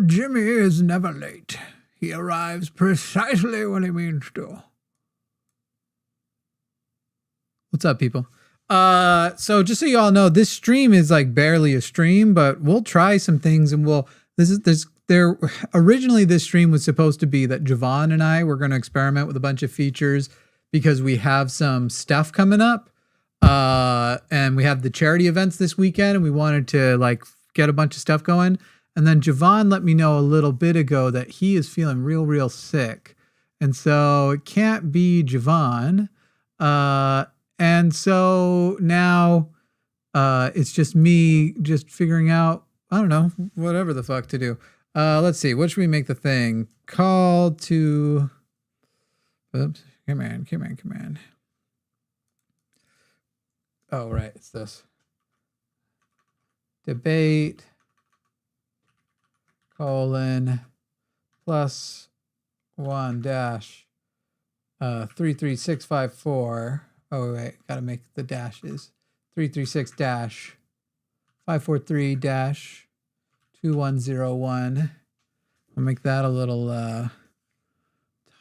Jimmy is never late. He arrives precisely when he means to. What's up, people? So just so you all know, this stream is like barely a stream, but we'll try some things, and originally this stream was supposed to be that Javon and I were going to experiment with a bunch of features because we have some stuff coming up. And we have the charity events this weekend, and we wanted to like get a bunch of stuff going. And then Javon let me know a little bit ago that he is feeling real sick. And so it can't be Javon. And so now it's just me just figuring out, I don't know, whatever the fuck to do. Let's see. What should we make the thing? Call to... Oops. Come on. Oh, right. It's this. Debate, :+1 dash 33654. Oh, wait. Got to make the dashes. 336 dash 543 dash 2101. I'll make that a little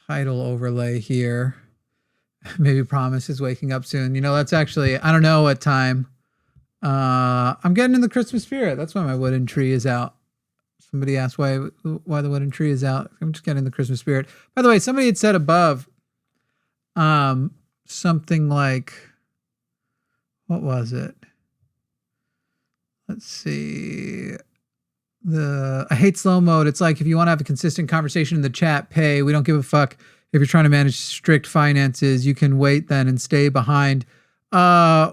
title overlay here. Maybe Promise is waking up soon. You know, that's actually, I don't know what time. I'm getting in the Christmas spirit. That's why my wooden tree is out. Somebody asked why the wooden tree is out. I'm just getting in the Christmas spirit. By the way, somebody had said above something like, what was it? Let's see. I hate slow mode. It's like, if you want to have a consistent conversation in the chat, pay. We don't give a fuck. If you're trying to manage strict finances, you can wait then and stay behind,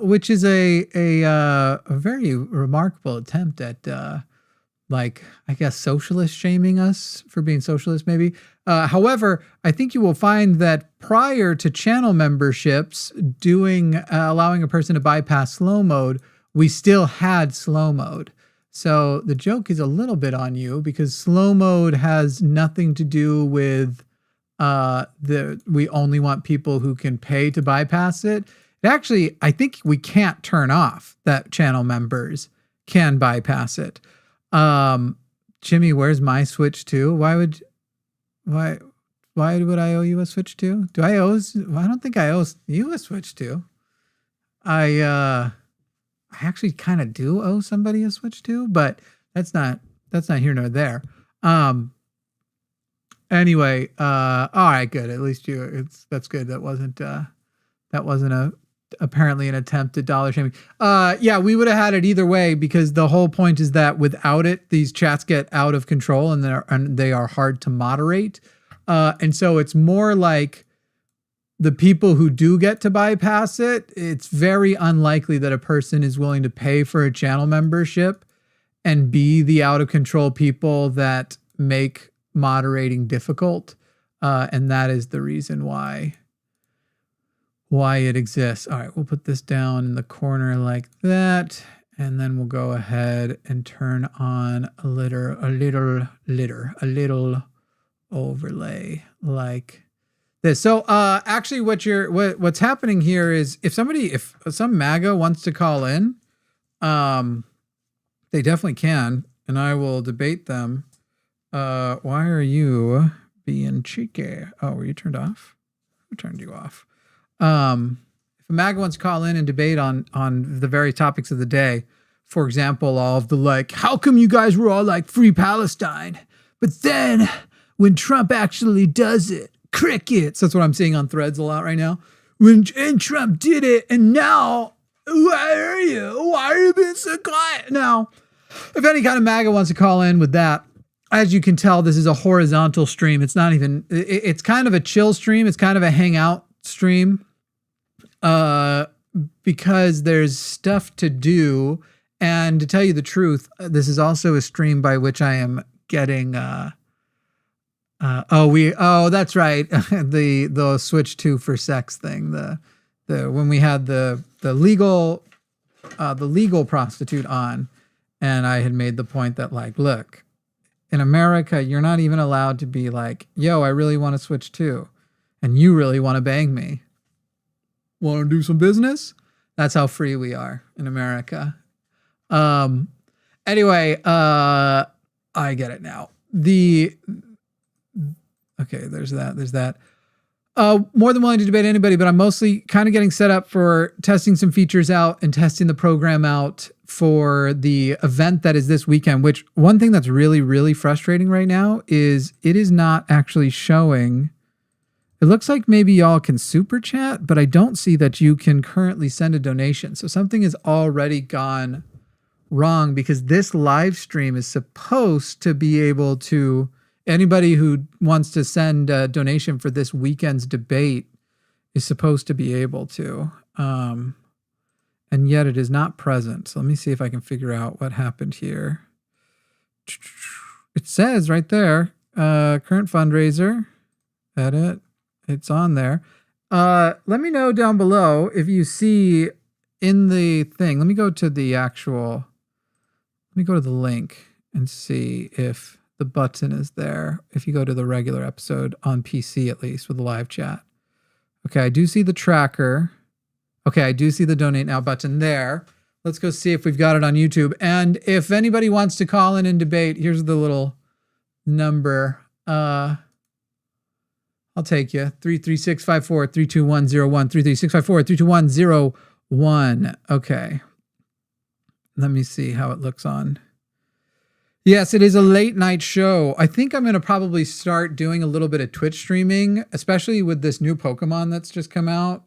which is a very remarkable attempt at, like, I guess, socialist shaming us for being socialist, maybe. However, I think you will find that prior to channel memberships allowing a person to bypass slow mode, we still had slow mode. So the joke is a little bit on you, because slow mode has nothing to do with we only want people who can pay to bypass it. Actually, I think we can't turn off that channel members can bypass it. Jimmy, where's my Switch 2? Why would I owe you a Switch 2? I don't think I owe you a Switch 2. I actually kind of do owe somebody a Switch 2, but that's not here nor there. Anyway, all right, good. At least that's good. That wasn't apparently an attempt at dollar shaming. Yeah, we would have had it either way, because the whole point is that without it, these chats get out of control and they are hard to moderate. And so it's more like the people who do get to bypass it, it's very unlikely that a person is willing to pay for a channel membership and be the out of control people that make moderating difficult. And that is the reason why it exists. All right, we'll put this down in the corner like that, and then we'll go ahead and turn on a little overlay like this. So actually what's happening here is, if some MAGA wants to call in, they definitely can, and I will debate them. Why are you being cheeky? Oh, were you turned off? Who turned you off? If a MAGA wants to call in and debate on the very topics of the day, for example, all of the like, how come you guys were all like free Palestine, but then when Trump actually does it, crickets. That's what I'm seeing on Threads a lot right now. And Trump did it, and now why are you being so quiet? Now, if any kind of MAGA wants to call in with that, as you can tell, this is a horizontal stream. It's not even, it's kind of a chill stream. It's kind of a hangout stream, because there's stuff to do. And to tell you the truth, this is also a stream by which I am getting, that's right. the Switch 2 for sex thing. When we had the legal prostitute on, and I had made the point that, like, look, in America, you're not even allowed to be like, yo, I really want to Switch 2, and you really want to bang me. Want to do some business? That's how free we are in America. Anyway, I get it now. Okay, there's that. More than willing to debate anybody, but I'm mostly kind of getting set up for testing some features out and testing the program out for the event that is this weekend, which one thing that's really, really frustrating right now is it is not actually showing. It looks like maybe y'all can super chat, but I don't see that you can currently send a donation. So something has already gone wrong, because this live stream is supposed to be able to, anybody who wants to send a donation for this weekend's debate is supposed to be able to, and yet it is not present. So let me see if I can figure out what happened here. It says right there, current fundraiser, edit, it's on there. Let me know down below if you see in the thing. Let me go to the actual, let me go to the link and see if the button is there. If you go to the regular episode on PC, at least with the live chat. Okay, I do see the tracker. Okay, I do see the donate now button there. Let's go see if we've got it on YouTube. And if anybody wants to call in and debate, here's the little number. I'll take you. 33654-32101. 33654-32101. Okay. Let me see how it looks on. Yes, it is a late night show. I think I'm going to probably start doing a little bit of Twitch streaming, especially with this new Pokemon that's just come out.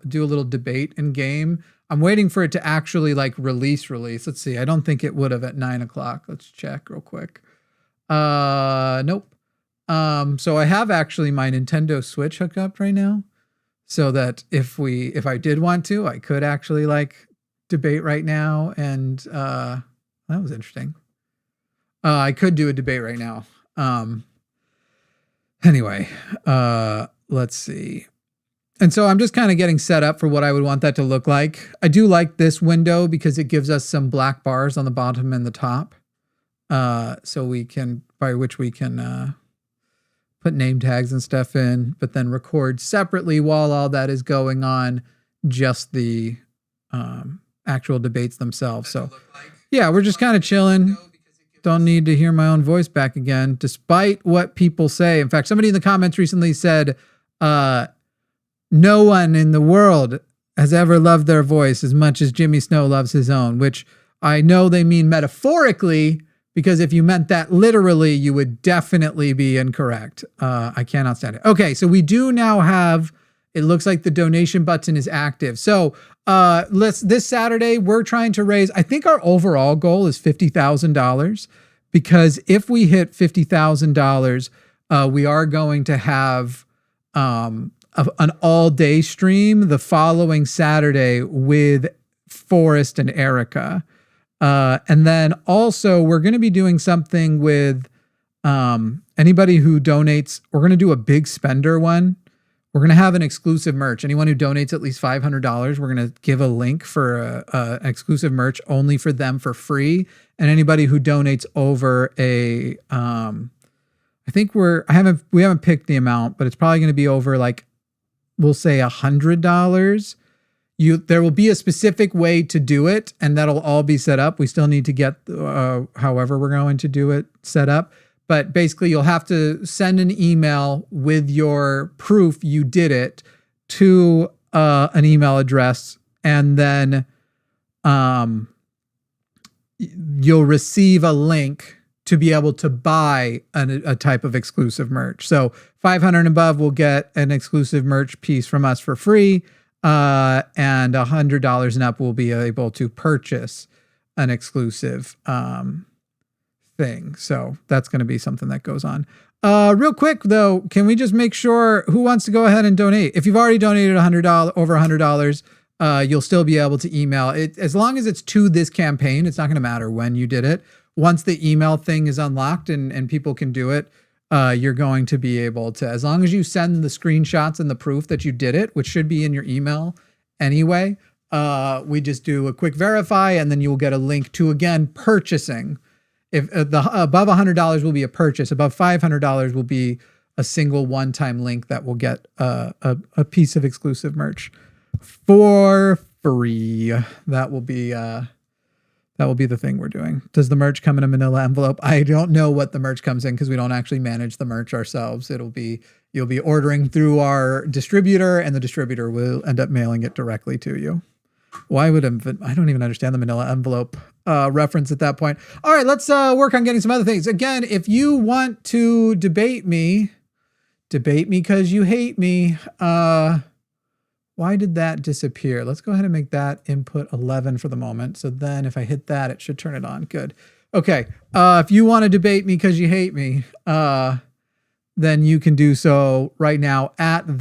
Do a little debate in game. I'm waiting for it to actually like release. Let's see. I don't think it would have at 9 o'clock. Let's check real quick. Nope. So I have actually my Nintendo Switch hooked up right now, so that if I did want to, I could actually like debate right now. And that was interesting. I could do a debate right now. Anyway, let's see. And so I'm just kind of getting set up for what I would want that to look like. I do like this window because it gives us some black bars on the bottom and the top. So we can, by which we can put name tags and stuff in, but then record separately while all that is going on, just the actual debates themselves. So yeah, we're just kind of chilling. Don't need to hear my own voice back again, despite what people say. In fact, somebody in the comments recently said, no one in the world has ever loved their voice as much as Jimmy Snow loves his own, which I know they mean metaphorically, because if you meant that literally, you would definitely be incorrect. I cannot stand it. Okay, so we do now have, it looks like the donation button is active. So this Saturday, we're trying to raise, I think our overall goal is $50,000, because if we hit $50,000, we are going to have an all-day stream the following Saturday with Forrest and Erica. And then also we're going to be doing something with anybody who donates. We're going to do a big spender one. We're going to have an exclusive merch. Anyone who donates at least $500, we're going to give a link for an exclusive merch only for them for free. And anybody who donates over a, I think we haven't picked the amount, but it's probably going to be over, like, we'll say $100. There will be a specific way to do it, and that'll all be set up. We still need to get however we're going to do it set up. But basically, you'll have to send an email with your proof you did it to an email address, and then you'll receive a link to be able to buy a type of exclusive merch. So 500 and above will get an exclusive merch piece from us for free, and $100 and up will be able to purchase an exclusive thing. So that's going to be something that goes on. Real quick though, can we just make sure who wants to go ahead and donate? If you've already donated $100, over $100, you'll still be able to email it. As long as it's to this campaign, it's not going to matter when you did it. Once the email thing is unlocked and people can do it, you're going to be able to, as long as you send the screenshots and the proof that you did it, which should be in your email anyway, we just do a quick verify, and then you'll get a link to, again, purchasing. If above $100 will be a purchase, above $500 will be a single one-time link that will get a piece of exclusive merch for free. That will be That will be the thing we're doing. Does the merch come in a manila envelope? I don't know what the merch comes in because we don't actually manage the merch ourselves. You'll be ordering through our distributor, and the distributor will end up mailing it directly to you. Why would I don't even understand the manila envelope reference at that point. All right, let's work on getting some other things. Again, if you want to debate me because you hate me. Why did that disappear? Let's go ahead and make that input 11 for the moment. So then if I hit that, it should turn it on. Good. Okay. If you want to debate me because you hate me, then you can do so right now at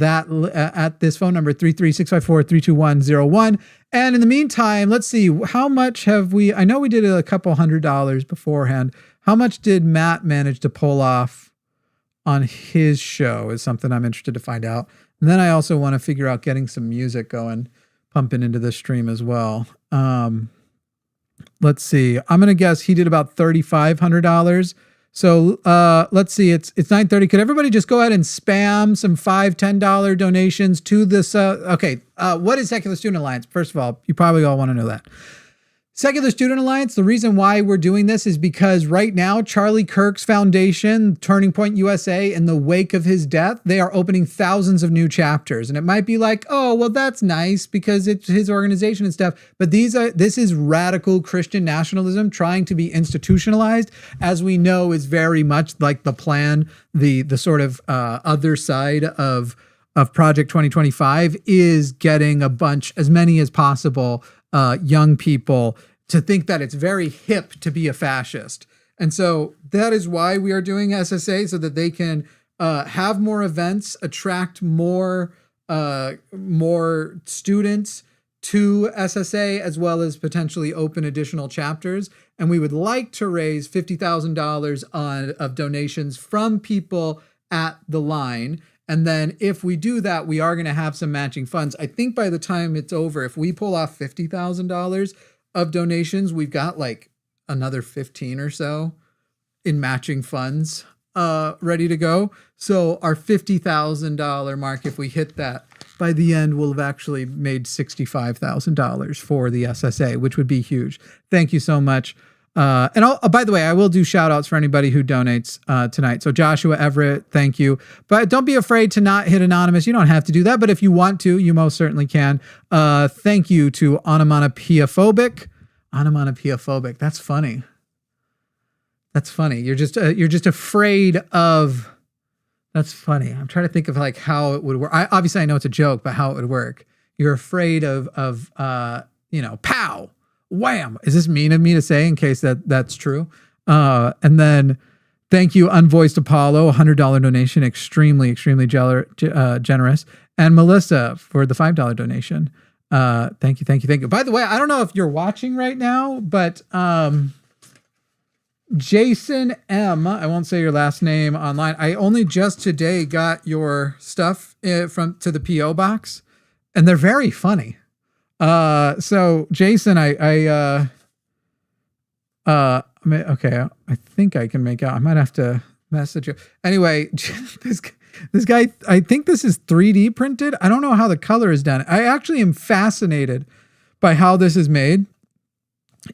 this phone number, 33654-32101. And in the meantime, let's see, how much have I know we did a couple $100 beforehand. How much did Matt manage to pull off on his show is something I'm interested to find out. And then I also want to figure out getting some music going, pumping into this stream as well. Let's see. I'm going to guess he did about $3,500. So let's see. It's 9:30. Could everybody just go ahead and spam some $5, $10 donations to this? Okay. What is Secular Student Alliance? First of all, you probably all want to know that. Secular Student Alliance, the reason why we're doing this is because right now, Charlie Kirk's foundation, Turning Point USA, in the wake of his death, they are opening thousands of new chapters. And it might be like, oh, well, that's nice because it's his organization and stuff. But this is radical Christian nationalism trying to be institutionalized, as we know is very much like the plan, the sort of other side of Project 2025 is getting as many as possible young people to think that it's very hip to be a fascist. And so that is why we are doing SSA, so that they can have more events, attract more students to SSA, as well as potentially open additional chapters. And we would like to raise $50,000 of donations from people at the line. And then if we do that, we are going to have some matching funds. I think by the time it's over, if we pull off $50,000 of donations, we've got like another 15 or so in matching funds ready to go. So our $50,000 mark, if we hit that, by the end, we'll have actually made $65,000 for the SSA, which would be huge. Thank you so much. And by the way, I will do shout outs for anybody who donates tonight. So Joshua Everett, thank you. But don't be afraid to not hit anonymous. You don't have to do that. But if you want to, you most certainly can. Thank you to Onomatopoeiaphobic. Onomatopoeiaphobic. That's funny. That's funny. You're just afraid of. That's funny. I'm trying to think of like how it would work. Obviously I know it's a joke, but how it would work. You're afraid of pow. Wham! Is this mean of me to say in case that's true? And then thank you, Unvoiced Apollo, $100 donation, extremely, extremely generous. And Melissa for the $5 donation. Thank you. By the way, I don't know if you're watching right now, but Jason M, I won't say your last name online. I only just today got your stuff to the PO box, and they're very funny. So Jason, okay, I think I can make out. I might have to message you. Anyway, this guy, I think this is 3D printed. I don't know how the color is done. I actually am fascinated by how this is made,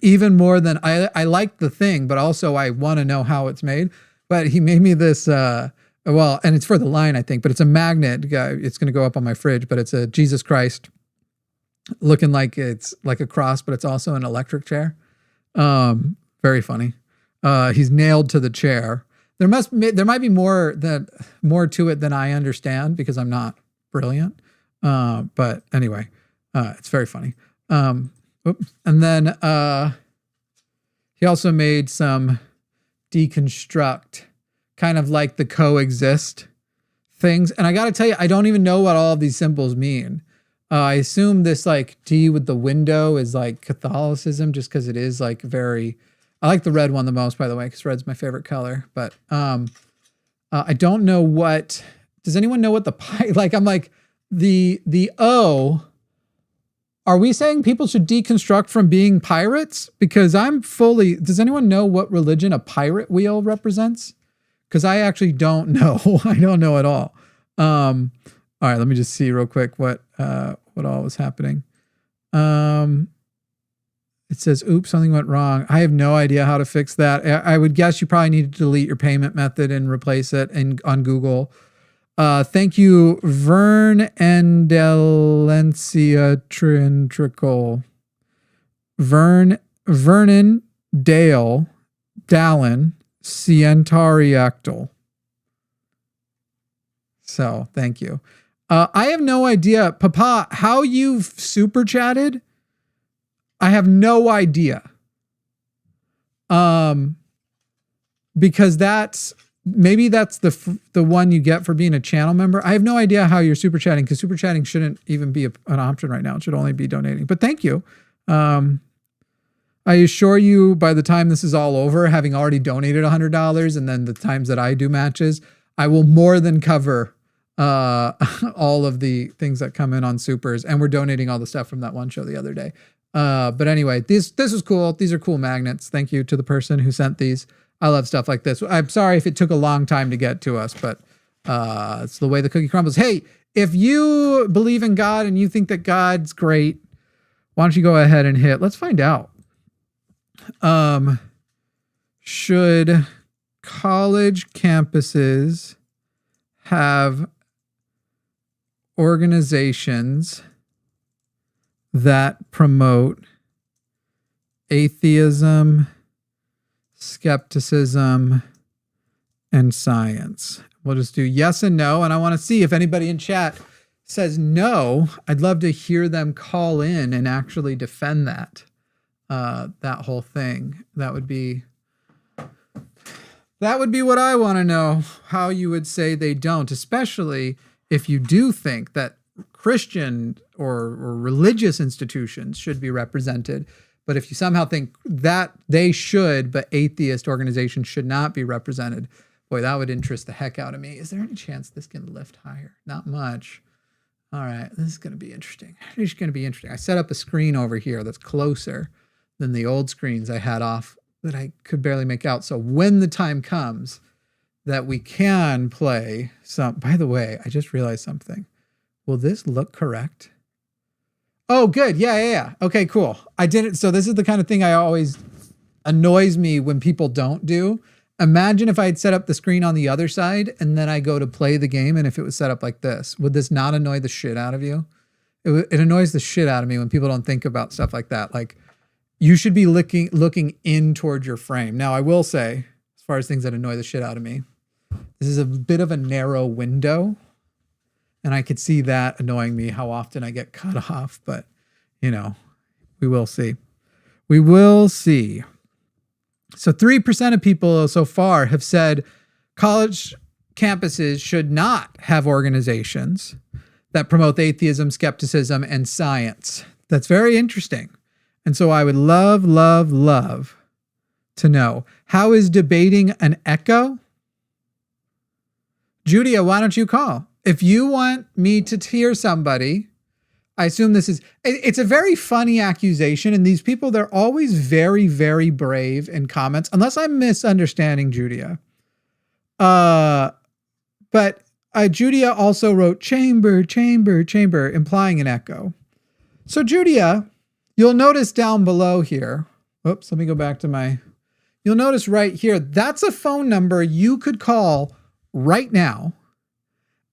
even more than I like the thing, but also I want to know how it's made. But he made me this, and it's for the line, I think, but it's a magnet. It's going to go up on my fridge, but it's a Jesus Christ looking like it's like a cross, but it's also an electric chair. Very funny. He's nailed to the chair. There might be more to it than I understand because I'm not brilliant. But anyway, it's very funny. And then he also made some deconstruct, kind of like the coexist things. And I got to tell you, I don't even know what all of these symbols mean. I assume this like D with the window is like Catholicism, just because it is like very. I like the red one the most, by the way, because red's my favorite color. But I don't know what. Does anyone know what the like? I'm like the O. Are we saying people should deconstruct from being pirates? Because I'm fully. Does anyone know what religion a pirate wheel represents? Because I actually don't know. I don't know at all. All right, let me just see real quick what all was happening. It says, oops, something went wrong. I have no idea how to fix that. I would guess you probably need to delete your payment method and replace it on Google. Thank you, Vern Endelencia Trintricle. Vernon Dale Dallin Cientariactal. So thank you. I have no idea, Papa, how you've super chatted. I have no idea. Because maybe that's the one you get for being a channel member. I have no idea how you're super chatting, because super chatting shouldn't even be an option right now. It should only be donating. But thank you. I assure you, by the time this is all over, having already donated $100, and then the times that I do matches, I will more than cover all of the things that come in on supers. And we're donating all the stuff from that one show the other day. But anyway, this was cool. These are cool magnets. Thank you to the person who sent these. I love stuff like this. I'm sorry if it took a long time to get to us, but it's the way the cookie crumbles. Hey, if you believe in God and you think that God's great, why don't you go ahead and hit, let's find out. Should college campuses have organizations that promote atheism, skepticism, and science? We'll just do yes and no. And I want to see if anybody in chat says no. I'd love to hear them call in and actually defend that whole thing. That would be what I want to know, how you would say they don't, especially if you do think that Christian or religious institutions should be represented. But if you somehow think that they should, but atheist organizations should not be represented, boy, that would interest the heck out of me. Is there any chance this can lift higher? Not much. All right, this is going to be interesting. It's going to be interesting. I set up a screen over here that's closer than the old screens I had off that I could barely make out. So when the time comes that we can play some, by the way, I just realized something. Will this look correct? Oh, good. Yeah. Okay, cool. I didn't. So this is the kind of thing I always annoys me when people don't do. Imagine if I had set up the screen on the other side and then I go to play the game, and if it was set up like this, would this not annoy the shit out of you? It annoys the shit out of me when people don't think about stuff like that. Like, you should be looking in towards your frame. Now, I will say, as far as things that annoy the shit out of me, this is a bit of a narrow window, and I could see that annoying me, how often I get cut off. But, we will see. We will see. So 3% of people so far have said college campuses should not have organizations that promote atheism, skepticism, and science. That's very interesting. And so I would love to know, how is debating an echo? Judia, why don't you call? If you want me to hear somebody, I assume it's a very funny accusation. And these people, they're always very, very brave in comments, unless I'm misunderstanding Judia. But Judia also wrote chamber, implying an echo. So Judia, you'll notice down below here, oops, let me go back to you'll notice right here, that's a phone number you could call right now,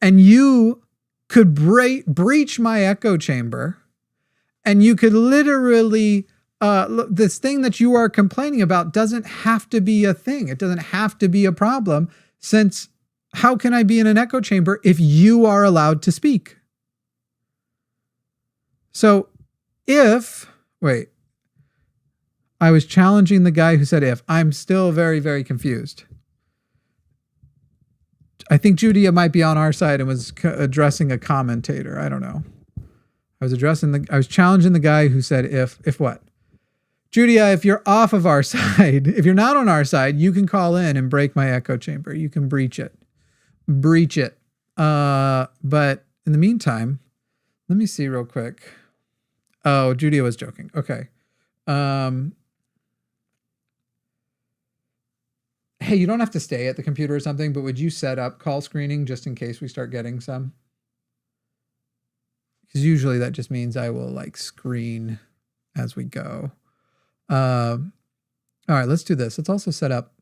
and you could breach my echo chamber, and you could literally, this thing that you are complaining about doesn't have to be a thing. It doesn't have to be a problem, since how can I be in an echo chamber if you are allowed to speak? So I was challenging the guy who said if. I'm still very, very confused. I think Judia might be on our side and was addressing a commentator. I don't know. I was challenging the guy who said if what? Judia, if you're off of our side, if you're not on our side, you can call in and break my echo chamber. You can breach it. But in the meantime, let me see real quick. Oh, Judia was joking. Okay. Hey, you don't have to stay at the computer or something, but would you set up call screening just in case we start getting some? Because usually that just means I will screen as we go. All right, let's do this. Let's also set up.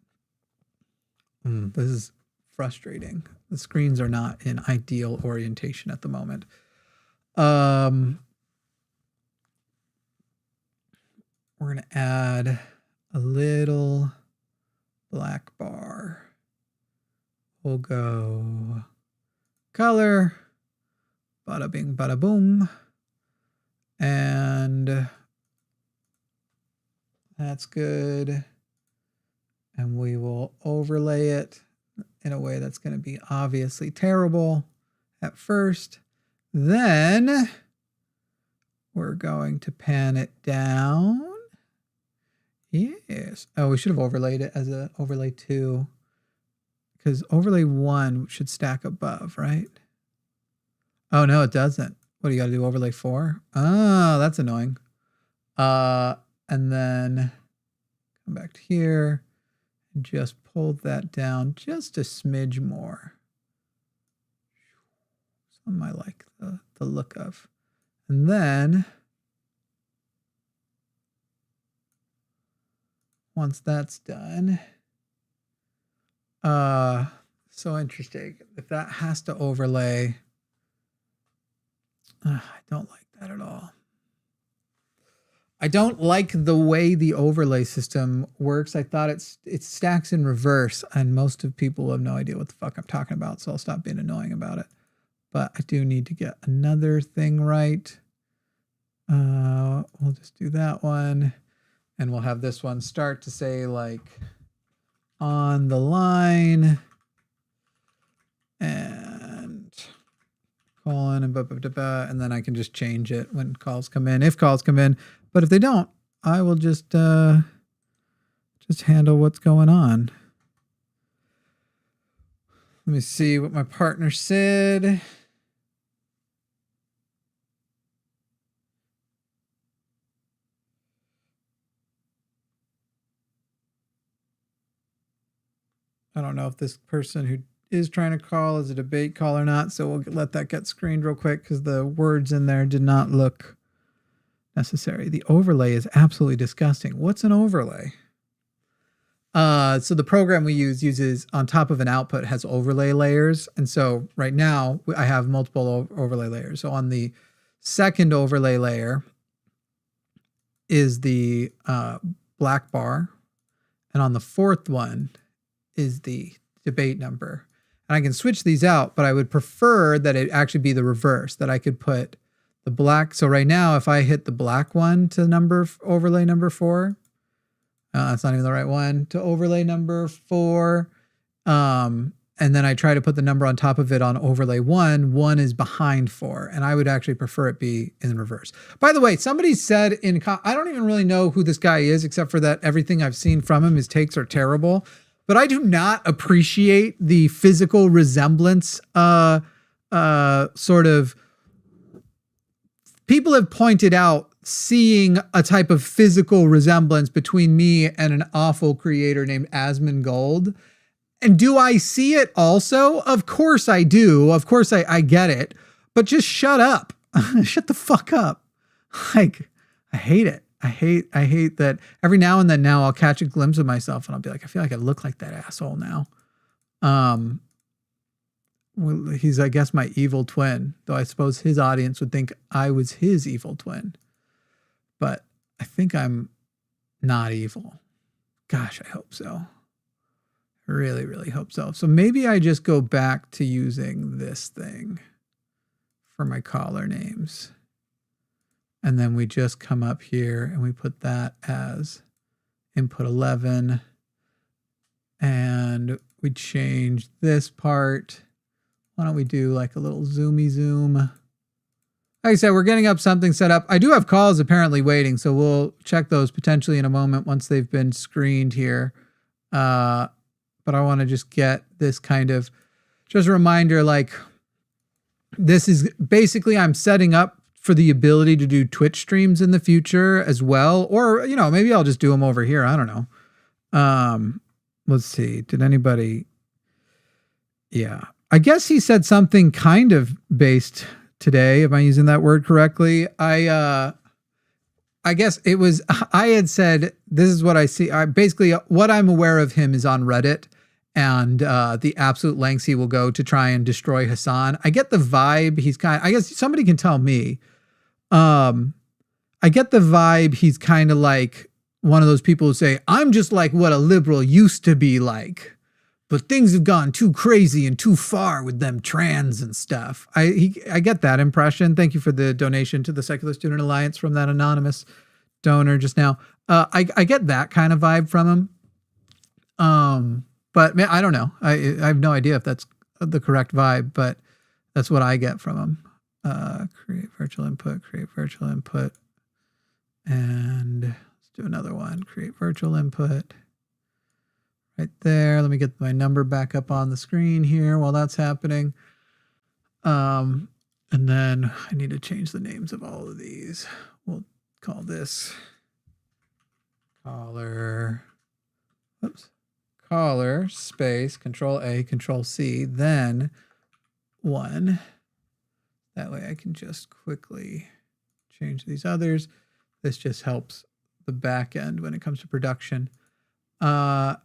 This is frustrating. The screens are not in ideal orientation at the moment. We're going to add a little black bar. We'll go color, bada bing, bada boom. And that's good. And we will overlay it in a way that's going to be obviously terrible at first. Then we're going to pan it down. Yes. Oh, we should have overlaid it as a overlay 2. Because overlay 1 should stack above, right? Oh, no, it doesn't. What do you got to do? Overlay 4? Oh, that's annoying. And then come back to here and just pull that down just a smidge more. Something I like the look of. And then once that's done, so interesting. If that has to overlay, I don't like that at all. I don't like the way the overlay system works. I thought it stacks in reverse, and most of people have no idea what the fuck I'm talking about, so I'll stop being annoying about it. But I do need to get another thing right. We'll just do that one, and we'll have this one start to say like on the line and colon and and then I can just change it when calls come in, if calls come in. But if they don't, I will just handle what's going on. Let me see what my partner said. I don't know if this person who is trying to call is a debate call or not, so we'll let that get screened real quick because the words in there did not look necessary. The overlay is absolutely disgusting. What's an overlay? So the program we uses on top of an output has overlay layers. And so right now I have multiple overlay layers. So on the second overlay layer is the black bar. And on the fourth one is the debate number. And I can switch these out, but I would prefer that it actually be the reverse, that I could put the black. So right now, if I hit the black one to overlay number 4, that's not even the right one, to overlay number 4. And then I try to put the number on top of it on overlay 1 is behind 4. And I would actually prefer it be in reverse. By the way, somebody said I don't even really know who this guy is, except for that everything I've seen from him, his takes are terrible. But I do not appreciate the physical resemblance, sort of. People have pointed out seeing a type of physical resemblance between me and an awful creator named Asmongold. And do I see it also? Of course I do. Of course I get it. But just shut up. Shut the fuck up. Like, I hate it. I hate that every now and then now I'll catch a glimpse of myself and I'll be like, I feel like I look like that asshole now. Well, he's, I guess, my evil twin, though I suppose his audience would think I was his evil twin. But I think I'm not evil. Gosh, I hope so. I really, really hope so. So maybe I just go back to using this thing for my caller names. And then we just come up here and we put that as input 11. And we change this part. Why don't we do like a little zoomy zoom? Like I said, we're getting up something set up. I do have calls apparently waiting, so we'll check those potentially in a moment once they've been screened here. But I want to just get this kind of, just a reminder, like this is basically I'm setting up for the ability to do Twitch streams in the future as well. Or, you know, maybe I'll just do them over here. I don't know. Let's see. Did anybody? Yeah. I guess he said something kind of based today. Am I using that word correctly? I guess it was, I had said this is what I see. Basically, what I'm aware of him is on Reddit, and the absolute lengths he will go to try and destroy Hassan. I get the vibe he's I guess somebody can tell me. I get the vibe he's kind of like one of those people who say, I'm just like what a liberal used to be like, but things have gone too crazy and too far with them trans and stuff. I get that impression. Thank you for the donation to the Secular Student Alliance from that anonymous donor just now. I get that kind of vibe from him. But man, I don't know. I have no idea if that's the correct vibe, but that's what I get from him. Create virtual input, and let's do another one. Create virtual input right there. Let me get my number back up on the screen here while that's happening. And then I need to change the names of all of these. We'll call this caller space Control A, Control C, then 1. That way I can just quickly change these others. This just helps the back end when it comes to production. I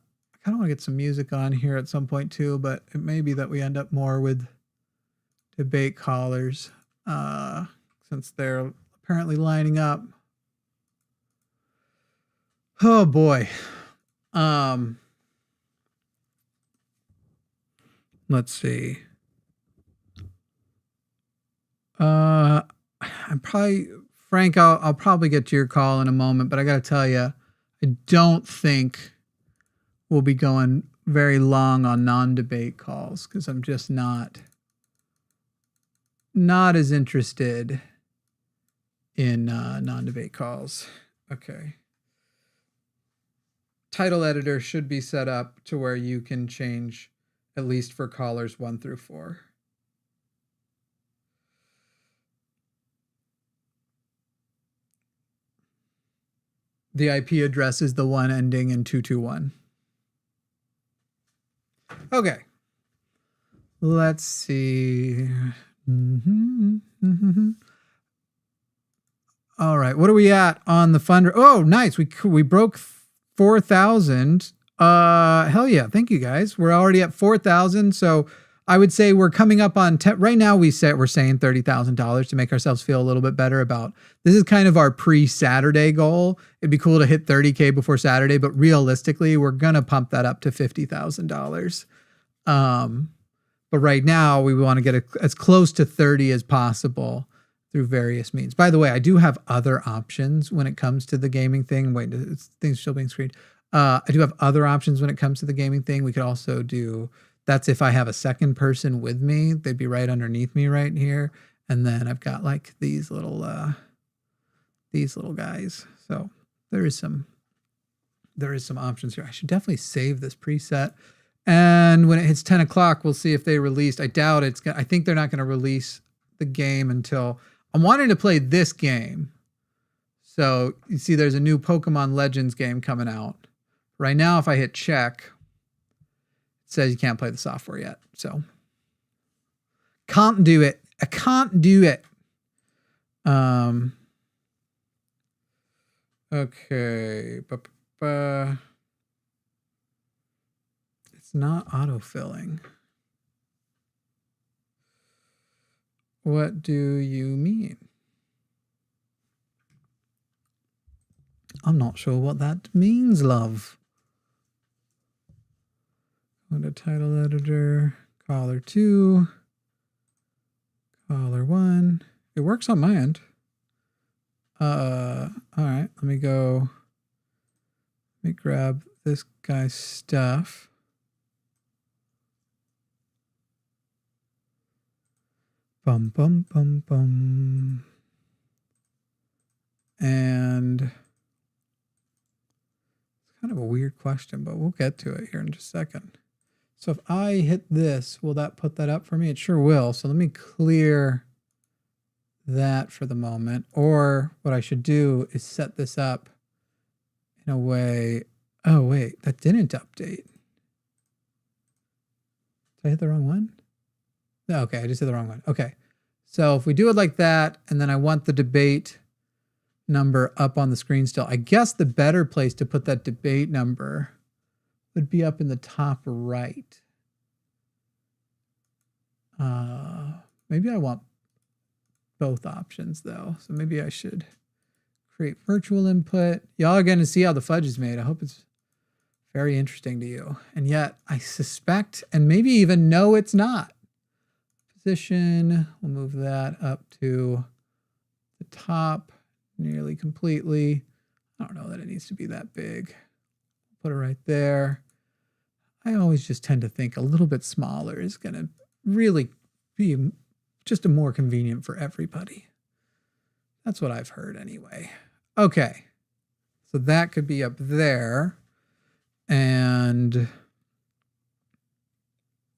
kind of want to get some music on here at some point too, but it may be that we end up more with debate callers since they're apparently lining up. Oh boy. Let's see. I'm probably, Frank, I'll probably get to your call in a moment, but I got to tell you, I don't think we'll be going very long on non-debate calls because I'm just not as interested in non-debate calls. Okay. Title editor should be set up to where you can change at least for callers 1 through 4. The IP address is the one ending in 221. Okay. Let's see. All right. What are we at on the funder? Oh, nice. We broke 4,000. Hell yeah. Thank you guys. We're already at 4,000. So I would say we're coming up on right now. We're saying $30,000 to make ourselves feel a little bit better about this. Is kind of our pre-Saturday goal. It'd be cool to hit 30K before Saturday, but realistically, we're gonna pump that up to $50,000. But right now, we want to get as close to 30 as possible through various means. By the way, I do have other options when it comes to the gaming thing. Wait, things still being screened. I do have other options when it comes to the gaming thing. We could also do. That's if I have a second person with me. They'd be right underneath me right here. And then I've got like these little guys. So there is some options here. I should definitely save this preset. And when it hits 10 o'clock, we'll see if they released. I doubt it's I think they're not going to release the game until I'm wanting to play this game. So you see there's a new Pokemon Legends game coming out. Right now, if I hit check, says you can't play the software yet. So can't do it. I can't do it. Okay. It's not autofilling. What do you mean? I'm not sure what that means, love. Go to title editor, caller 2, caller 1. It works on my end. All right, let me grab this guy's stuff. Bum, bum, bum, bum. And it's kind of a weird question, but we'll get to it here in just a second. So if I hit this, will that put that up for me? It sure will. So let me clear that for the moment. Or what I should do is set this up in a way. Oh, wait, that didn't update. Did I hit the wrong one? No, okay, I just hit the wrong one. Okay. So if we do it like that, and then I want the debate number up on the screen still. I guess the better place to put that debate number would be up in the top right. Maybe I want both options though. So maybe I should create virtual input. Y'all are going to see how the fudge is made. I hope it's very interesting to you. And yet I suspect, and maybe even know it's not. Position, we'll move that up to the top nearly completely. I don't know that it needs to be that big. Put it right there. I always just tend to think a little bit smaller is going to really be just a more convenient for everybody. That's what I've heard anyway. Okay. So that could be up there. And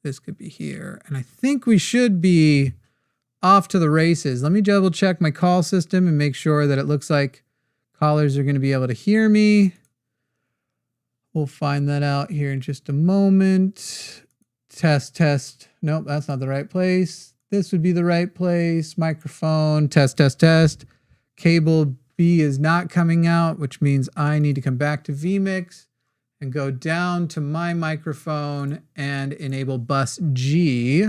this could be here. And I think we should be off to the races. Let me double check my call system and make sure that it looks like callers are going to be able to hear me. We'll find that out here in just a moment. Test, test. Nope, that's not the right place. This would be the right place. Microphone, test, test, test. Cable B is not coming out, which means I need to come back to vMix and go down to my microphone and enable bus G.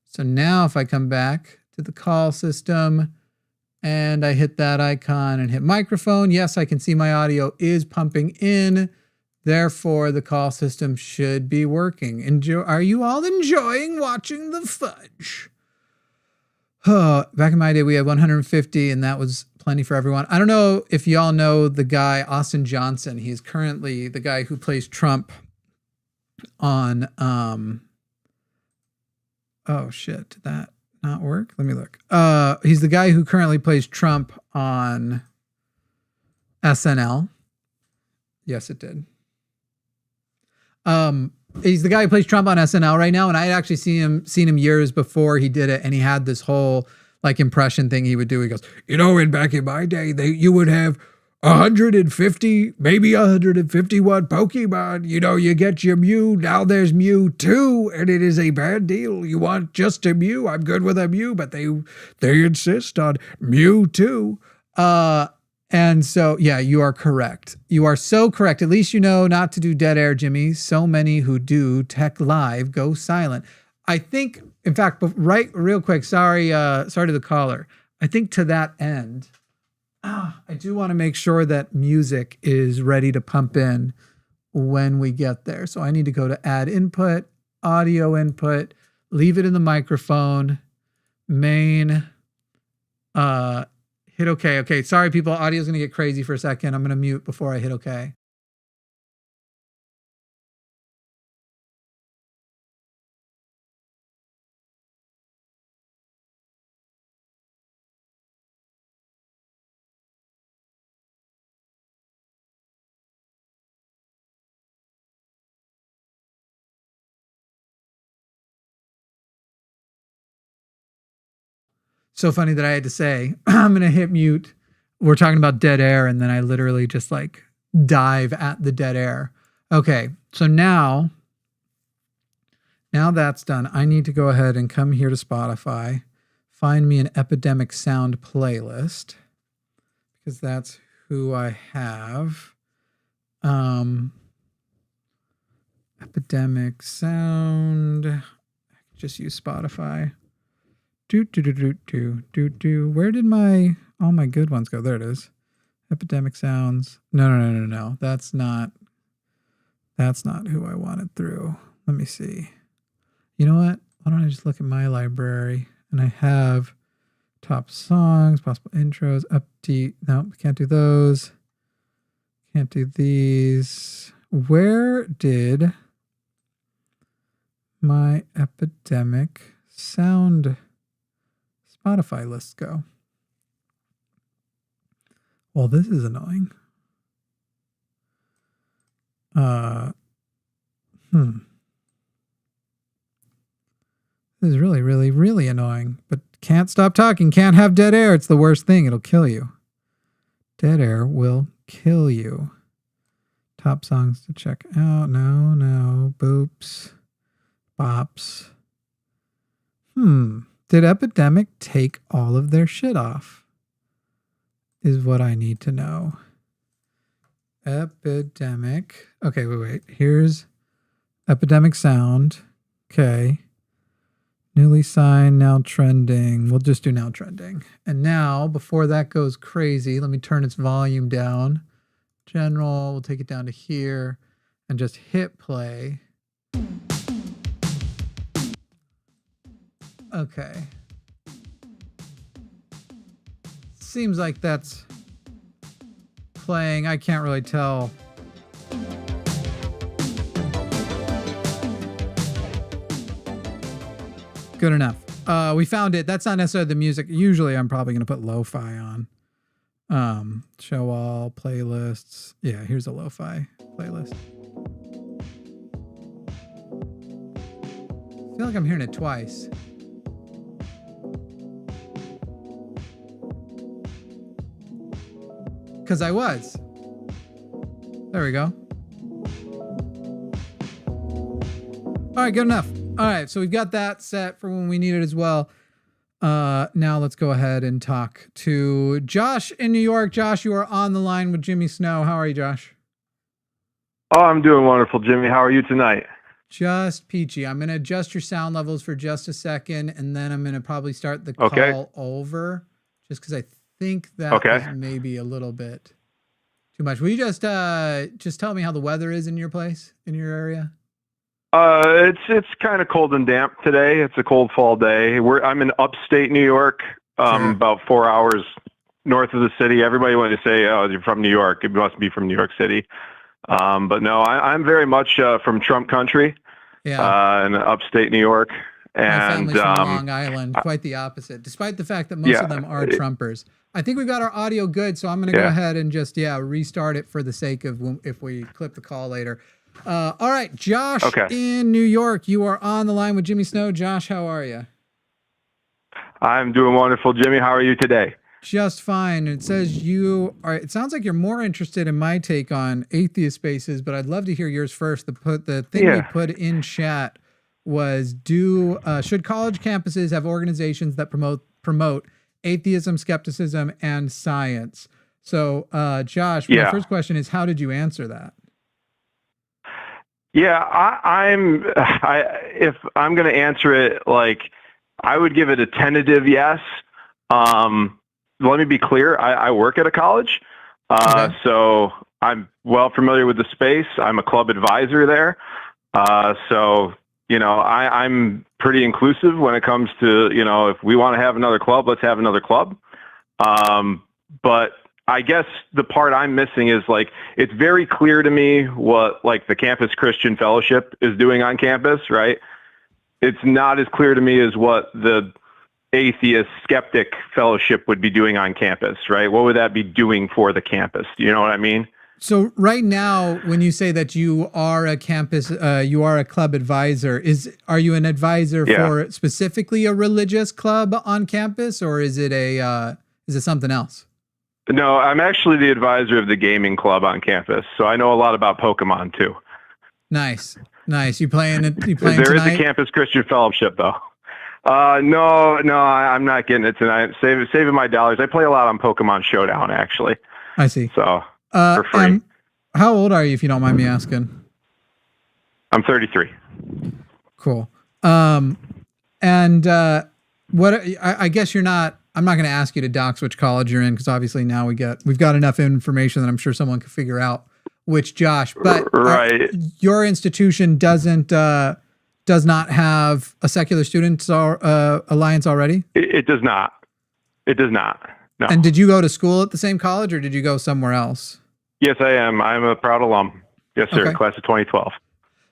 So now if I come back to the call system and I hit that icon and hit microphone, yes, I can see my audio is pumping in. Therefore, the call system should be working. Are you all enjoying watching the fudge? Back in my day, we had 150, and that was plenty for everyone. I don't know if y'all know the guy, Austin Johnson. He's currently the guy who plays Trump on... oh, shit. Did that not work? Let me look. He's the guy who currently plays Trump on SNL. Yes, it did. He's the guy who plays Trump on SNL right now, and I had actually seen him years before he did it, and he had this whole like impression thing he would do. He goes, you know, back in my day, you would have 150, maybe 151 Pokemon. You know, you get your Mew. Now there's Mewtwo, and it is a bad deal. You want just a Mew? I'm good with a Mew, but they insist on Mewtwo. And so, yeah, you are correct. You are so correct. At least you know not to do dead air, Jimmy. So many who do tech live go silent. I think, in fact, real quick, sorry to the caller. I think to that end, I do want to make sure that music is ready to pump in when we get there. So I need to go to add input, audio input, leave it in the microphone, main, hit OK. Okay, sorry, people. Audio's going to get crazy for a second. I'm going to mute before I hit OK. So funny that I had to say, I'm going to hit mute. We're talking about dead air, and then I literally just like dive at the dead air. Okay, so now that's done. I need to go ahead and come here to Spotify, find me an Epidemic Sound playlist, because that's who I have. Epidemic Sound. I can just use Spotify. Where did all my good ones go? There it is. Epidemic Sounds. No. That's not who I wanted through. Let me see. You know what? Why don't I just look at my library? And I have top songs, possible intros, upbeat. No, can't do those. Can't do these. Where did my Epidemic Sound Spotify list go? Well, this is annoying. This is really, really, really annoying. But can't stop talking. Can't have dead air. It's the worst thing. It'll kill you. Dead air will kill you. Top songs to check out. No. Boops. Bops. Did Epidemic take all of their shit off? is what I need to know. Epidemic. Okay, wait. Here's epidemic sound. Okay. Newly signed, now trending. We'll just do now trending. And now, before that goes crazy, let me turn its volume down. General, we'll take it down to here and just hit play. Okay. Seems like that's playing. I can't really tell. Good enough. We found it. That's not necessarily the music. Usually I'm probably going to put lo-fi on. Show all playlists. Yeah, here's a lo-fi playlist. I feel like I'm hearing it twice. Because I was. There we go. All right, good enough. All right, so we've got that set for when we need it as well. Now let's go ahead and talk to Josh in New York. Josh, you are on the line with Jimmy Snow. How are you, Josh? Oh, I'm doing wonderful, Jimmy. How are you tonight? Just peachy. I'm going to adjust your sound levels for just a second, and then I'm going to probably start the call over, just because I think that is maybe a little bit too much. Will you just tell me how the weather is in your place, in your area? It's kind of cold and damp today. It's a cold fall day. I'm in upstate New York, Sure. about 4 hours north of the city. Everybody wanted to say, "Oh, you're from New York. It must be from New York City." But no, I'm very much from Trump country, in upstate New York. And my family's from Long Island, quite the opposite, despite the fact that most of them are Trumpers. I think we've got our audio good, so I'm going to go ahead and just, restart it for the sake of if we clip the call later. All right, Josh in New York, you are on the line with Jimmy Snow. Josh, how are you? I'm doing wonderful, Jimmy. How are you today? Just fine. It says it sounds like you're more interested in my take on atheist spaces, but I'd love to hear yours first. The thing we put in chat was should college campuses have organizations that promote atheism, skepticism, and science? So, Josh, my first question is, how did you answer that? Yeah, if I'm going to answer it, I would give it a tentative yes. Let me be clear. I work at a college, so I'm well familiar with the space. I'm a club advisor there. So, I'm pretty inclusive when it comes to, if we want to have another club, let's have another club. But I guess the part I'm missing is it's very clear to me what the Campus Christian Fellowship is doing on campus, right? It's not as clear to me as what the Atheist Skeptic Fellowship would be doing on campus, right? What would that be doing for the campus? Do you know what I mean? So right now, when you say that you are a campus, you are a club advisor, are you an advisor for specifically a religious club on campus, or is it something else? No, I'm actually the advisor of the gaming club on campus, so I know a lot about Pokemon too. Nice. You playing There tonight? Is a Campus Christian Fellowship though. No, I'm not getting it tonight. Saving my dollars. I play a lot on Pokemon Showdown, actually. I see. So for free. How old are you, if you don't mind me asking? I'm 33. Cool. I guess you're not. I'm not going to ask you to dox which college you're in, because obviously now we've got enough information that I'm sure someone could figure out which Josh. But your institution does not have a secular students alliance already? It does not. It does not. No. And did you go to school at the same college, or did you go somewhere else? Yes, I am. I'm a proud alum. Yes, sir. Class of 2012.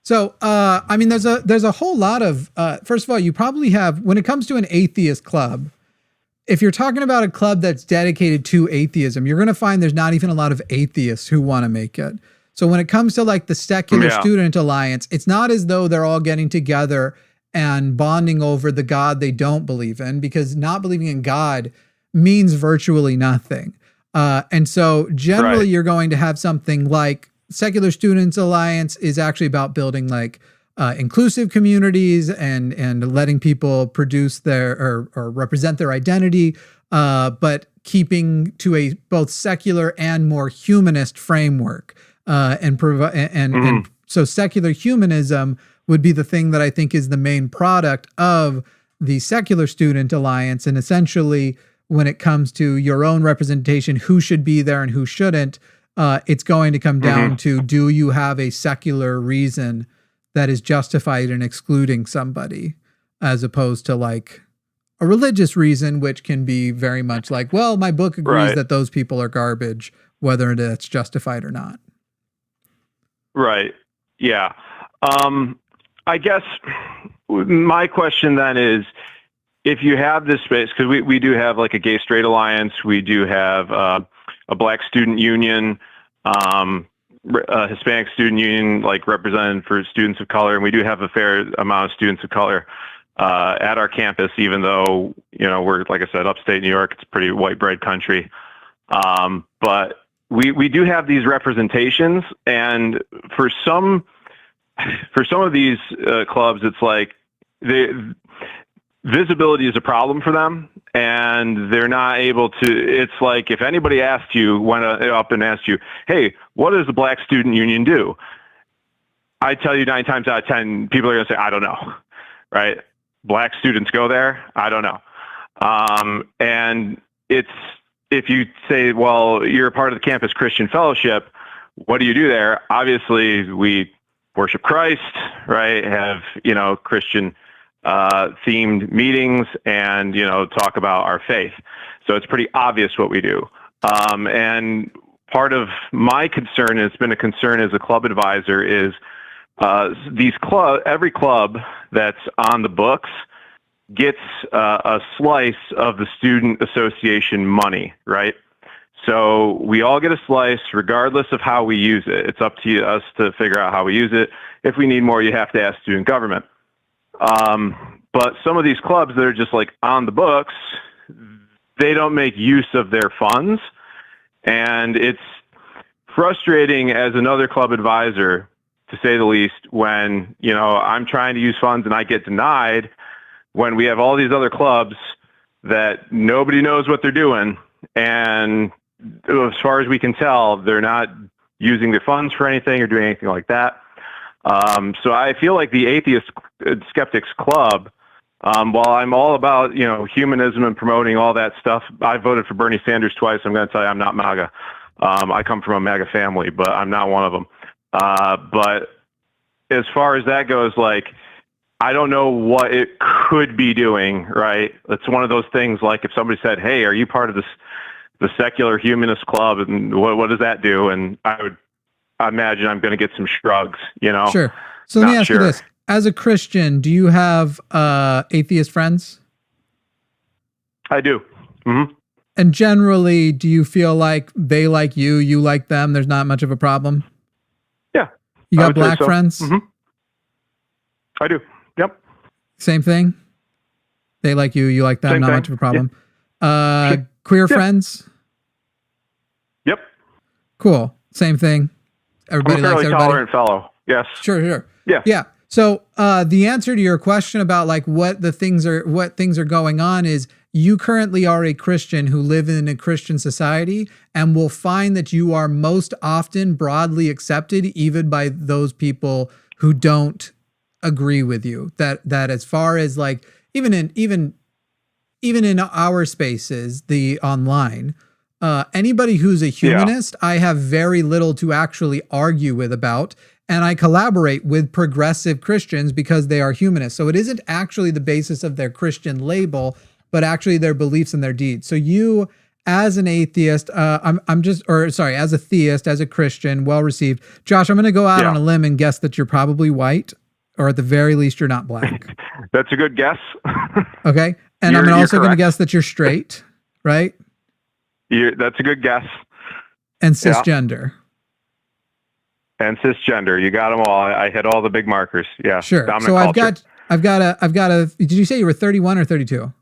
So, there's a whole lot of, first of all, you probably have, when it comes to an atheist club, if you're talking about a club that's dedicated to atheism, you're going to find there's not even a lot of atheists who want to make it. So when it comes to the secular student alliance, it's not as though they're all getting together and bonding over the God they don't believe in, because not believing in God means virtually nothing. And so generally you're going to have something like Secular Students Alliance is actually about building inclusive communities and letting people produce or represent their identity. but keeping to a both secular and more humanist framework. And so secular humanism would be the thing that I think is the main product of the Secular Student Alliance. And essentially, when it comes to your own representation, who should be there and who shouldn't, it's going to come down to, do you have a secular reason that is justified in excluding somebody, as opposed to like a religious reason, which can be very much like, well, my book agrees that those people are garbage, whether it's justified or not. Right. Yeah. I guess my question then is, if you have this space, because we do have like a gay straight alliance, we do have a black student union, a Hispanic student union, like represented for students of color, and we do have a fair amount of students of color at our campus, even though, you know, we're, like I said, upstate New York, it's a pretty white bread country. But we do have these representations, and for some of these clubs, it's like visibility is a problem for them, and they're not able to. It's like if anybody asked you, went up and asked you, hey, what does the Black Student Union do? I tell you 9 times out of 10, people are going to say, I don't know, right? Black students go there? I don't know. And it's, if you say, well, you're a part of the Campus Christian Fellowship, what do you do there? Obviously, we worship Christ, right? Have, you know, Christian themed meetings and, you know, talk about our faith. So it's pretty obvious what we do. And part of my concern, and it's been a concern as a club advisor, is every club that's on the books gets a slice of the student association money, right? So we all get a slice regardless of how we use it. It's up to us to figure out how we use it. If we need more, you have to ask student government. But some of these clubs that are just like on the books, they don't make use of their funds. And it's frustrating as another club advisor, to say the least, when, you know, I'm trying to use funds and I get denied, when we have all these other clubs that nobody knows what they're doing. And as far as we can tell, they're not using the funds for anything or doing anything like that. So I feel like the Atheist Skeptics Club, while I'm all about, you know, humanism and promoting all that stuff, I voted for Bernie Sanders twice. I'm going to tell you, I'm not MAGA. I come from a MAGA family, but I'm not one of them. But as far as that goes, like, I don't know what it could be doing, right? It's one of those things, like if somebody said, hey, are you part of the Secular Humanist Club, and what does that do? And I imagine I'm going to get some shrugs, you know? Sure. So let me ask you this. As a Christian, do you have atheist friends? I do. Mm-hmm. And generally, do you feel like they like you, you like them, there's not much of a problem? Yeah. You got black friends? Mm-hmm. I do. Yep. Same thing? They like you, you like them, not much of a problem. Yeah. Sure. Queer friends? Yep. Cool. Same thing. Everybody I'm a likes fairly everybody. Tolerant fellow. Yes. Sure. Yeah. Yeah. So the answer to your question about like what things are going on is, you currently are a Christian who live in a Christian society, and will find that you are most often broadly accepted even by those people who don't agree with you. That as far as like even in our spaces, the online, anybody who's a humanist, I have very little to actually argue with about. And I collaborate with progressive Christians because they are humanists. So it isn't actually the basis of their Christian label, but actually their beliefs and their deeds. So you, as an atheist, as a theist, as a Christian, well received. Josh, I'm going to go out on a limb and guess that you're probably white, or at the very least, you're not black. That's a good guess. Okay. And I'm also going to guess that you're straight, right? That's a good guess. And cisgender. And cisgender, you got them all. I hit all the big markers. Yeah, sure. Dominant So culture. I've got a. Did you say you were 31 or 32?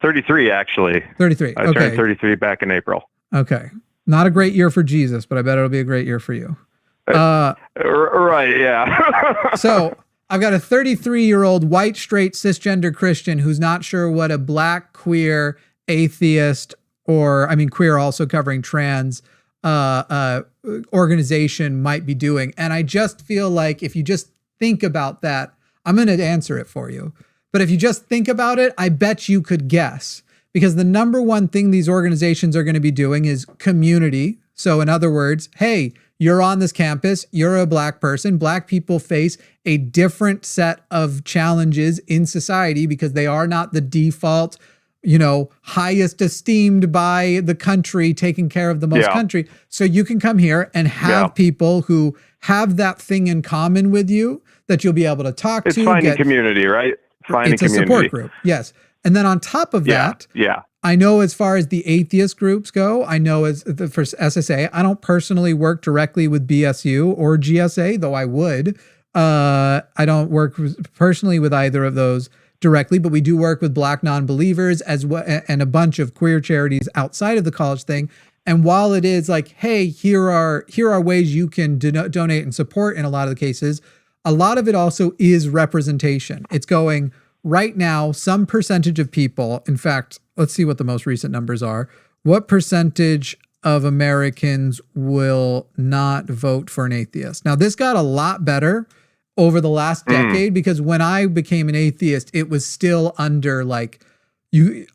33, actually. 33. I turned 33 back in April. Okay, not a great year for Jesus, but I bet it'll be a great year for you. Right. Yeah. So I've got a 33-year-old white straight cisgender Christian who's not sure what a black, queer, atheist, or I mean queer also covering trans organization might be doing. And I just feel like if you just think about that, I'm going to answer it for you. But if you just think about it, I bet you could guess, because the number one thing these organizations are going to be doing is community. So in other words, hey, you're on this campus, you're a Black person. Black people face a different set of challenges in society because they are not the default, highest esteemed by the country, taking care of the most country. So you can come here and have people who have that thing in common with you that you'll be able to talk to. It's finding community, right? It's a support group. Yes. And then on top of that, I know as far as the atheist groups go, I know for SSA, I don't personally work directly with BSU or GSA, though I would. I don't work personally with either of those directly, but we do work with Black non-believers as well, and a bunch of queer charities outside of the college thing. And while it is like, hey, here are ways you can donate and support in a lot of the cases, a lot of it also is representation. It's going right now, some percentage of people, in fact, let's see what the most recent numbers are. What percentage of Americans will not vote for an atheist? Now, this got a lot better over the last decade, because when I became an atheist, it was still under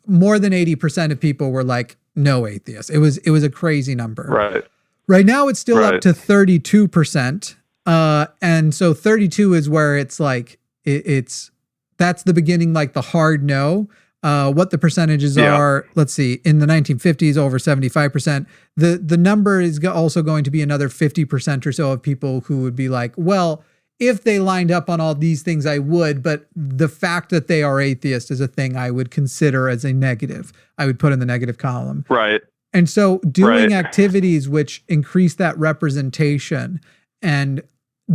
more than 80% of people were like, no atheist. It was a crazy number. Right. Right now it's still up to 32%. And so 32 is where it's like, that's the beginning, like the hard no. What the percentages are, let's see, in the 1950s, over 75%. The number is also going to be another 50% or so of people who would be like, well, if they lined up on all these things, I would, but the fact that they are atheist is a thing I would consider as a negative. I would put in the negative column. Right. And so doing activities which increase that representation and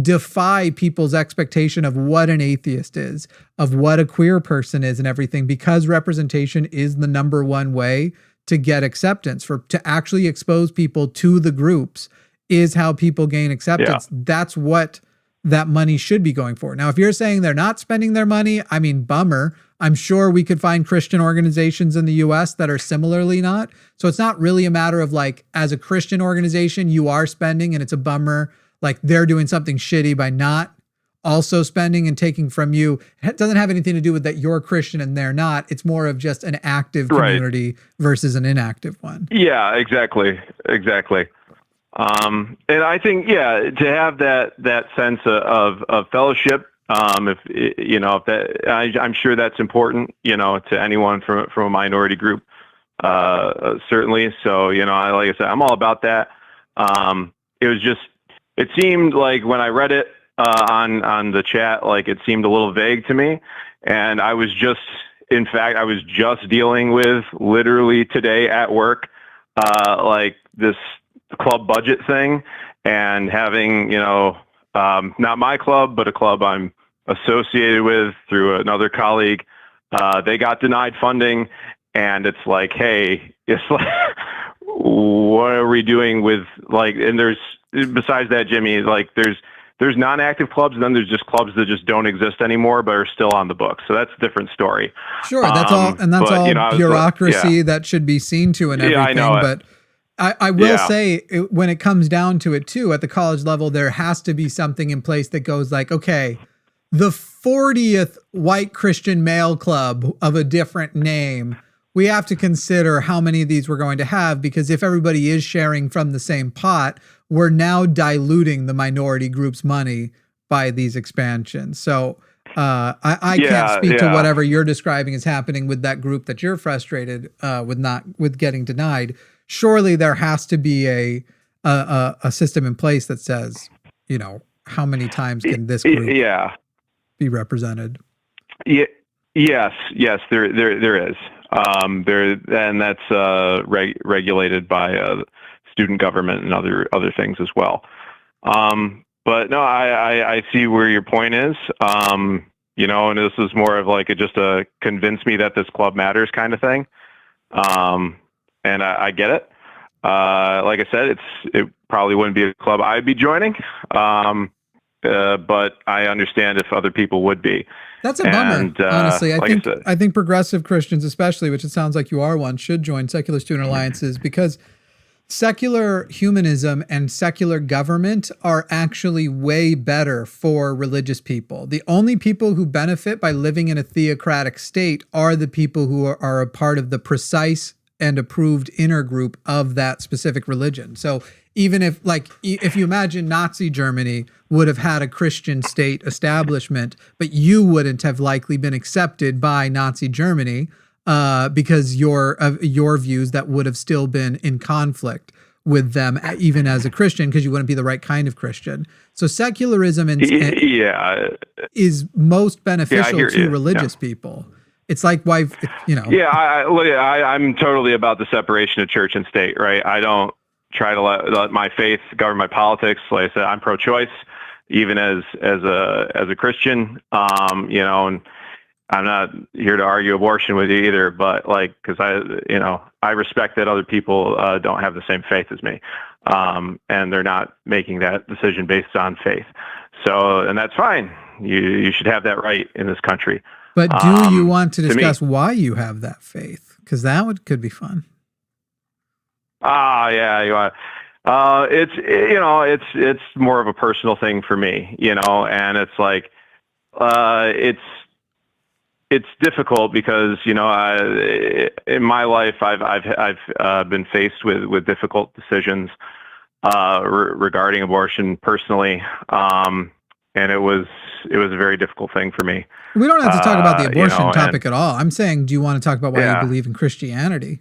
defy people's expectation of what an atheist is, of what a queer person is and everything, because representation is the number one way to get acceptance, to actually expose people to the groups is how people gain acceptance. That's what that money should be going for. Now, if you're saying they're not spending their money, I mean, bummer. I'm sure we could find Christian organizations in the US that are similarly not. So it's not really a matter of like, as a Christian organization, you are spending and it's a bummer. Like they're doing something shitty by not also spending and taking from you. It doesn't have anything to do with that you're Christian and they're not. It's more of just an active community versus an inactive one. Yeah, exactly. And I think, to have that sense of fellowship, if that, I'm sure that's important, to anyone from a minority group, certainly. So, like I said, I'm all about that. It seemed like when I read it, on the chat, like it seemed a little vague to me. And I was just dealing with literally today at work, like this club budget thing, and having, not my club, but a club I'm associated with through another colleague. They got denied funding, and it's like, hey, it's like, what are we doing with and there's, besides that, Jimmy, like there's non-active clubs, and then there's just clubs that just don't exist anymore, but are still on the books. So that's a different story. Sure. That's all bureaucracy that should be seen to and everything. Yeah, I know but I will say when it comes down to it too, at the college level, there has to be something in place that goes like, okay, the 40th white Christian male club of a different name, we have to consider how many of these we're going to have, because if everybody is sharing from the same pot, we're now diluting the minority group's money by these expansions. So I can't speak to whatever you're describing is happening with that group that you're frustrated with getting denied. Surely there has to be a system in place that says, how many times can this group be represented? Yeah. Yes, there is. And that's regulated by student government and other things as well. But no, I see where your point is. And this is more of like just a convince me that this club matters kind of thing. And I get it. Like I said, it probably wouldn't be a club I'd be joining. But I understand if other people would be. That's a bummer, honestly. Like I think progressive Christians, especially, which it sounds like you are one, should join secular student alliances, because secular humanism and secular government are actually way better for religious people. The only people who benefit by living in a theocratic state are the people who are a part of the precise and approved inner group of that specific religion. So even if, like, if you imagine Nazi Germany would have had a Christian state establishment, but you wouldn't have likely been accepted by Nazi Germany because your views that would have still been in conflict with them, even as a Christian, because you wouldn't be the right kind of Christian. So secularism is most beneficial to religious people. It's like why, you know. Yeah, I'm totally about the separation of church and state, right? I don't try to let my faith govern my politics. Like I said, I'm pro-choice, even as a Christian. You know, and I'm not here to argue abortion with you either, but like, because I respect that other people don't have the same faith as me, and they're not making that decision based on faith. So, and that's fine. You should have that right in this country. But do you want to discuss why you have that faith? Because that could be fun. Yeah, you want. It's more of a personal thing for me, you know, and it's like, it's difficult because, you know, in my life, I've been faced with difficult decisions regarding abortion personally, and it was a very difficult thing for me. We don't have to talk about the abortion topic at all. I'm saying, do you want to talk about why you believe in Christianity?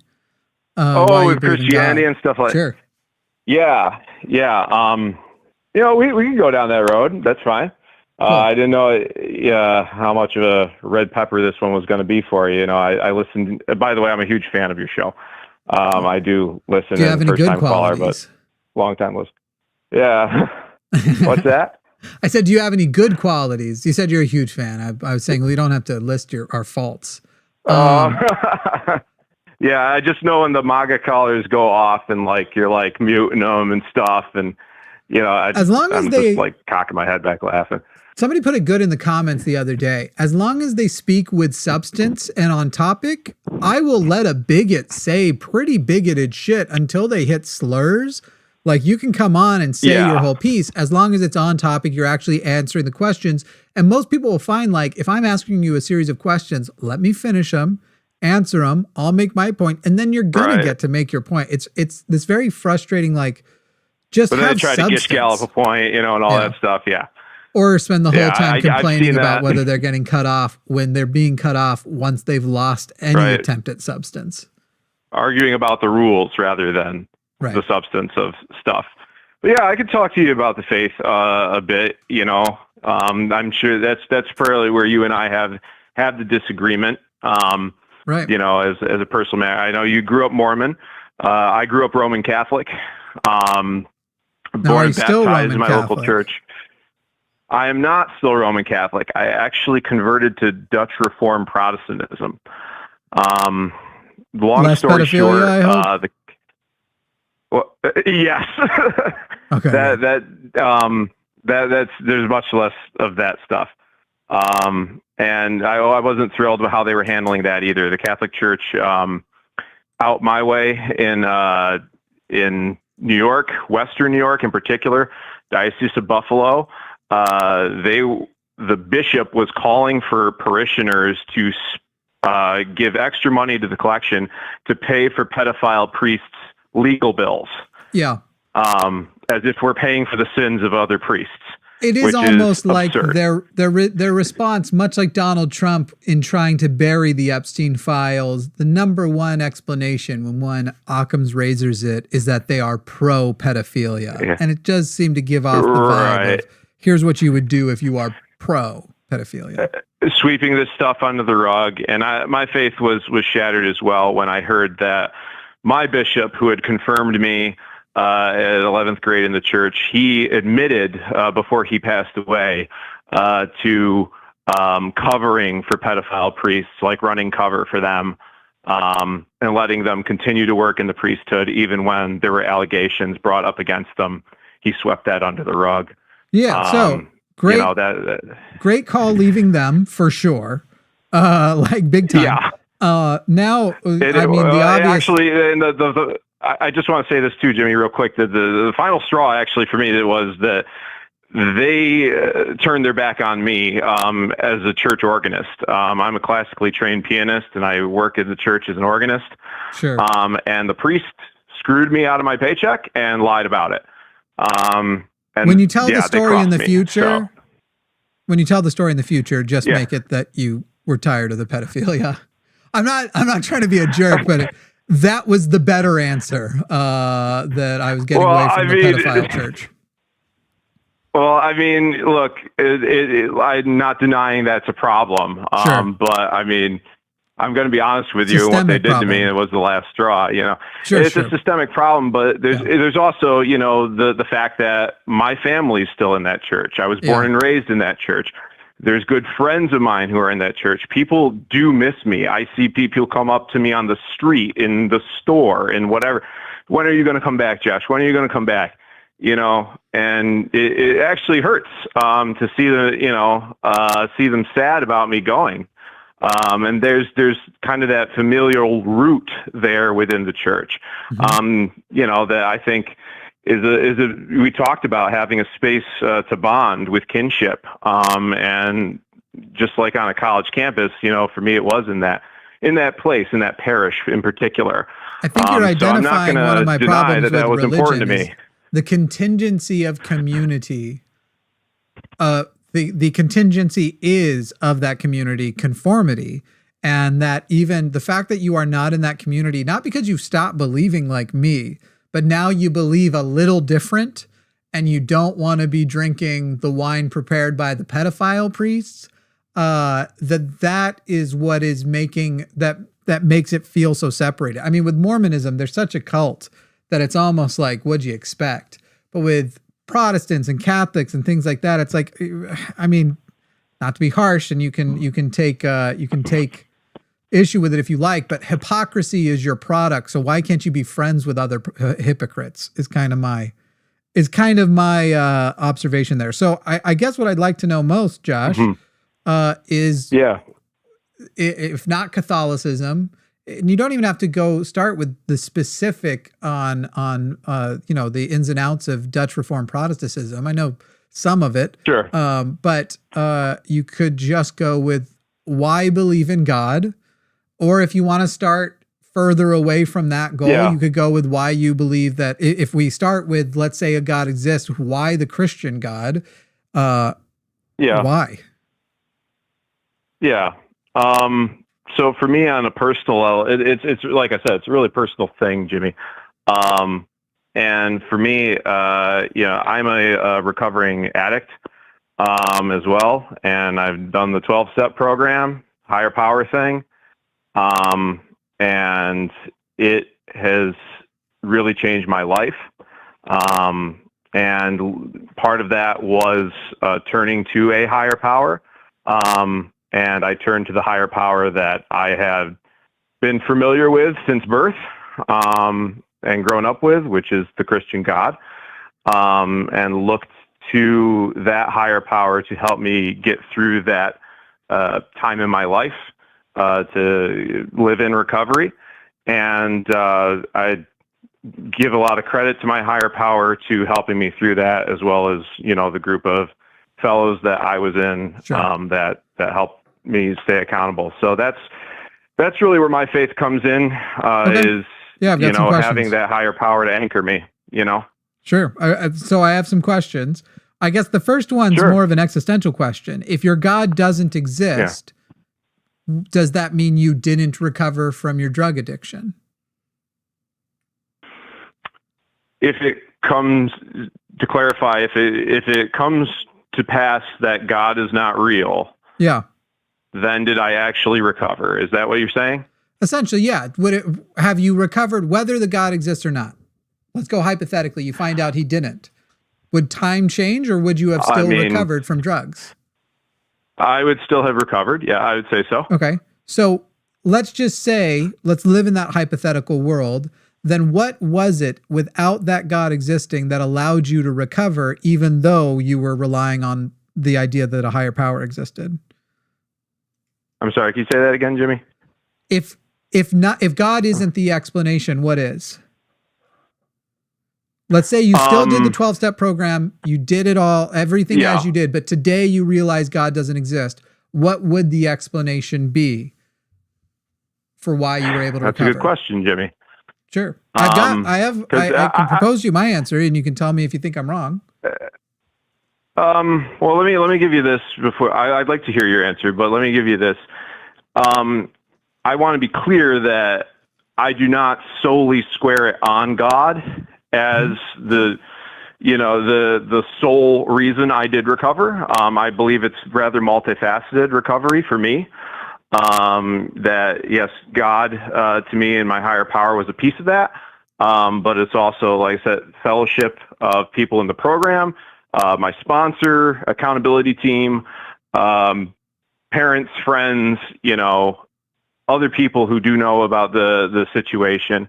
With Christianity and stuff like that. Sure. Yeah. You know, we can go down that road. That's fine. Cool. I didn't know how much of a red pepper this one was going to be for you. You know, I listened. By the way, I'm a huge fan of your show. I do listen. Do you have any good qualities? Caller, but long time listen. Yeah. What's that? I said, do you have any good qualities? You said you're a huge fan. I was saying we don't have to list our faults. Yeah, I just know when the MAGA callers go off and like you're like muting them and stuff, and you know, I'm just like cocking my head back laughing. Somebody put it good in the comments the other day. As long as they speak with substance and on topic, I will let a bigot say pretty bigoted shit until they hit slurs. Like, you can come on and say your whole piece as long as it's on topic. You're actually answering the questions. And most people will find, like, if I'm asking you a series of questions, let me finish them, answer them, I'll make my point, and then you're gonna get to make your point. It's this very frustrating, like, just have substance. But they try to gish gallop a point, you know, and all that stuff, or spend the whole time complaining about whether they're getting cut off when they're being cut off once they've lost any attempt at substance. Arguing about the rules rather than the substance of stuff. But yeah, I could talk to you about the faith a bit, you know. I'm sure that's probably where you and I have the disagreement. Right. You know, as a personal matter, I know you grew up Mormon. I grew up Roman Catholic. Born and baptized in my local church. I am not still Roman Catholic. I actually converted to Dutch Reformed Protestantism. Long story short, I hope? yes. Okay. That's there's much less of that stuff. And I wasn't thrilled with how they were handling that either. The Catholic Church out my way in New York, Western New York in particular, Diocese of Buffalo, the bishop was calling for parishioners to give extra money to the collection to pay for pedophile priests' legal bills. Yeah. As if we're paying for the sins of other priests. It is almost like their response, much like Donald Trump in trying to bury the Epstein files. The number one explanation when one Occam's razors it is that they are pro pedophilia. Yeah. And it does seem to give off the vibe of, here's what you would do if you are pro pedophilia. Sweeping this stuff under the rug. And my faith was shattered as well when I heard that my bishop, who had confirmed me at 11th grade in the church, he admitted before he passed away to covering for pedophile priests, like running cover for them and letting them continue to work in the priesthood even when there were allegations brought up against them. He swept that under the rug. Yeah. So Great, you know, that great call leaving them for sure. Like big time. yeah. Now, I mean, the obvious. Actually, and I just want to say this too, Jimmy, real quick. The final straw, actually, for me, it was that they turned their back on me as a church organist. I'm a classically trained pianist, and I work at the church as an organist. Sure. And the priest screwed me out of my paycheck and lied about it. And when you tell the story in the me, future, so. When you tell the story in the future, just Yeah. make it that you were tired of the pedophilia. I'm not trying to be a jerk, but that was the better answer that I was getting away from the pedophile church. Well, I mean, look, I'm not denying that's a problem. Sure. But I mean, I'm going to be honest with you. What they did to me, it was the last straw. You know, Sure, it's a systemic problem. But there's also, you know, the fact that my family's still in that church. I was born and raised in that church. There's good friends of mine who are in that church. People do miss me. I see people come up to me on the street, in the store, and whatever. When are you going to come back, Josh? When are you going to come back? You know, and it actually hurts to see see them sad about me going. And there's kind of that familial root there within the church. Mm-hmm. You know, that I think we talked about having a space to bond with kinship. And just like on a college campus, you know, for me, it was in that place, in that parish in particular. I think you're identifying one of my problems that with was important to religion me. The contingency of community. The contingency is of that community conformity, and that even the fact that you are not in that community, not because you've stopped believing like me, but now you believe a little different, and you don't want to be drinking the wine prepared by the pedophile priests. That is what is making that makes it feel so separated. I mean, with Mormonism, there's such a cult that it's almost like, what'd you expect? But with Protestants and Catholics and things like that, it's like, I mean, not to be harsh, and you can take issue with it if you like, but hypocrisy is your product. So why can't you be friends with other hypocrites? Is kind of my observation there. So I guess what I'd like to know most, Josh, is if not Catholicism. And you don't even have to go start with the specific on the ins and outs of Dutch Reformed Protestantism. I know some of it. Sure. But you could just go with why believe in God, or if you want to start further away from that goal, you could go with why you believe that. If we start with, let's say, a God exists, why the Christian God? Why? Yeah. So for me, on a personal level, it's like I said, it's a really personal thing, Jimmy. And for me, I'm a recovering addict as well, and I've done the 12-step program, higher power thing, and it has really changed my life. And part of that was turning to a higher power. And I turned to the higher power that I have been familiar with since birth and grown up with, which is the Christian God, and looked to that higher power to help me get through that time in my life to live in recovery. And I give a lot of credit to my higher power to helping me through that, as well as, you know, the group of fellows that I was in that helped me stay accountable. So that's really where my faith comes in, is, having that higher power to anchor me, you know? Sure. So I have some questions. I guess the first one's more of an existential question. If your God doesn't exist, does that mean you didn't recover from your drug addiction? If it comes to clarify, if it comes to pass that God is not real, then did I actually recover? Is that what you're saying? Essentially, yeah. Have you recovered whether the God exists or not? Let's go hypothetically. You find out he didn't. Would time change, or would you have still recovered from drugs? I would still have recovered. Yeah, I would say so. Okay. So let's just say, let's live in that hypothetical world. Then what was it without that God existing that allowed you to recover, even though you were relying on the idea that a higher power existed. I'm sorry, can you say that again, Jimmy? If God isn't the explanation, what is? Let's say you still did the 12-step program, you did it all, everything as you did, but today you realize God doesn't exist. What would the explanation be for why you were able to recover? That's a good question, Jimmy. Sure. I can propose you my answer, and you can tell me if you think I'm wrong. Well, let me give you this before. I'd like to hear your answer, but let me give you this. I want to be clear that I do not solely square it on God as the sole reason I did recover. I believe it's rather multifaceted recovery for me. That yes, God to me and my higher power was a piece of that. But it's also, like I said, fellowship of people in the program, my sponsor, accountability team, parents, friends, other people who do know about the situation,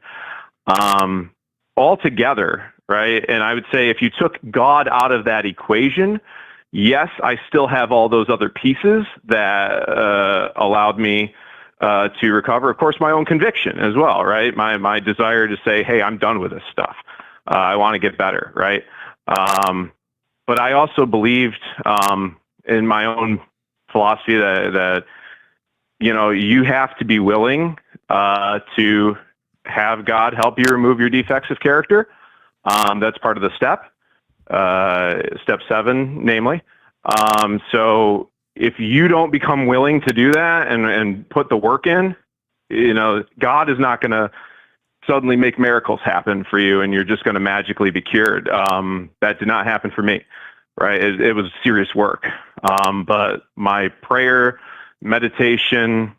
all together, right? And I would say if you took God out of that equation, yes, I still have all those other pieces that allowed me to recover. Of course, my own conviction as well, right? My desire to say, hey, I'm done with this stuff. I want to get better, right? But I also believed in my own philosophy that you have to be willing to have God help you remove your defects of character. That's part of the step 7, namely. So if you don't become willing to do that and put the work in, God is not going to suddenly make miracles happen for you and you're just going to magically be cured. That did not happen for me, right? It was serious work. But my prayer, meditation,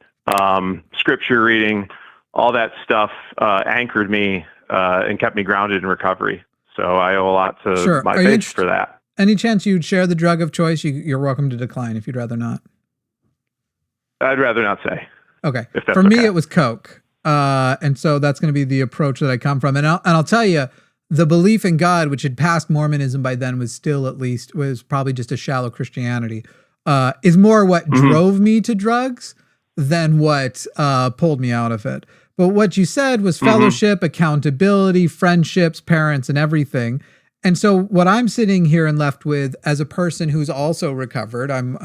scripture reading, all that stuff anchored me and kept me grounded in recovery. So I owe a lot to my faith for that. Any chance you'd share the drug of choice? You're welcome to decline if you'd rather not. I'd rather not say. Okay. For me, it was Coke. And so that's going to be the approach that I come from. And I'll tell you, the belief in God, which had passed Mormonism by then, was probably just a shallow Christianity, is more what drove me to drugs than what pulled me out of it. But what you said was fellowship, accountability, friendships, parents, and everything. And so what I'm sitting here and left with as a person who's also recovered, I'm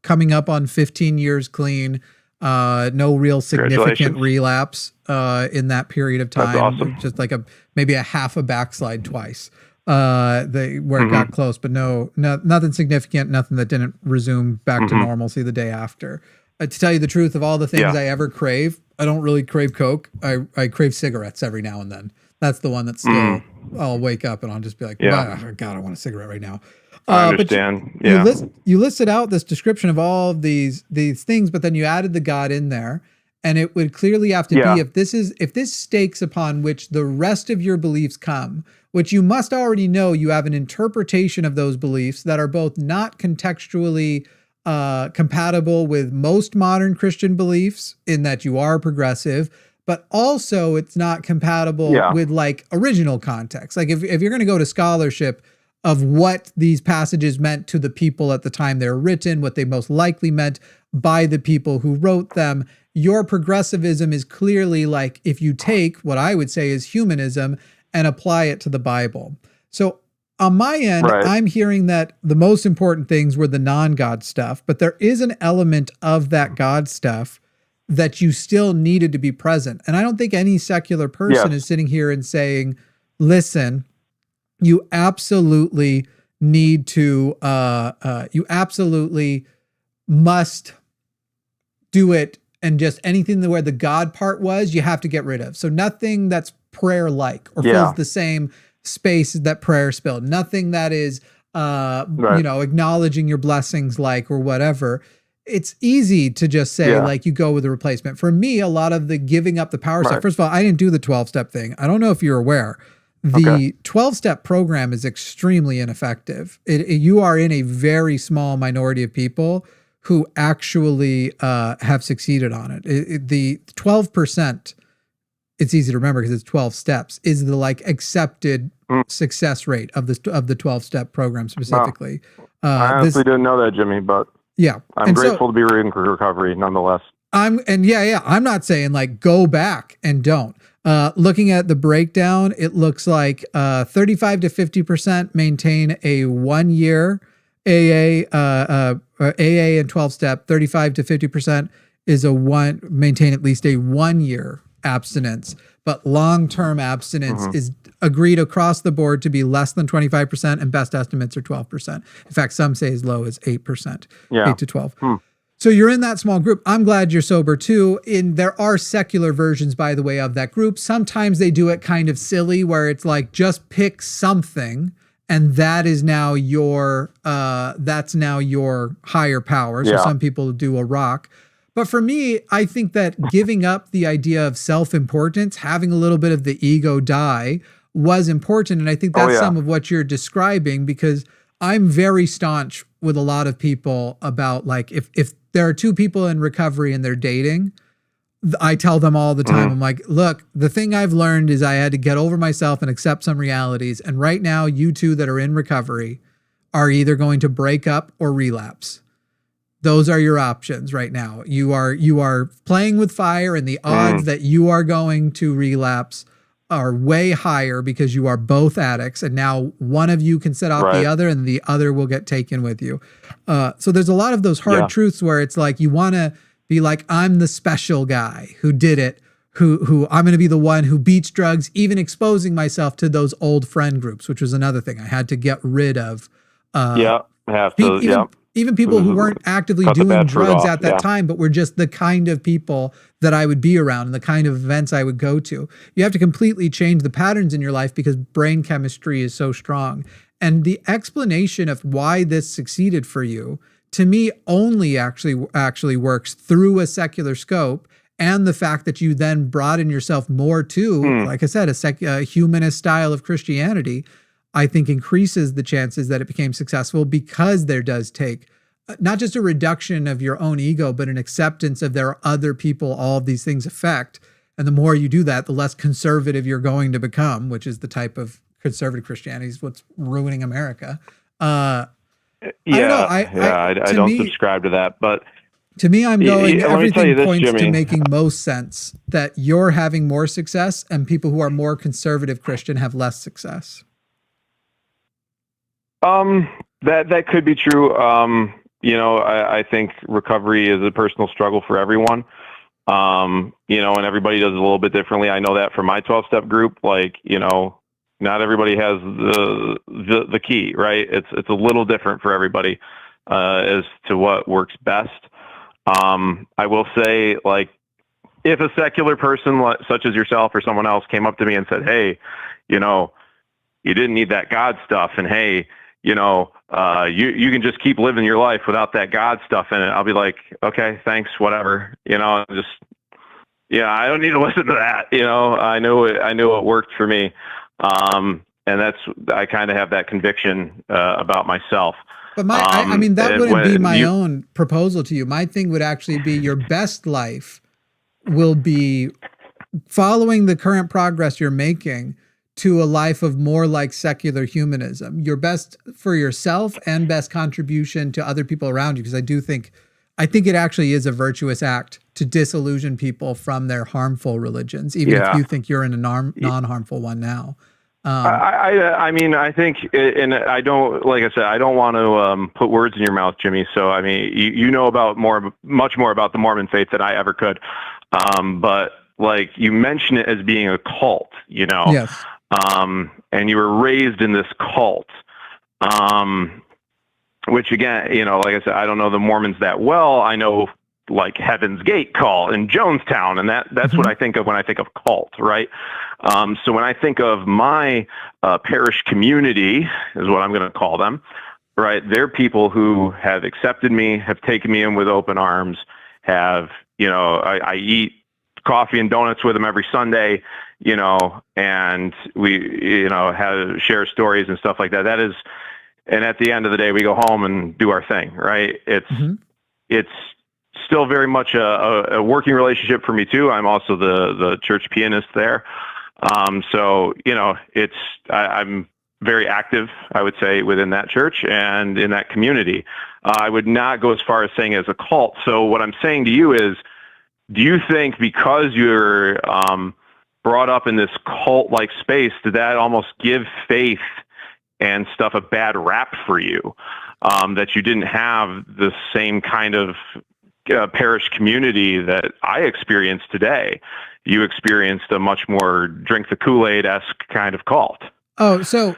coming up on 15 years clean, no real significant relapse in that period of time. That's awesome. Just like maybe a half a backslide twice where it got close, but nothing significant, nothing that didn't resume back to normalcy the day after. To tell you the truth, of all the things I ever crave, I don't really crave Coke. I crave cigarettes every now and then. That's the one that's still, I'll wake up and I'll just be like, God, I want a cigarette right now. I understand. You listed out this description of all of these things, but then you added the God in there, and it would clearly have to be if this stakes upon which the rest of your beliefs come, which you must already know you have an interpretation of those beliefs that are both not contextually compatible with most modern Christian beliefs in that you are progressive, but also it's not compatible with like original context. Like if you're going to go to scholarship of what these passages meant to the people at the time they were written, what they most likely meant by the people who wrote them, your progressivism is clearly like if you take what I would say is humanism and apply it to the Bible. So on my end, I'm hearing that the most important things were the non-God stuff, but there is an element of that God stuff that you still needed to be present. And I don't think any secular person is sitting here and saying, listen, you absolutely need to, you absolutely must do it. And just anything where the God part was, you have to get rid of. So nothing that's prayer-like or fills the same space that prayer spilled. Nothing that is, acknowledging your blessings or whatever. It's easy to just say you go with a replacement. For me, a lot of the giving up the power stuff. First of all, I didn't do the 12-step thing. I don't know if you're aware. The 12-step program is extremely ineffective. You are in a very small minority of people who actually have succeeded on it. The 12%, it's easy to remember because it's 12 steps, is the accepted success rate of the 12-step program specifically. I honestly didn't know that, Jimmy, but yeah, I'm grateful to be in recovery nonetheless. I'm not saying like go back and don't. Looking at the breakdown, it looks like 35 to 50% maintain a 1 year AA and 12 step. 35 to 50% is maintain at least a 1 year abstinence, but long-term abstinence is agreed across the board to be less than 25%, and best estimates are 12%. In fact, some say as low as 8%, 8 to 12. So you're in that small group. I'm glad you're sober too. There are secular versions, by the way, of that group. Sometimes they do it kind of silly where it's like, just pick something and that is now your higher power. So some people do a rock. But for me, I think that giving up the idea of self-importance, having a little bit of the ego die was important. And I think that's some of what you're describing, because I'm very staunch with a lot of people about, like, if there are two people in recovery and they're dating, I tell them all the time, I'm like, look, the thing I've learned is I had to get over myself and accept some realities. And right now, you two that are in recovery are either going to break up or relapse. Those are your options right now. You are playing with fire, and the odds that you are going to relapse are way higher because you are both addicts. And now one of you can set off the other, and the other will get taken with you. So there's a lot of those hard truths where it's like, you want to be like, I'm the special guy who did it, who I'm going to be the one who beats drugs, even exposing myself to those old friend groups, which was another thing I had to get rid of. Even people who weren't actively doing drugs at that time, but were just the kind of people that I would be around and the kind of events I would go to. You have to completely change the patterns in your life because brain chemistry is so strong. And the explanation of why this succeeded for you, to me, only actually works through a secular scope, and the fact that you then broaden yourself more to, like I said, a humanist style of Christianity, I think increases the chances that it became successful, because there does take not just a reduction of your own ego, but an acceptance of there are other people all of these things affect. And the more you do that, the less conservative you're going to become, which is the type of conservative Christianity is what's ruining America. I don't subscribe to that, but to me, I'm going, everything points Jimmy, to making most sense that you're having more success and people who are more conservative Christian have less success. That could be true. I think recovery is a personal struggle for everyone. And everybody does it a little bit differently. I know that from my 12-step group, not everybody has the key, right? It's a little different for everybody, as to what works best. I will say, if a secular person such as yourself or someone else came up to me and said, hey, you didn't need that God stuff, and hey, you can just keep living your life without that God stuff in it, I'll be like, okay, thanks, whatever. I don't need to listen to that. I knew it worked for me. And I kind of have that conviction about myself. But that wouldn't be my own proposal to you. My thing would actually be, your best life will be following the current progress you're making to a life of more like secular humanism. Your best for yourself and best contribution to other people around you. Because I think it actually is a virtuous act to disillusion people from their harmful religions, even if you think you're in a non-harmful one now. I think, and I don't, like I said, I don't want to put words in your mouth, Jimmy. So, you know about much more about the Mormon faith than I ever could. But you mention it as being a cult, Yes. And you were raised in this cult, which again, like I said, I don't know the Mormons that well. I know Heaven's Gate call in Jonestown, and that's what I think of when I think of cult, right? So when I think of my parish community, is what I'm going to call them, right? They're people who have accepted me, have taken me in with open arms, have, I eat coffee and donuts with them every Sunday, and we, share stories and stuff like that. And at the end of the day, we go home and do our thing, right? It's still very much a working relationship for me too. I'm also the church pianist there. So, I'm very active, I would say, within that church and in that community. I would not go as far as saying as a cult. So what I'm saying to you is, do you think because you're brought up in this cult-like space, did that almost give faith and stuff a bad rap for you? That you didn't have the same kind of parish community that I experienced today? You experienced a much more drink the Kool-Aid-esque kind of cult. Oh, so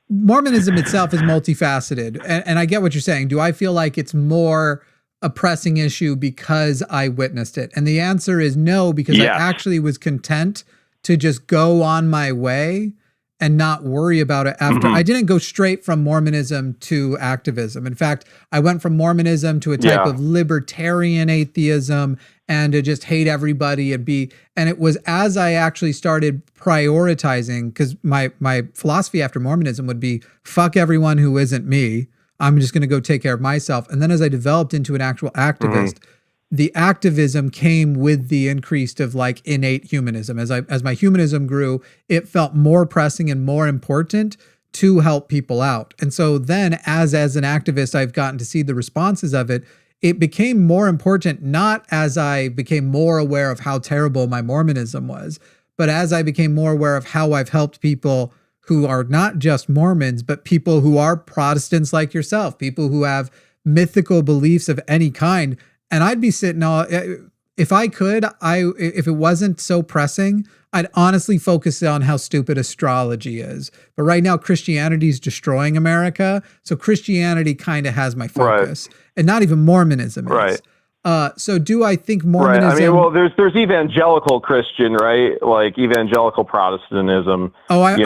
Mormonism itself is multifaceted. And I get what you're saying. Do I feel like it's more a pressing issue because I witnessed it? And the answer is no, because I actually was content to just go on my way and not worry about it after. I didn't go straight from Mormonism to activism. In fact, I went from Mormonism to a type of libertarian atheism and to just hate everybody and it was as I actually started prioritizing, because my philosophy after Mormonism would be, fuck everyone who isn't me. I'm just going to go take care of myself. And then as I developed into an actual activist, the activism came with the increase of like innate humanism. As my humanism grew, it felt more pressing and more important to help people out. And so then as an activist, I've gotten to see the responses of it. It became more important, not as I became more aware of how terrible my Mormonism was, but as I became more aware of how I've helped people who are not just Mormons, but people who are Protestants like yourself, people who have mythical beliefs of any kind. And I'd be sitting if I could, if it wasn't so pressing, I'd honestly focus on how stupid astrology is. But right now, Christianity is destroying America. So Christianity kind of has my focus, and not even Mormonism is. So do I think Mormonism... I mean, well, there's evangelical Christian, right? Like evangelical Protestantism. Oh, I'm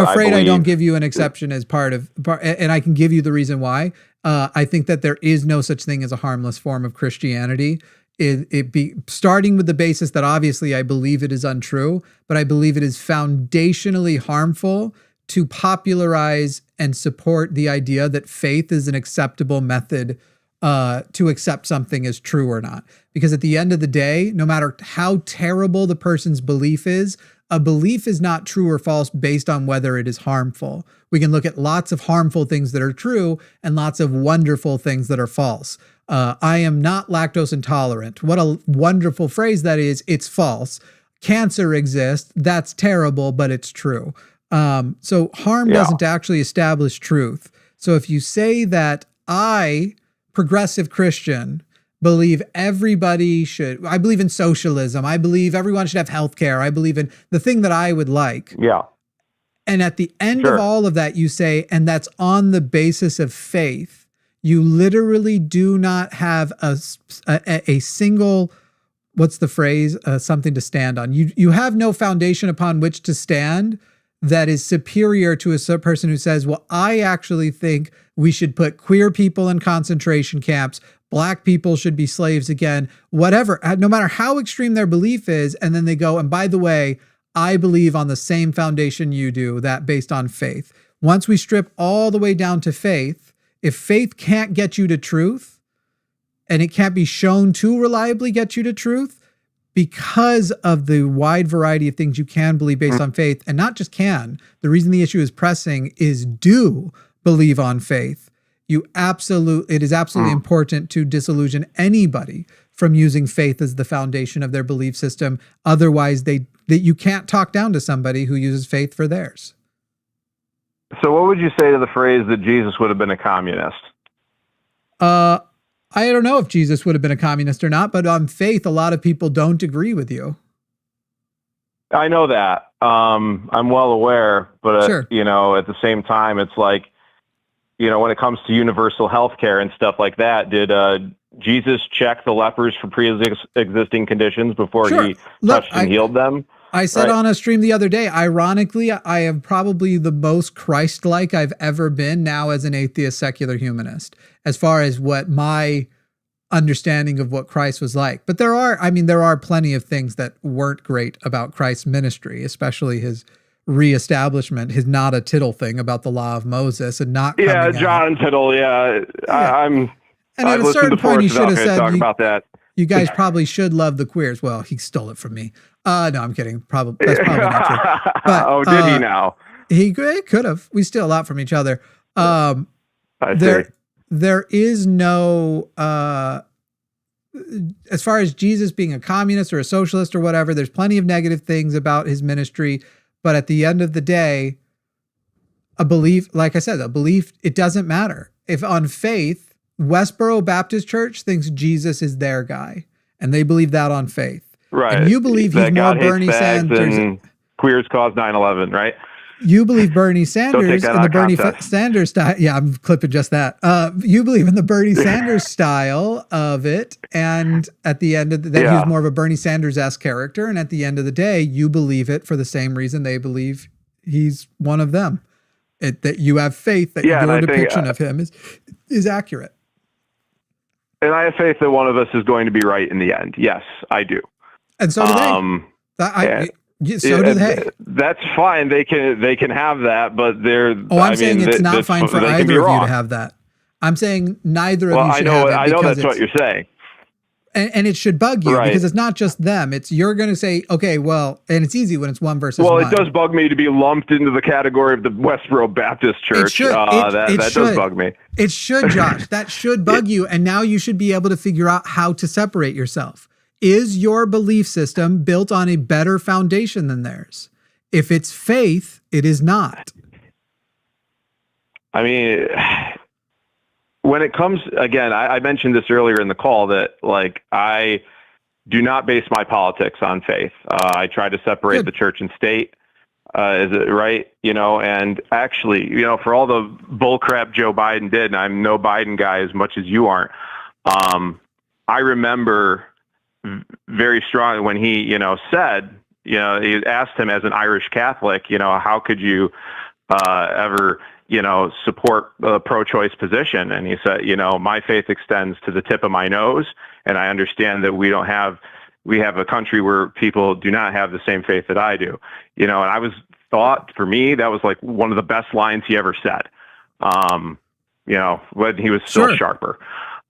afraid I don't give you an exception as part, and I can give you the reason why. I think that there is no such thing as a harmless form of Christianity. It be starting with the basis that obviously I believe it is untrue, but I believe it is foundationally harmful to popularize and support the idea that faith is an acceptable method to accept something as true or not. Because at the end of the day, no matter how terrible the person's belief is, a belief is not true or false based on whether it is harmful. We can look at lots of harmful things that are true and lots of wonderful things that are false. I am not lactose intolerant. What a wonderful phrase that is. It's false. Cancer exists. That's terrible, but it's true. So harm doesn't actually establish truth. So if you say that I, progressive Christian, believe everybody should, I believe in socialism, I believe everyone should have healthcare, I believe in the thing that I would like. Yeah. And at the end of all of that, you say, and that's on the basis of faith. You literally do not have a single, what's the phrase, something to stand on. You have no foundation upon which to stand that is superior to a person who says, well, I actually think we should put queer people in concentration camps, black people should be slaves again, whatever, no matter how extreme their belief is. And then they go, and by the way, I believe on the same foundation you do, that based on faith. Once we strip all the way down to faith, if faith can't get you to truth, and it can't be shown to reliably get you to truth, because of the wide variety of things you can believe based on faith, and not just can, the reason the issue is pressing is do believe on faith. It is absolutely important to disillusion anybody from using faith as the foundation of their belief system. Otherwise, you can't talk down to somebody who uses faith for theirs. So what would you say to the phrase that Jesus would have been a communist? I don't know if Jesus would have been a communist or not, but on faith, a lot of people don't agree with you. I know that. I'm well aware, but at the same time, it's like, when it comes to universal health care and stuff like that, did Jesus check the lepers for pre-existing conditions before he touched and healed them? I said on a stream the other day, ironically, I am probably the most Christ-like I've ever been now as an atheist secular humanist, as far as what my understanding of what Christ was like. But there are plenty of things that weren't great about Christ's ministry, especially his reestablishment, his not a tittle thing about the law of Moses and not John Tittle. And at a certain point, he should have said, about that. You guys probably should love the queers. Well, he stole it from me. No, I'm kidding. That's probably not true. But, did he now? He could have. We steal a lot from each other. I There is no, as far as Jesus being a communist or a socialist or whatever, there's plenty of negative things about his ministry. But at the end of the day, a belief, like I said, it doesn't matter. If on faith, Westboro Baptist Church thinks Jesus is their guy, and they believe that on faith. Right. And you believe he's more Bernie Sanders. And queers caused 9/11, right? You believe Bernie Sanders in the Bernie Sanders style. Yeah, I'm clipping just that. You believe in the Bernie Sanders style of it. And at the end of the day, he's more of a Bernie Sanders-esque character. And at the end of the day, you believe it for the same reason they believe he's one of them. That you have faith that your depiction of him is accurate. And I have faith that one of us is going to be right in the end. Yes, I do. And so do they. So do they. That's fine. They can have that, but they're. I'm saying it's not fine for either of you to have that. I'm saying neither of you should have it. I know that's what you're saying. And it should bug you because it's not just them. It's you're going to say, okay, well, and it's easy when it's one versus one. Well, it does bug me to be lumped into the category of the Westboro Baptist Church. It should. That does bug me. It should, Josh. That should bug you. And now you should be able to figure out how to separate yourself. Is your belief system built on a better foundation than theirs? If it's faith, it is not. I mean, when it comes, again, I mentioned this earlier in the call that like I do not base my politics on faith. I try to separate the church and state. Is it right? And actually, for all the bullcrap Joe Biden did, and I'm no Biden guy as much as you aren't. I remember very strongly when he, said, he asked him as an Irish Catholic, how could you ever, support a pro-choice position? And he said, my faith extends to the tip of my nose. And I understand that we have a country where people do not have the same faith that I do, and for me, that was like one of the best lines he ever said, when he was still sharper.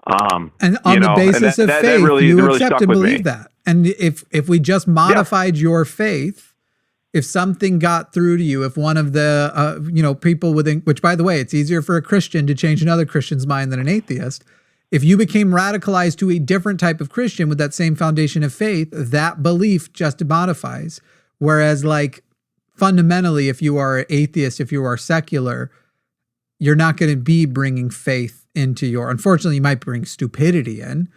And on the basis of faith, you accept and believe that. And if we just modified your faith, if something got through to you, if one of the people within, which by the way, it's easier for a Christian to change another Christian's mind than an atheist. If you became radicalized to a different type of Christian with that same foundation of faith, that belief just modifies. Whereas like fundamentally, if you are an atheist, if you are secular, you're not going to be bringing faith into unfortunately, you might bring stupidity in.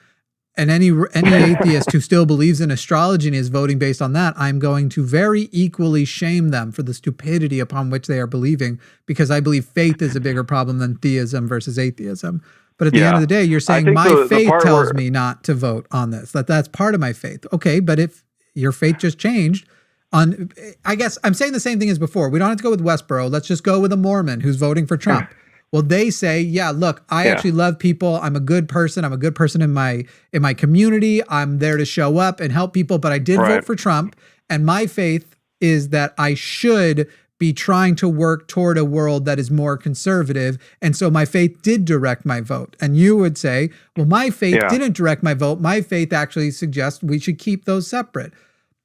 And any atheist who still believes in astrology and is voting based on that, I'm going to very equally shame them for the stupidity upon which they are believing, because I believe faith is a bigger problem than theism versus atheism. But at the end of the day, you're saying my faith tells me not to vote on this, that's part of my faith. Okay, but if your faith just changed, I guess I'm saying the same thing as before. We don't have to go with Westboro. Let's just go with a Mormon who's voting for Trump. Well, they say, yeah, look, I actually love people. I'm a good person. I'm a good person in my community. I'm there to show up and help people, but I did vote for Trump. And my faith is that I should be trying to work toward a world that is more conservative. And so my faith did direct my vote. And you would say, well, my faith didn't direct my vote. My faith actually suggests we should keep those separate.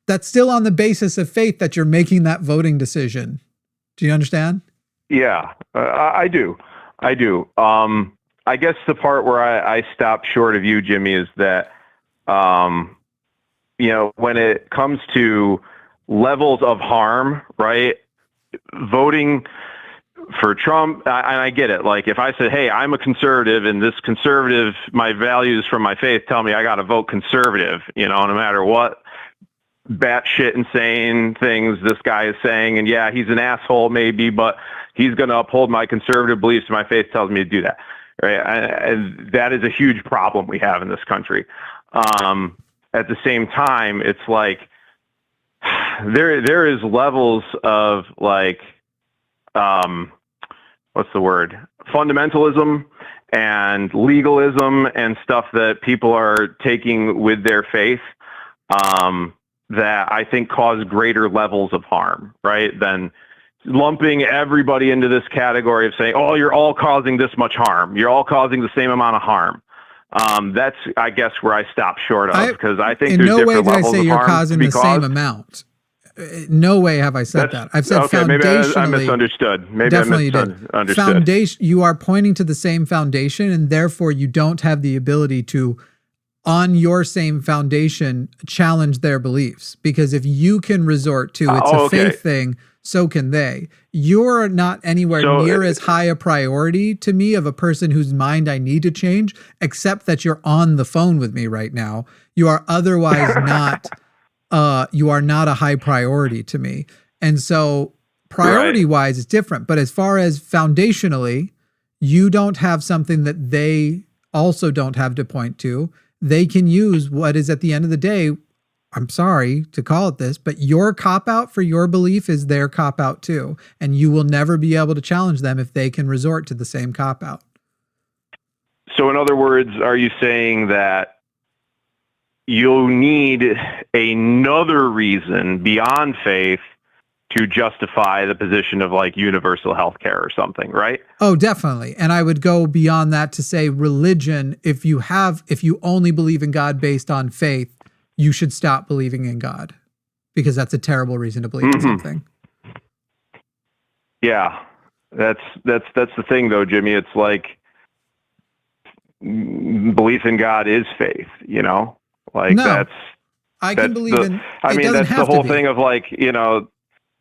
That's still on the basis of faith that you're making that voting decision. Do you understand? Yeah, I do. I guess the part where I stopped short of you, Jimmy, is that, when it comes to levels of harm, right? Voting for Trump, and I get it. Like if I said, hey, I'm a conservative and this conservative, my values from my faith tell me I got to vote conservative, no matter what batshit insane things this guy is saying. And yeah, he's an asshole maybe, but he's going to uphold my conservative beliefs. My faith tells me to do that. Right. And that is a huge problem we have in this country. At the same time, it's like there is levels of like, what's the word? Fundamentalism and legalism and stuff that people are taking with their faith, that I think cause greater levels of harm, right? Than lumping everybody into this category of saying, oh, you're all causing this much harm. You're all causing the same amount of harm. That's, I guess, where I stop short of, because I think in there's no way different did I levels say of you're harm causing the same amount. No way have I said that. I've said okay, foundationally. Maybe I misunderstood. Definitely you did. Foundation. You are pointing to the same foundation, and therefore you don't have the ability to, on your same foundation, challenge their beliefs. Because if you can resort to it's a faith thing, so can they. You're not anywhere near as high a priority to me of a person whose mind I need to change, except that you're on the phone with me right now. You are otherwise not, you are not a high priority to me. And so priority wise, it's different. But as far as foundationally, you don't have something that they also don't have to point to. They can use what is at the end of the day, I'm sorry to call it this, but your cop-out for your belief is their cop-out too. And you will never be able to challenge them if they can resort to the same cop-out. So in other words, are you saying that you'll need another reason beyond faith to justify the position of like universal health care or something, right? Oh, definitely. And I would go beyond that to say religion, if you only believe in God based on faith, you should stop believing in God, because that's a terrible reason to believe in something. Yeah. That's the thing though, Jimmy. It's like belief in God is faith, you know? Like no, I can believe in, I mean, that's the whole thing of like, you know,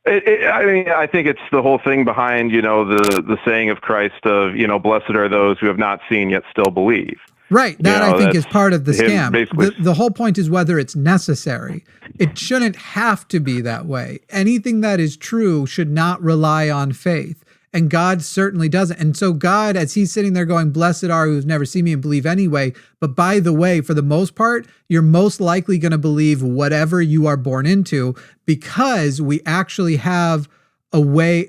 I mean, I think it's the whole thing behind, you know, the saying of Christ of, you know, blessed are those who have not seen yet still believe. Right. That, I think, is part of the scam. The whole point is whether it's necessary. It shouldn't have to be that way. Anything that is true should not rely on faith. And God certainly doesn't. And so God, as he's sitting there going, blessed are who've never seen me and believe anyway. But by the way, for the most part, you're most likely going to believe whatever you are born into, because we actually have a way,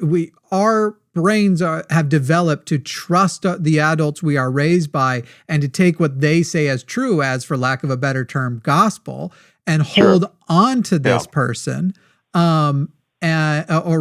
our brains have developed to trust the adults we are raised by and to take what they say as true, as, for lack of a better term, gospel, and hold on to this person. Or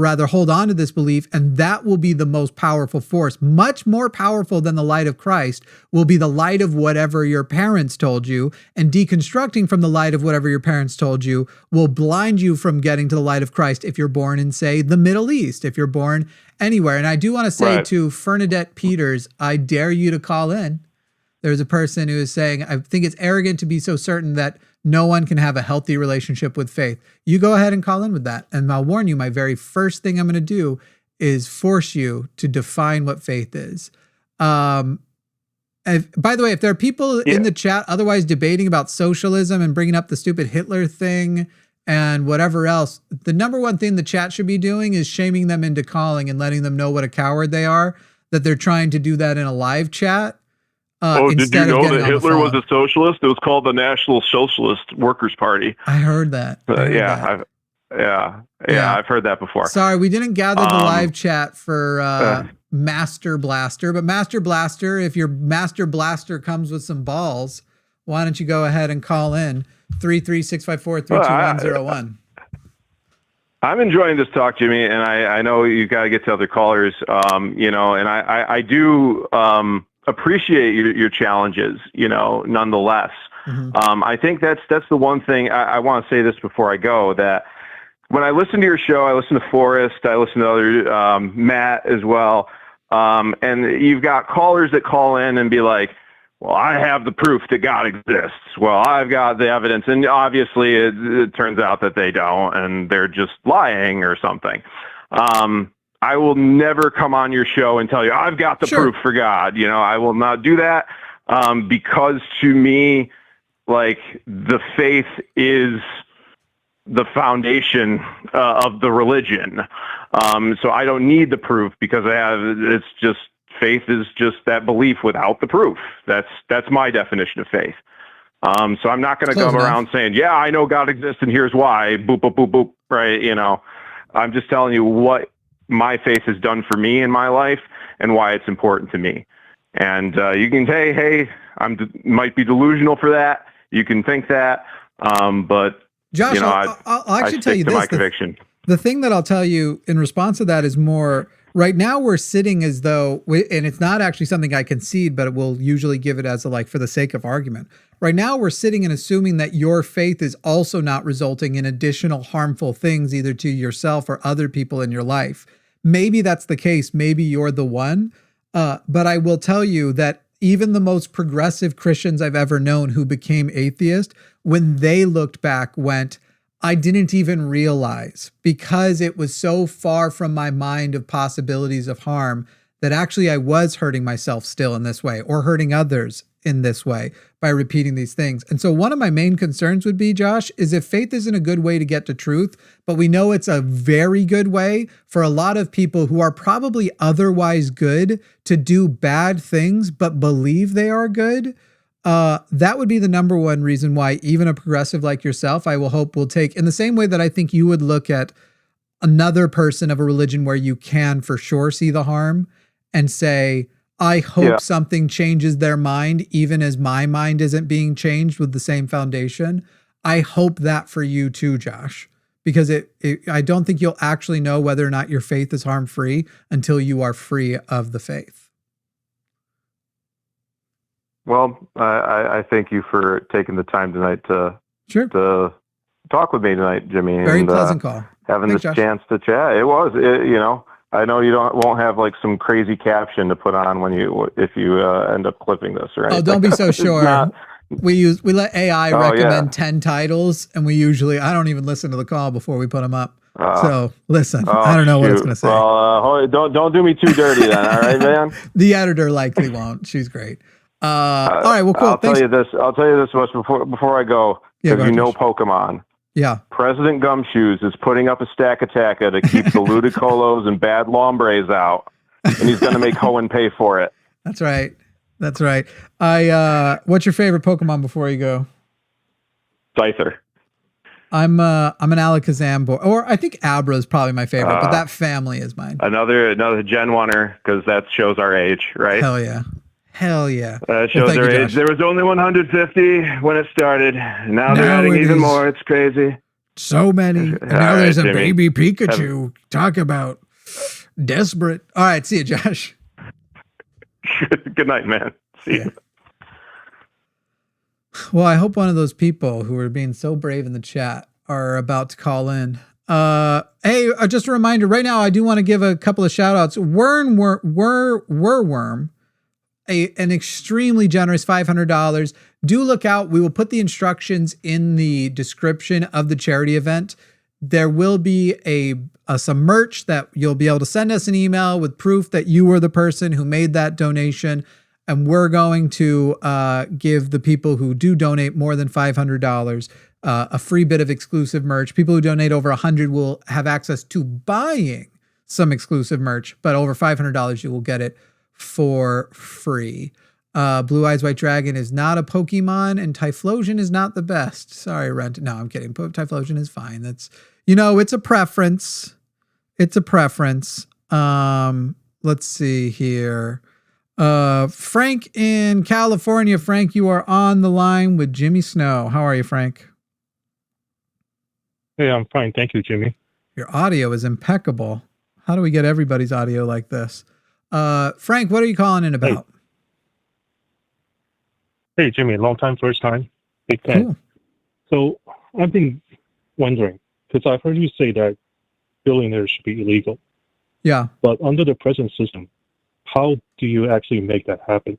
rather hold on to this belief, and that will be the most powerful force. Much more powerful than the light of Christ will be the light of whatever your parents told you, and deconstructing from the light of whatever your parents told you will blind you from getting to the light of Christ if you're born in, say, the Middle East, if you're born anywhere. And I do want to say to Fernadette Peters, I dare you to call in. There's a person who is saying, I think it's arrogant to be so certain that no one can have a healthy relationship with faith. You go ahead and call in with that. And I'll warn you, my very first thing I'm going to do is force you to define what faith is. By the way, if there are people in the chat otherwise debating about socialism and bringing up the stupid Hitler thing and whatever else, the number one thing the chat should be doing is shaming them into calling and letting them know what a coward they are, that they're trying to do that in a live chat. Did you know that Hitler was a socialist? It was called the National Socialist Workers' Party. I heard that. I've heard that before. Sorry, we didn't gather the live chat for Master Blaster, but Master Blaster, if your Master Blaster comes with some balls, why don't you go ahead and call in 33654-32101. I'm enjoying this talk, Jimmy, and I know you got to get to other callers, you know, and I do appreciate your challenges, you know, nonetheless. I think that's the one thing I want to say this before I go, that when I listen to your show, I listen to Forrest, I listen to other, Matt as well. And you've got callers that call in and be like, well, I have the proof that God exists. Well, I've got the evidence. And obviously it turns out that they don't, and they're just lying or something. I will never come on your show and tell you, I've got the proof for God. You know, I will not do that, because to me, like, the faith is the foundation of the religion. So I don't need the proof, because it's just, faith is just that belief without the proof. That's my definition of faith. So I'm not going to come around saying, yeah, I know God exists and here's why, boop, boop, boop, boop, right? You know, I'm just telling you what my faith has done for me in my life and why it's important to me. And you can say, hey, might be delusional for that. You can think that, but Josh, you know, I'll actually tell you this. My conviction. The thing that I'll tell you in response to that is more Right now we're sitting as though, and it's not actually something I concede, but we'll usually give it as a, like, for the sake of argument. Right now we're sitting and assuming that your faith is also not resulting in additional harmful things, either to yourself or other people in your life. Maybe that's the case. Maybe you're the one. But I will tell you that even the most progressive Christians I've ever known who became atheist, when they looked back, went, I didn't even realize, because it was so far from my mind of possibilities of harm, that actually I was hurting myself still in this way, or hurting others in this way by repeating these things. And so one of my main concerns would be, Josh, is if faith isn't a good way to get to truth, but we know it's a very good way for a lot of people who are probably otherwise good to do bad things, but believe they are good. That would be the number one reason why even a progressive like yourself, I will hope, will take, in the same way that I think you would look at another person of a religion where you can for sure see the harm and say, I hope something changes their mind, even as my mind isn't being changed with the same foundation. I hope that for you too, Josh, because I don't think you'll actually know whether or not your faith is harm-free until you are free of the faith. Well, I thank you for taking the time tonight to talk with me tonight, Jimmy. Very pleasant call. Having Thanks, this Josh. chance to chat. I know you won't have like some crazy caption to put on if you end up clipping this or anything. Oh, don't be so sure. We let AI recommend 10 titles, and we usually, I don't even listen to the call before we put them up. So listen, I don't know what it's going to say. Well, don't do me too dirty then. All right, man. The editor likely won't. She's great. All right. Well, cool. I'll tell you this much before I go. Because you know Pokemon. Yeah. President Gumshoes is putting up a stack attacker to keep the Ludicolo and bad Lombres out, and he's going to make Hoenn pay for it. That's right. That's right. What's your favorite Pokemon before you go? Scyther. I'm an Alakazam boy, or I think Abra is probably my favorite, but that family is mine. Another Gen 1er, because that shows our age, right? Hell yeah. Hell yeah. That shows our age. There was only 150 when it started. Now they're adding even more. It's crazy. So many. And now there's a baby Pikachu. Talk about desperate. All right. See you, Josh. Good night, man. See you. Well, I hope one of those people who are being so brave in the chat are about to call in. Hey, just a reminder right now, I do want to give a couple of shout outs. Worworm, an extremely generous $500. Do look out. We will put the instructions in the description of the charity event. There will be some merch that you'll be able to send us an email with proof that you were the person who made that donation. And we're going to give the people who do donate more than $500 a free bit of exclusive merch. People who donate over 100 will have access to buying some exclusive merch, but over $500 you will get it for free. Blue Eyes White Dragon is not a Pokemon, and Typhlosion is not the best. Sorry, Rent. No, I'm kidding. Typhlosion is fine. That's, it's a preference. It's a preference. Let's see here. Frank in California. Frank, you are on the line with Jimmy Snow. How are you, Frank? Hey, I'm fine. Thank you, Jimmy. Your audio is impeccable. How do we get everybody's audio like this? Frank, what are you calling in about? Hey, Jimmy, long time, first time. Big fan. Cool. So I've been wondering, because I've heard you say that billionaires should be illegal. Yeah. But under the present system, how do you actually make that happen?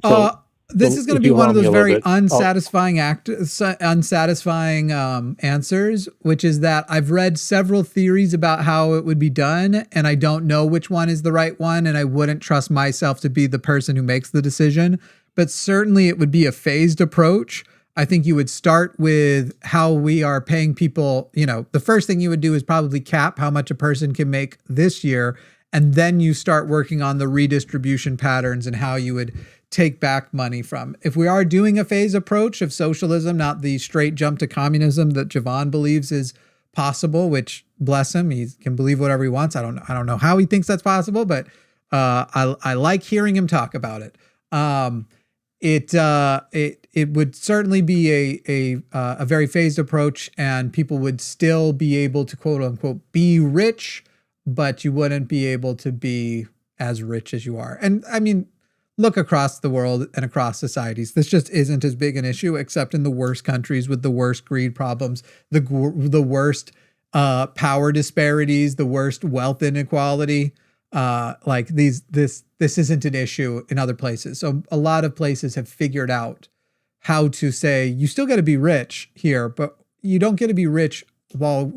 So, this is going to be one of those very unsatisfying answers, which is that I've read several theories about how it would be done, and I don't know which one is the right one, and I wouldn't trust myself to be the person who makes the decision. But certainly it would be a phased approach. I think you would start with how we are paying people. The first thing you would do is probably cap how much a person can make this year, and then you start working on the redistribution patterns and how you would take back money from. If we are doing a phase approach of socialism, not the straight jump to communism that Javon believes is possible, which bless him, he can believe whatever he wants. I don't know how he thinks that's possible, but I like hearing him talk about it. It would certainly be a very phased approach, and people would still be able to quote unquote be rich but you wouldn't be able to be as rich as you are. And I mean, look across the world and across societies. This just isn't as big an issue, except in the worst countries with the worst greed problems, the worst power disparities, the worst wealth inequality. Like this isn't an issue in other places. So a lot of places have figured out how to say, you still got to be rich here, but you don't get to be rich while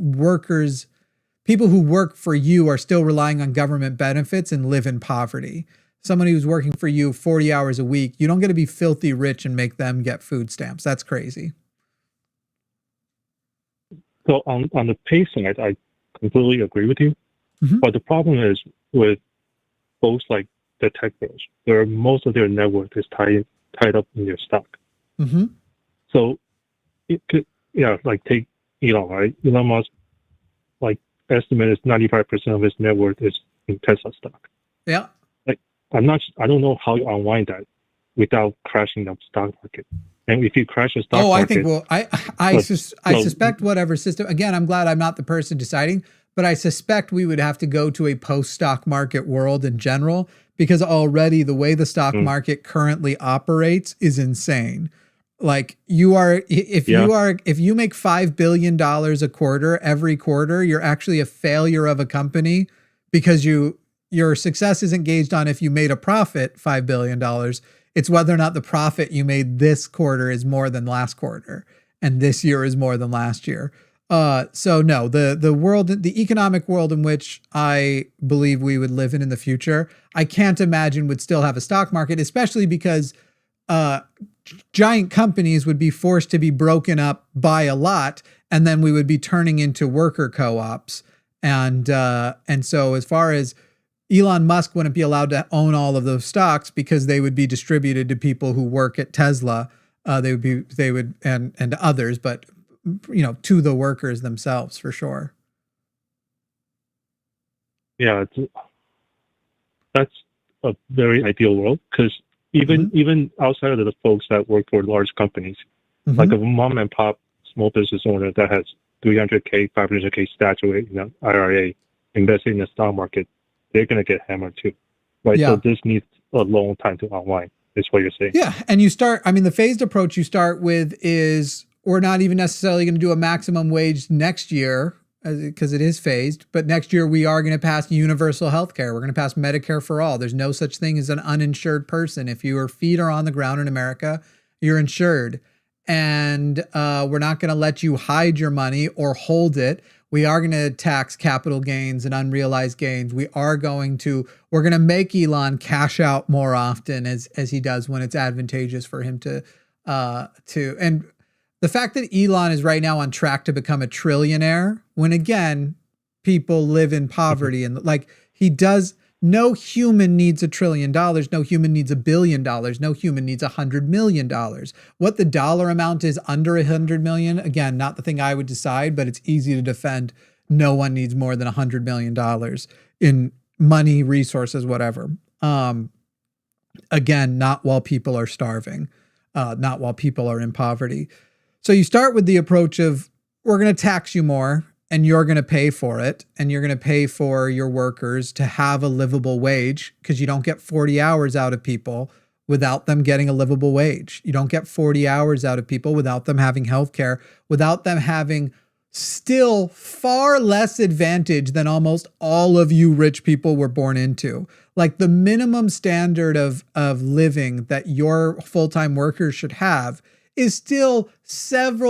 people who work for you are still relying on government benefits and live in poverty. Somebody who's working for you 40 hours a week, you don't get to be filthy rich and make them get food stamps. That's crazy. So on the pay side, I completely agree with you. Mm-hmm. But the problem is with folks like the tech bros, most of their net worth is tied up in their stock. Mm-hmm. So it could, like take Elon, right? Elon Musk, like estimate is 95% of his net worth is in Tesla stock. Yeah. I don't know how you unwind that without crashing the stock market. And if you crash the stock market, I suspect whatever system. Again, I'm glad I'm not the person deciding, but I suspect we would have to go to a post-stock market world in general, because already the way the stock market currently operates is insane. Like you make $5 billion a quarter every quarter, you're actually a failure of a company, because your success isn't gauged on if you made a profit $5 billion. It's whether or not the profit you made this quarter is more than last quarter, and this year is more than last year. So no, the economic world in which I believe we would live in the future, I can't imagine would still have a stock market, especially because giant companies would be forced to be broken up by a lot, and then we would be turning into worker co-ops. And so as far as Elon Musk wouldn't be allowed to own all of those stocks, because they would be distributed to people who work at Tesla. And to others, but to the workers themselves for sure. Yeah, that's a very ideal world, because even outside of the folks that work for large companies, like a mom and pop small business owner that has 300K, 500K statuette in an IRA invested in the stock market, they're going to get hammered too. Right. Yeah. So this needs a long time to unwind, is what you're saying. Yeah. And the phased approach you start with is, we're not even necessarily going to do a maximum wage next year, because it is phased, but next year we are going to pass universal health care. We're going to pass Medicare for all. There's no such thing as an uninsured person. If your feet are on the ground in America, you're insured. And we're not going to let you hide your money or hold it. We are going to tax capital gains and unrealized gains. We're going to make Elon cash out more often as he does when it's advantageous for him to. And the fact that Elon is right now on track to become a trillionaire, when again, people live in poverty, and like he does, no human needs $1 trillion. No human needs $1 billion. No human needs $100 million. What the dollar amount is under 100 million, again, not the thing I would decide, but it's easy to defend. No one needs more than $100 million in money, resources, whatever. Again, not while people are starving, not while people are in poverty. So you start with the approach of, we're going to tax you more, and you're going to pay for it, and you're going to pay for your workers to have a livable wage, because you don't get 40 hours out of people without them getting a livable wage. You don't get 40 hours out of people without them having healthcare, without them having still far less advantage than almost all of you rich people were born into. Like the minimum standard of living that your full-time workers should have is still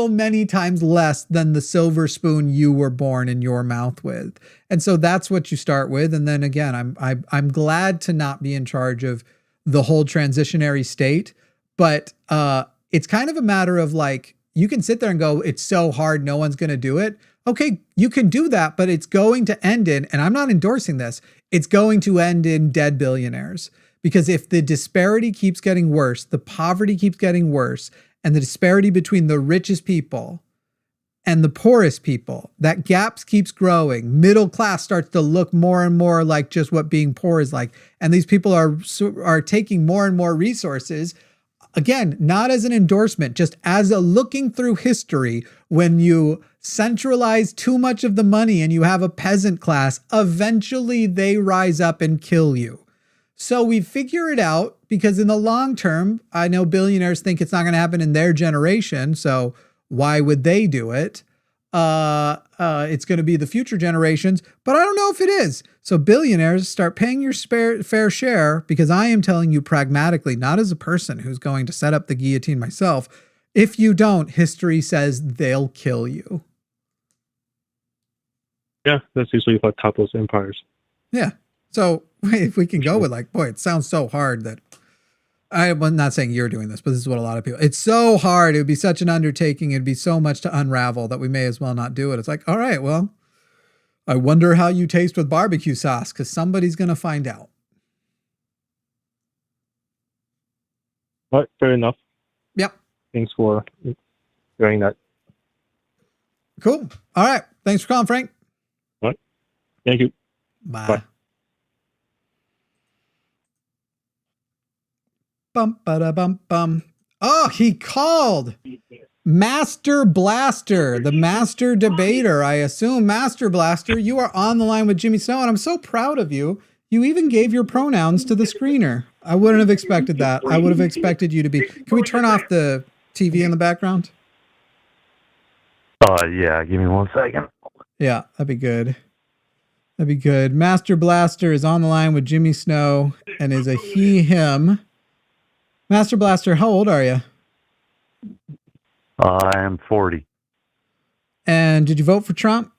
many times less than the silver spoon you were born in your mouth with. And so that's what you start with. And then again, I'm glad to not be in charge of the whole transitionary state, but it's kind of a matter of like, you can sit there and go, it's so hard, no one's going to do it. Okay, you can do that, but it's going to end in, and I'm not endorsing this, it's going to end in dead billionaires. Because if the disparity keeps getting worse, the poverty keeps getting worse, and the disparity between the richest people and the poorest people, that gap keeps growing. Middle class starts to look more and more like just what being poor is like. And these people are taking more and more resources. again, not as an endorsement, just as a looking through history, when you centralize too much of the money and you have a peasant class, eventually they rise up and kill you. So we figure it out because in the long term, I know billionaires think it's not going to happen in their generation. So why would they do it? It's going to be the future generations, but I don't know if it is. So billionaires, start paying your fair share, because I am telling you pragmatically, not as a person who's going to set up the guillotine myself. If you don't, history says they'll kill you. Yeah, that's usually what topples empires. Yeah. So if we can go with like, boy, it sounds so hard that I'm not saying you're doing this, but this is what a lot of people, it's so hard. It would be such an undertaking. It'd be so much to unravel that we may as well not do it. It's like, all right, well, I wonder how you taste with barbecue sauce, because somebody's going to find out. But fair enough. Yep. Thanks for doing that. Cool. All right. Thanks for calling, Frank. All right. Thank you. Bye. Bye. Bum, ba-da, bum, bum. Oh, he called Master Blaster, the master debater. I assume, Master Blaster, you are on the line with Jimmy Snow, and I'm so proud of you. You even gave your pronouns to the screener. I wouldn't have expected that. I would have expected you to be. Can we turn off the TV in the background? Yeah, give me 1 second. Yeah, that'd be good. That'd be good. Master Blaster is on the line with Jimmy Snow and is a he, him. Master Blaster, how old are you? I am 40. And did you vote for Trump?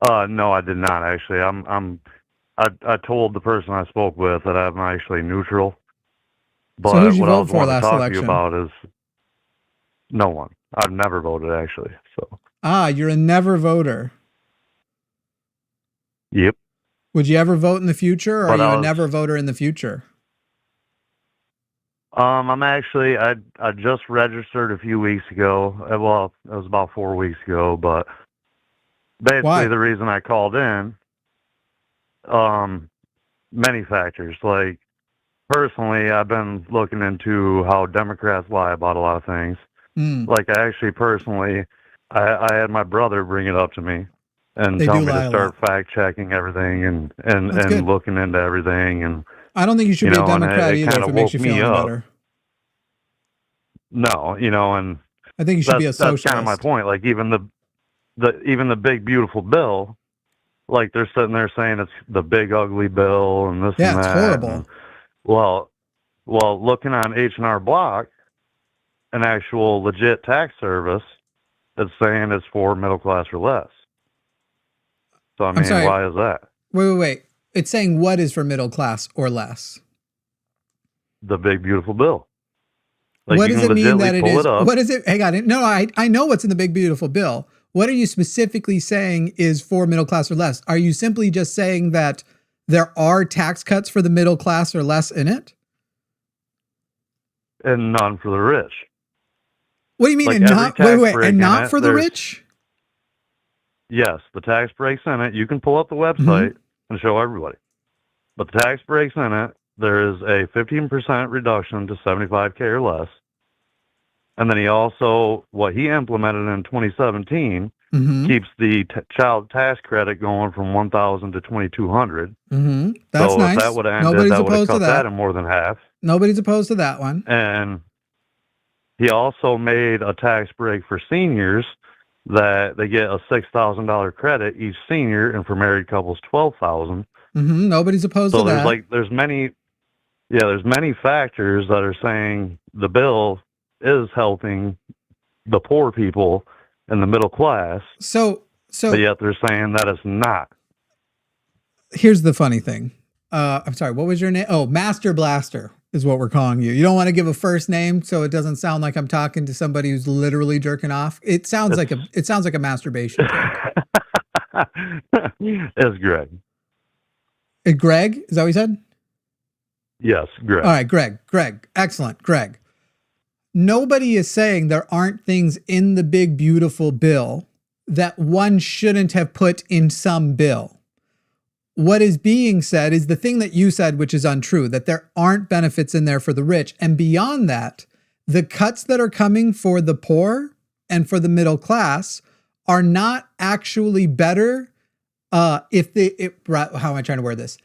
No, I did not actually. I told the person I spoke with that I'm actually neutral. But So who'd you what I vote was for wanting to last talk election? to you about is no one. I've never voted actually. So. You're a never voter. Yep. Would you ever vote in the future, or But are you a never voter in the future? I'm actually, I just registered a few weeks ago. Well, it was about 4 weeks ago, but basically Why? the reason I called in, many factors. Like, personally, I've been looking into how Democrats lie about a lot of things. Like, I actually personally, I had my brother bring it up to me and They tell do me lie to a start lot. fact checking everything and good. looking into everything. And I don't think you should be a and Democrat either kinda if it makes you woke me feel any up. better. No, and I think you should be a that's socialist. kind of my point. Like, even the big beautiful bill, like, they're sitting there saying it's the big ugly bill and this and Yeah, that. it's horrible. And, well, looking on H&R Block, an actual legit tax service, it's saying it's for middle class or less. So I mean, sorry. why is that? Wait. It's saying what is for middle class or less? The big beautiful bill. Like, What you does can it mean that legitimately it pull is? it up. What is it? Hang on. No, I know what's in the big beautiful bill. What are you specifically saying is for middle class or less? Are you simply just saying that there are tax cuts for the middle class or less in it? And none for the rich. What do you mean? Like, And every not tax wait, break and in not it, for the there's- rich? Yes, the tax breaks in it. You can pull up the website Mm-hmm. and show everybody. But the tax breaks in it, there is a 15% reduction to 75K or less. And then what he implemented in 2017 Mm-hmm. keeps the child tax credit going from 1,000 to 2,200. Mm-hmm. That's so nice. if that would have ended, Nobody's that would have opposed to cut that that. in more than half. Nobody's opposed to that one. And he also made a tax break for seniors that they get a $6,000 credit each senior, and for married couples, $12,000. Mm-hmm. Nobody's opposed So to that. there's many factors that are saying the bill is helping the poor people and the middle class. So But yet they're saying that it's not. Here's the funny thing. I'm sorry, what was your name? Oh, Master Blaster is what we're calling you. You don't want to give a first name so it doesn't sound like I'm talking to somebody who's literally jerking off. It sounds like a masturbation joke. It's Greg. Greg? Is that what you said? Yes, Greg. All right, Greg. Excellent, Greg. Nobody is saying there aren't things in the big beautiful bill that one shouldn't have put in some bill. what is being said is the thing that you said, which is untrue, that there aren't benefits in there for the rich. And beyond that, the cuts that are coming for the poor and for the middle class are not actually better. How am I trying to word this?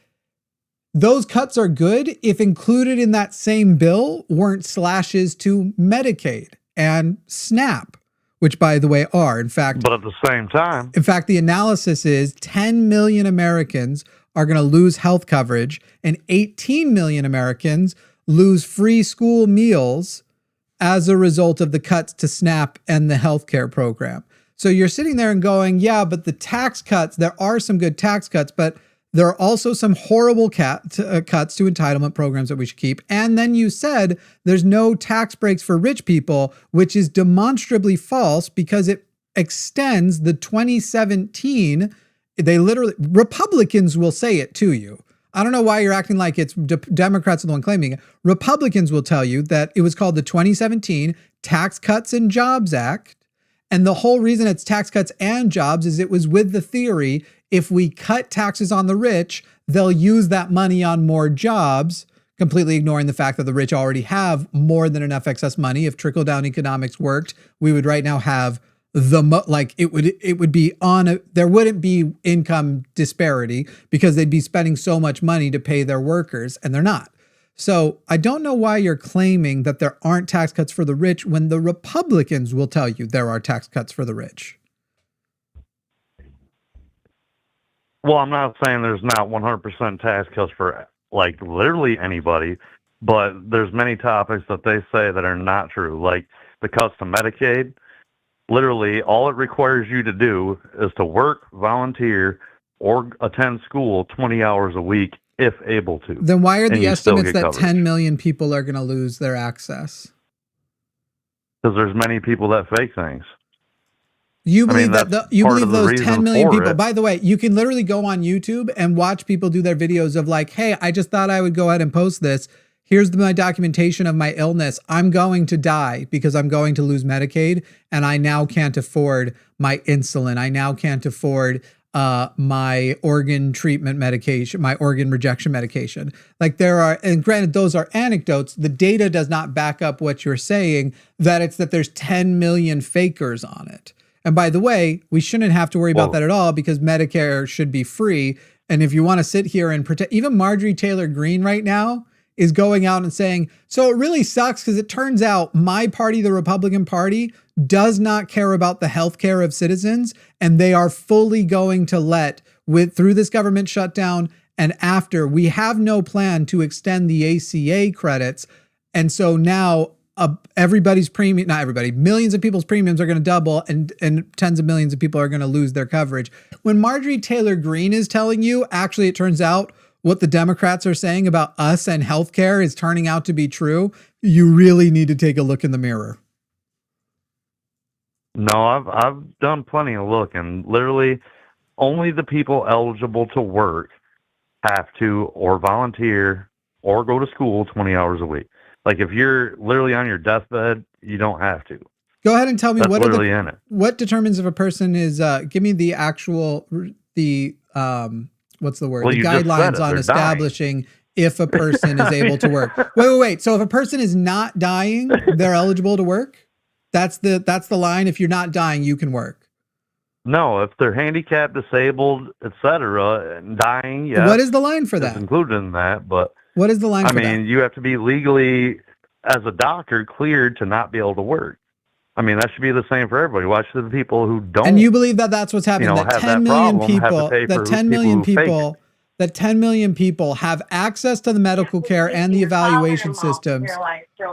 Those cuts are good if included in that same bill weren't slashes to Medicaid and SNAP, which by the way are, in fact, but at the same time, the analysis is 10 million Americans are going to lose health coverage and 18 million Americans lose free school meals as a result of the cuts to SNAP and the healthcare program. So you're sitting there and going, yeah, but the tax cuts, there are some good tax cuts, but there are also some horrible cuts to entitlement programs that we should keep. And then you said there's no tax breaks for rich people, which is demonstrably false because it extends the 2017. Republicans will say it to you. I don't know why you're acting like it's Democrats are the one claiming it. Republicans will tell you that it was called the 2017 Tax Cuts and Jobs Act. And the whole reason it's tax cuts and jobs is it was with the theory, if we cut taxes on the rich, they'll use that money on more jobs, completely ignoring the fact that the rich already have more than enough excess money. If trickle-down economics worked, we would right now have there wouldn't be income disparity because they'd be spending so much money to pay their workers, and they're not. So I don't know why you're claiming that there aren't tax cuts for the rich when the Republicans will tell you there are tax cuts for the rich. Well, I'm not saying there's not 100% tax cuts for like literally anybody, but there's many topics that they say that are not true. Like the cuts to Medicaid, literally all it requires you to do is to work, volunteer, or attend school 20 hours a week if able to. Then why are the estimates that 10 million people are going to lose their access? Because there's many people that fake things. You believe you believe those 10 million people. By the way, you can literally go on YouTube and watch people do their videos of like, hey, I just thought I would go ahead and post this. Here's my documentation of my illness. I'm going to die because I'm going to lose Medicaid and I now can't afford my insulin. I now can't afford my organ treatment medication, my organ rejection medication. Like there are, and granted, those are anecdotes. The data does not back up what you're saying, that it's that there's 10 million fakers on it. And by the way, we shouldn't have to worry about that at all because Medicare should be free. And if you want to sit here and pretend, even Marjorie Taylor Greene right now is going out and saying, so it really sucks because it turns out my party, the Republican Party, does not care about the healthcare of citizens, and they are fully going to let, through this government shutdown and after, we have no plan to extend the ACA credits. And so now everybody's premium, not everybody, millions of people's premiums are going to double and tens of millions of people are going to lose their coverage. When Marjorie Taylor Greene is telling you, actually, it turns out what the Democrats are saying about us and healthcare is turning out to be true, you really need to take a look in the mirror. No, I've done plenty of looking. Literally, only the people eligible to work have to or volunteer or go to school 20 hours a week. Like if you're literally on your deathbed, you don't have to. Go ahead and tell me what determines if a person is. Give me the actual what's the word? Well, the guidelines on establishing if a person is able to work. Wait. So if a person is not dying, they're eligible to work? That's the line. If you're not dying, you can work. No, if they're handicapped, disabled, etc., and dying, yes. What is the line for that? It's included in that, but what is the line for that? I mean, you have to be legally, as a doctor, cleared to not be able to work. I mean, that should be the same for everybody. Watch the people who don't. And you believe that that's what's happening? That 10 million people, that 10 million people have access to the medical care and the evaluation systems.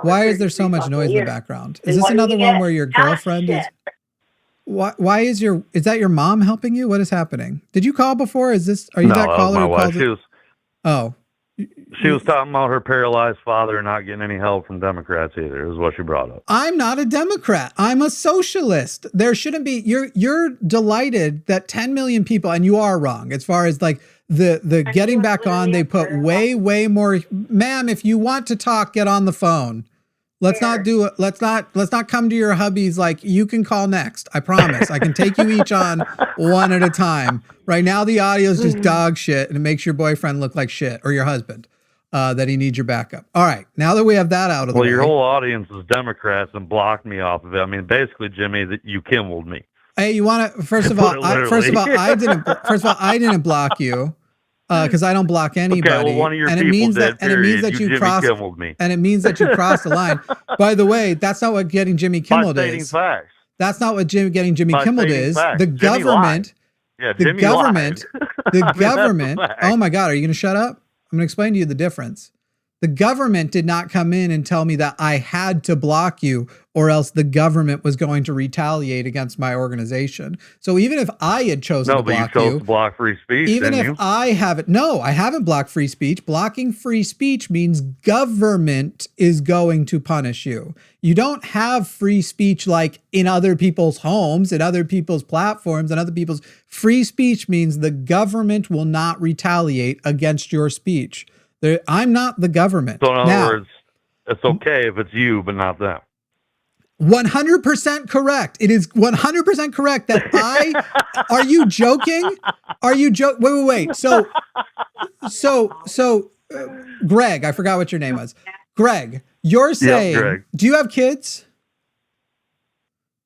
Why is there so much noise in the background? Is this another one where your girlfriend is? Why is that your mom helping you? What is happening? Did you call before? Are you that caller who called? She was talking about her paralyzed father not getting any help from Democrats either, is what she brought up. I'm not a Democrat. I'm a socialist. There shouldn't be, you're delighted that 10 million people, and you are wrong, as far as like the getting back on, they put way more, ma'am, if you want to talk, get on the phone. let's not do it. Let's not come to your hubby's like, you can call next. I promise. I can take you each on one at a time. Right now the audio is just dog shit and it makes your boyfriend look like shit, or your husband, that he needs your backup. All right. Now that we have that out of the way. Well, your whole audience is Democrats and blocked me off of it. I mean, basically, Jimmy, that you Kimmeled me. Hey, you want to, first of all, I didn't block you. Because I don't block anybody, okay, well, one of your and people it means did, that, and it means that you crossed, and it means that you crossed the line. By the way, that's not what getting Jimmy Kimmeled is. Facts. That's not what getting Jimmy Kimmeled is. Facts. The government, the government. Oh my God, are you going to shut up? I'm going to explain to you the difference. The government did not come in and tell me that I had to block you, or else the government was going to retaliate against my organization. So even if I had chosen to block you, chose to block free speech. Even if I haven't, no, I haven't blocked free speech. Blocking free speech means government is going to punish you. You don't have free speech like in other people's homes, in other people's platforms, and other people's. Free speech means the government will not retaliate against your speech. I'm not the government. So in other words, it's okay if it's you, but not them. 100% correct. It is 100% correct that are you joking? Are you wait. So, Greg, I forgot what your name was. Greg, you're saying, Greg. Do you have kids?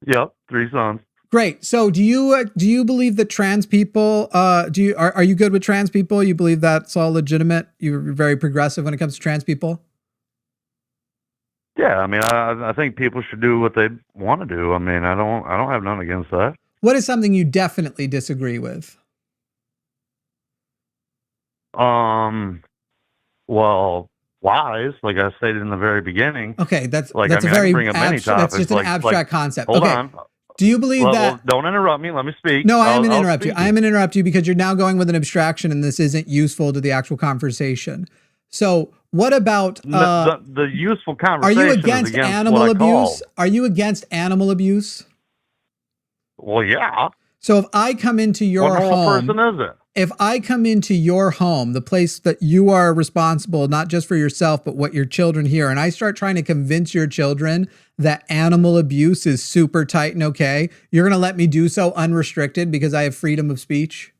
Yep. 3 sons. Great. So do you believe that trans people, are you good with trans people? You believe that's all legitimate? You're very progressive when it comes to trans people? Yeah. I mean, I think people should do what they want to do. I mean, I don't have none against that. What is something you definitely disagree with? Well, lies, like I stated in the very beginning. Okay. That's like, that's I mean, a very bring up many topics, that's just an abstract concept. Hold okay. on. Do you believe that? Well, don't interrupt me. Let me speak. No, I am going to interrupt you. I am going to interrupt you because you're now going with an abstraction and this isn't useful to the actual conversation. So what about the useful conversation? Are you against animal abuse? Are you against animal abuse? Well, yeah. So if I come into your home, what person is it? If I come into your home, the place that you are responsible, not just for yourself, but what your children hear, and I start trying to convince your children that animal abuse is super tight and okay, you're going to let me do so unrestricted because I have freedom of speech?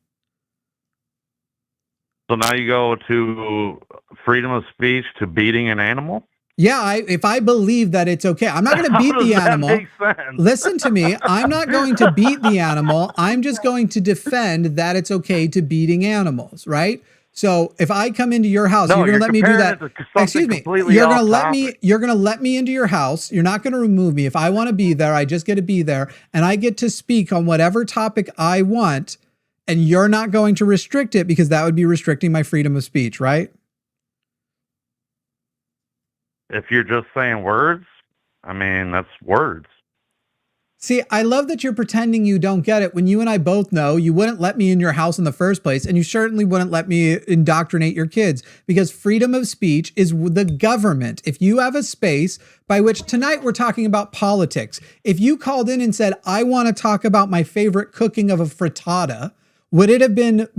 So now you go to freedom of speech to beating an animal? Yeah, if I believe that it's okay, I'm not going to beat the animal. Listen to me. I'm not going to beat the animal. I'm just going to defend that it's okay to beating animals, right? So if I come into your house, you're going to let me do that. Excuse me. You're going to let me into your house. You're not going to remove me. If I want to be there, I just get to be there and I get to speak on whatever topic I want, and you're not going to restrict it because that would be restricting my freedom of speech, right? If you're just saying words, I mean, that's words. See, I love that you're pretending you don't get it when you and I both know you wouldn't let me in your house in the first place, and you certainly wouldn't let me indoctrinate your kids because freedom of speech is the government. If you have a space by which tonight we're talking about politics, if you called in and said, I want to talk about my favorite cooking of a frittata, would it have been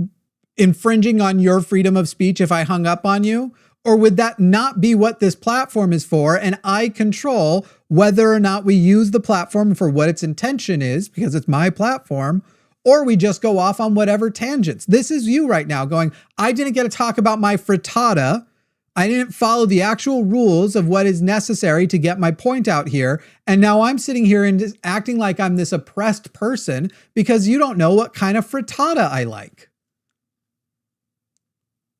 infringing on your freedom of speech if I hung up on you? Or would that not be what this platform is for? And I control whether or not we use the platform for what its intention is because it's my platform, or we just go off on whatever tangents. This is you right now going, I didn't get to talk about my frittata. I didn't follow the actual rules of what is necessary to get my point out here. And now I'm sitting here and just acting like I'm this oppressed person because you don't know what kind of frittata I like.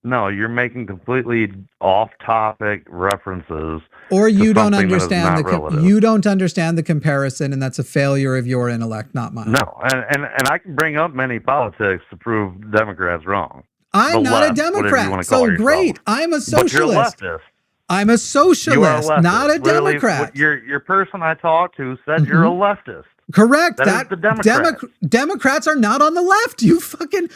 No, you're making completely off-topic references. Or you don't understand you don't understand the comparison, and that's a failure of your intellect, not mine. No, and I can bring up many politics to prove Democrats wrong. I'm not a Democrat, so great. I'm a socialist. But you're a leftist. I'm a socialist, not a Democrat. Your person I talked to said you're a leftist. Correct. That is the Democrats. Democrats are not on the left. You fucking,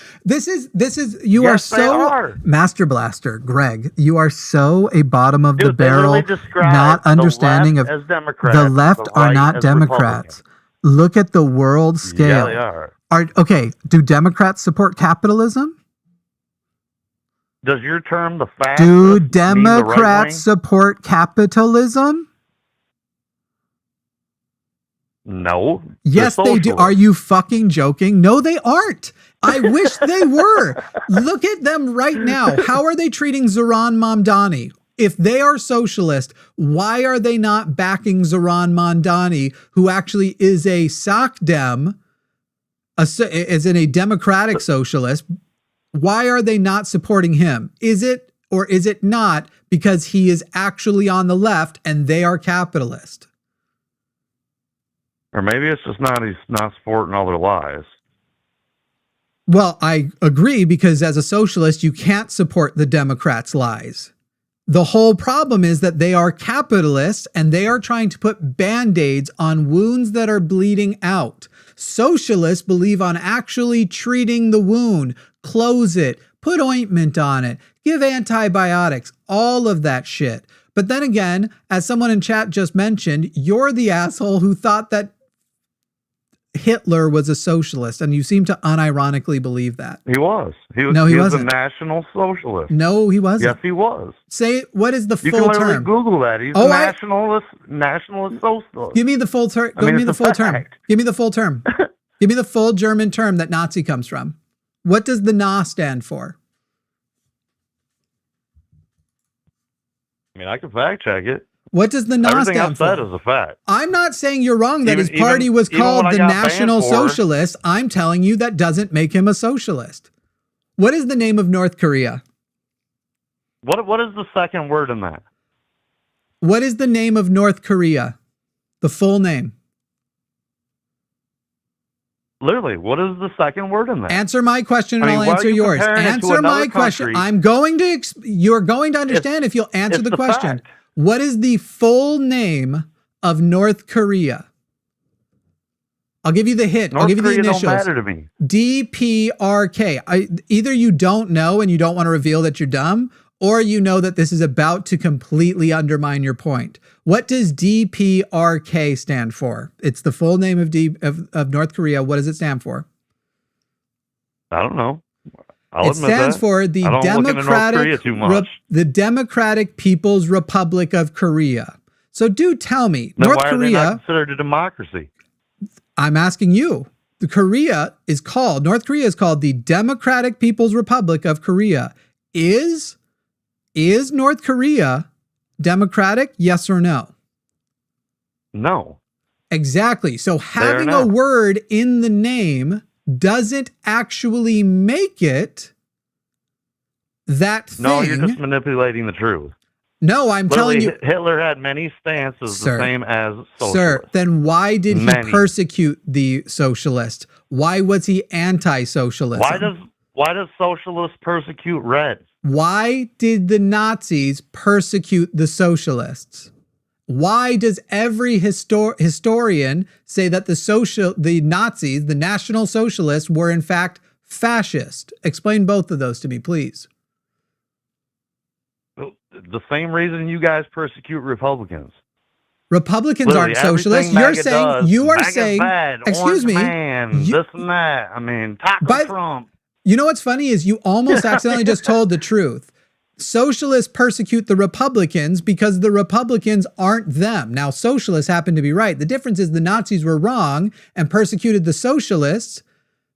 you are so, Master Blaster, Greg, you are so a bottom of the barrel, not understanding of the left are not Democrats. Look at the world scale. Yeah, they are. Okay, do Democrats support capitalism? Does your term the fact? Do Democrats support capitalism? No. Yes, they do. Are you fucking joking? No, they aren't. I wish they were. Look at them right now. How are they treating Zoran Mamdani? If they are socialist, why are they not backing Zoran Mamdani, who actually is a soc dem, is in a democratic socialist? Why are they not supporting him? Is it or is it not because he is actually on the left and they are capitalist? Or maybe it's just he's not supporting all their lies. Well, I agree, because as a socialist, you can't support the Democrats' lies. The whole problem is that they are capitalists and they are trying to put band-aids on wounds that are bleeding out. Socialists believe on actually treating the wound, close it, put ointment on it, give antibiotics, all of that shit. But then again, as someone in chat just mentioned, you're the asshole who thought that Hitler was a socialist, and you seem to unironically believe that. He was. He was a national socialist. No, he wasn't. Yes, he was. Say, what is the you full can term? Google that. He's a nationalist socialist. Give me the full term. Give me the full term. Give me the full term. Give me the full German term that Nazi comes from. What does the Na stand for? I mean, I can fact check it. What does the Na stand for? Everything I've said is a fact. I'm not saying you're wrong that his party was called the National Socialist. I'm telling you that doesn't make him a socialist. What is the name of North Korea? What is the second word in that? What is the name of North Korea? The full name. Literally, what is the second word in that? Answer my question and I'll answer yours. Answer my question. I'm going to, you're going to understand if you'll answer the question. Fact. What is the full name of North Korea? I'll give you the hint. I'll give you the initials. Don't matter to me. DPRK. Either you don't know and you don't want to reveal that you're dumb, or you know that this is about to completely undermine your point. What does DPRK stand for? It's the full name of North Korea. What does it stand for? I don't know. It stands for the Democratic People's Republic of Korea. So do tell me, North Korea. Why are they not considered a democracy? I'm asking you. North Korea is called the Democratic People's Republic of Korea. Is North Korea democratic? Yes or no? No. Exactly. So having a word in the name doesn't actually make it that thing. No, you're just manipulating the truth. No, I'm telling you. Hitler had many stances the same as socialists. Sir, then why did he persecute the socialist? Why was he anti-socialism? Why does socialists persecute Reds? Why did the Nazis persecute the socialists? Why does every historian say that the Nazis, the National Socialists, were in fact fascist? Explain both of those to me, please. The same reason you guys persecute Republicans. Republicans aren't socialists. You are saying, bad, excuse me, this and that. I mean, Taco Trump. You know what's funny is you almost accidentally just told the truth. Socialists persecute the Republicans because the Republicans aren't them. Now, socialists happen to be right. The difference is the Nazis were wrong and persecuted the socialists.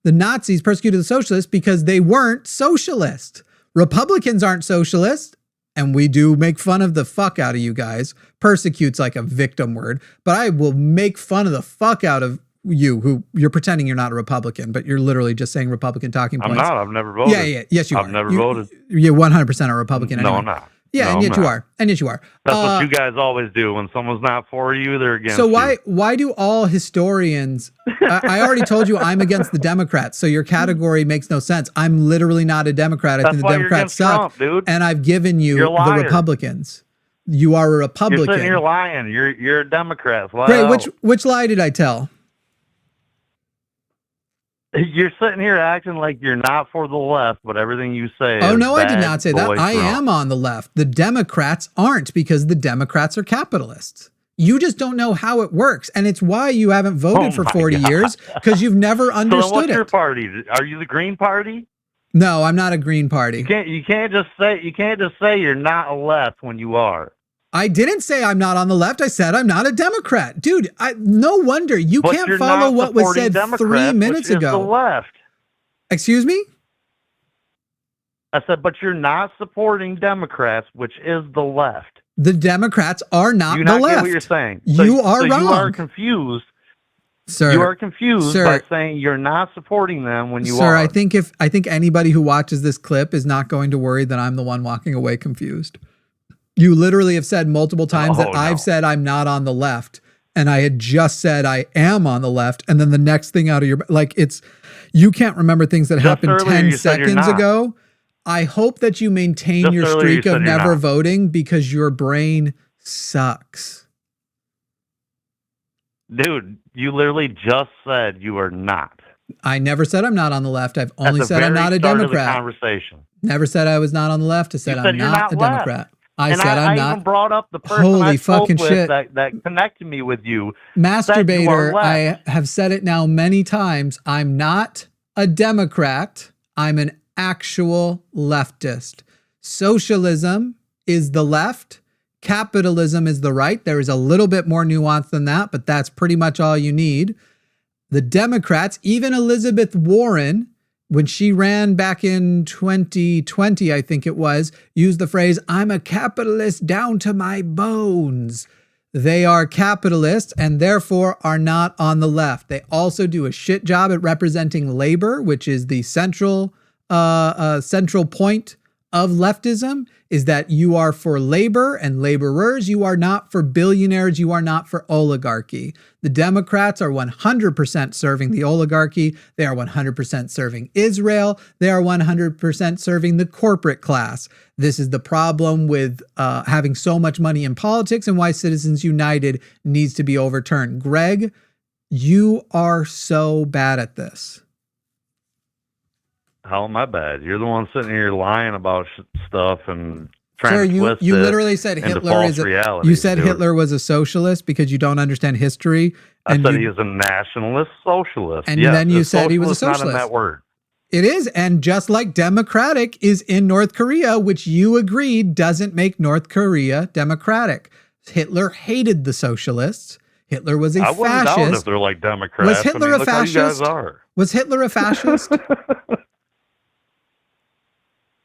The Nazis persecuted the socialists because they weren't socialist. Republicans aren't socialists, and we do make fun of the fuck out of you guys. Persecute's like a victim word, but I will make fun of the fuck out of you, who you're pretending you're not a Republican, but you're literally just saying Republican talking points. I'm not. I've never voted. Yeah. Yes, you are. I've never voted. You're 100% a Republican. Anyway. No, I'm not. Yeah, no, and yet you are. And yet you are. That's what you guys always do. When someone's not for you, they're against you. So why do all historians... I already told you I'm against the Democrats, so your category makes no sense. I'm literally not a Democrat. I think the Democrats suck. Trump, dude. And I've given you the Republicans. You are a Republican. You're sitting here lying. You're a Democrat. Great. Which lie did I tell? You're sitting here acting like you're not for the left, but everything you say Oh, no, I did not say that. I am on the left. The Democrats aren't, because the Democrats are capitalists. You just don't know how it works. And it's why you haven't voted for 40 years, because you've never understood so what's your party? Are you the Green Party? No, I'm not a Green Party. You can't just say you're not a left when you are. I didn't say I'm not on the left. I said I'm not a Democrat. Dude, no wonder you But can't you're follow not what was supporting said Democrats, 3 minutes which is ago. the left. Excuse me? I said, but you're not supporting Democrats, which is the left. The Democrats are not You the not left. get what you're saying. You are wrong. You are confused. Sir, you are confused sir, by saying you're not supporting them when you sir, are. I think anybody who watches this clip is not going to worry that I'm the one walking away confused. You literally have said multiple times that I've said I'm not on the left, and I had just said I am on the left, and then the next thing out of your you can't remember things that happened 10 seconds ago. I hope that you maintain your streak of never voting because your brain sucks. Dude, you literally just said you are not. I never said I'm not on the left. I've only said I'm not a Democrat. Conversation. Never said I was not on the left. I said I'm not a Democrat. I said I'm not. I even brought up the person Holy fucking shit that connected me with you. Masturbator, I have said it now many times. I'm not a Democrat. I'm an actual leftist. Socialism is the left. Capitalism is the right. There is a little bit more nuance than that, but that's pretty much all you need. The Democrats, even Elizabeth Warren, when she ran back in 2020, I think it was, used the phrase, I'm a capitalist down to my bones. They are capitalists and therefore are not on the left. They also do a shit job at representing labor, which is the central point of leftism, is that you are for labor and laborers. You are not for billionaires. You are not for oligarchy. The Democrats are 100% serving the oligarchy. They are 100% serving Israel. They are 100% serving the corporate class. This is the problem with having so much money in politics and why Citizens United needs to be overturned. Greg, you are so bad at this. How am I bad? You're the one sitting here lying about stuff and trying to twist you literally said Hitler is you said Hitler was a socialist because you don't understand history. I said he was a nationalist socialist. And then you said he was a socialist. Not in that word. It is, and just like democratic is in North Korea, which you agreed doesn't make North Korea democratic. Hitler hated the socialists. Hitler was a fascist. I wouldn't doubt if they're like Democrats. Was Hitler a fascist? How you guys are. Was Hitler a fascist?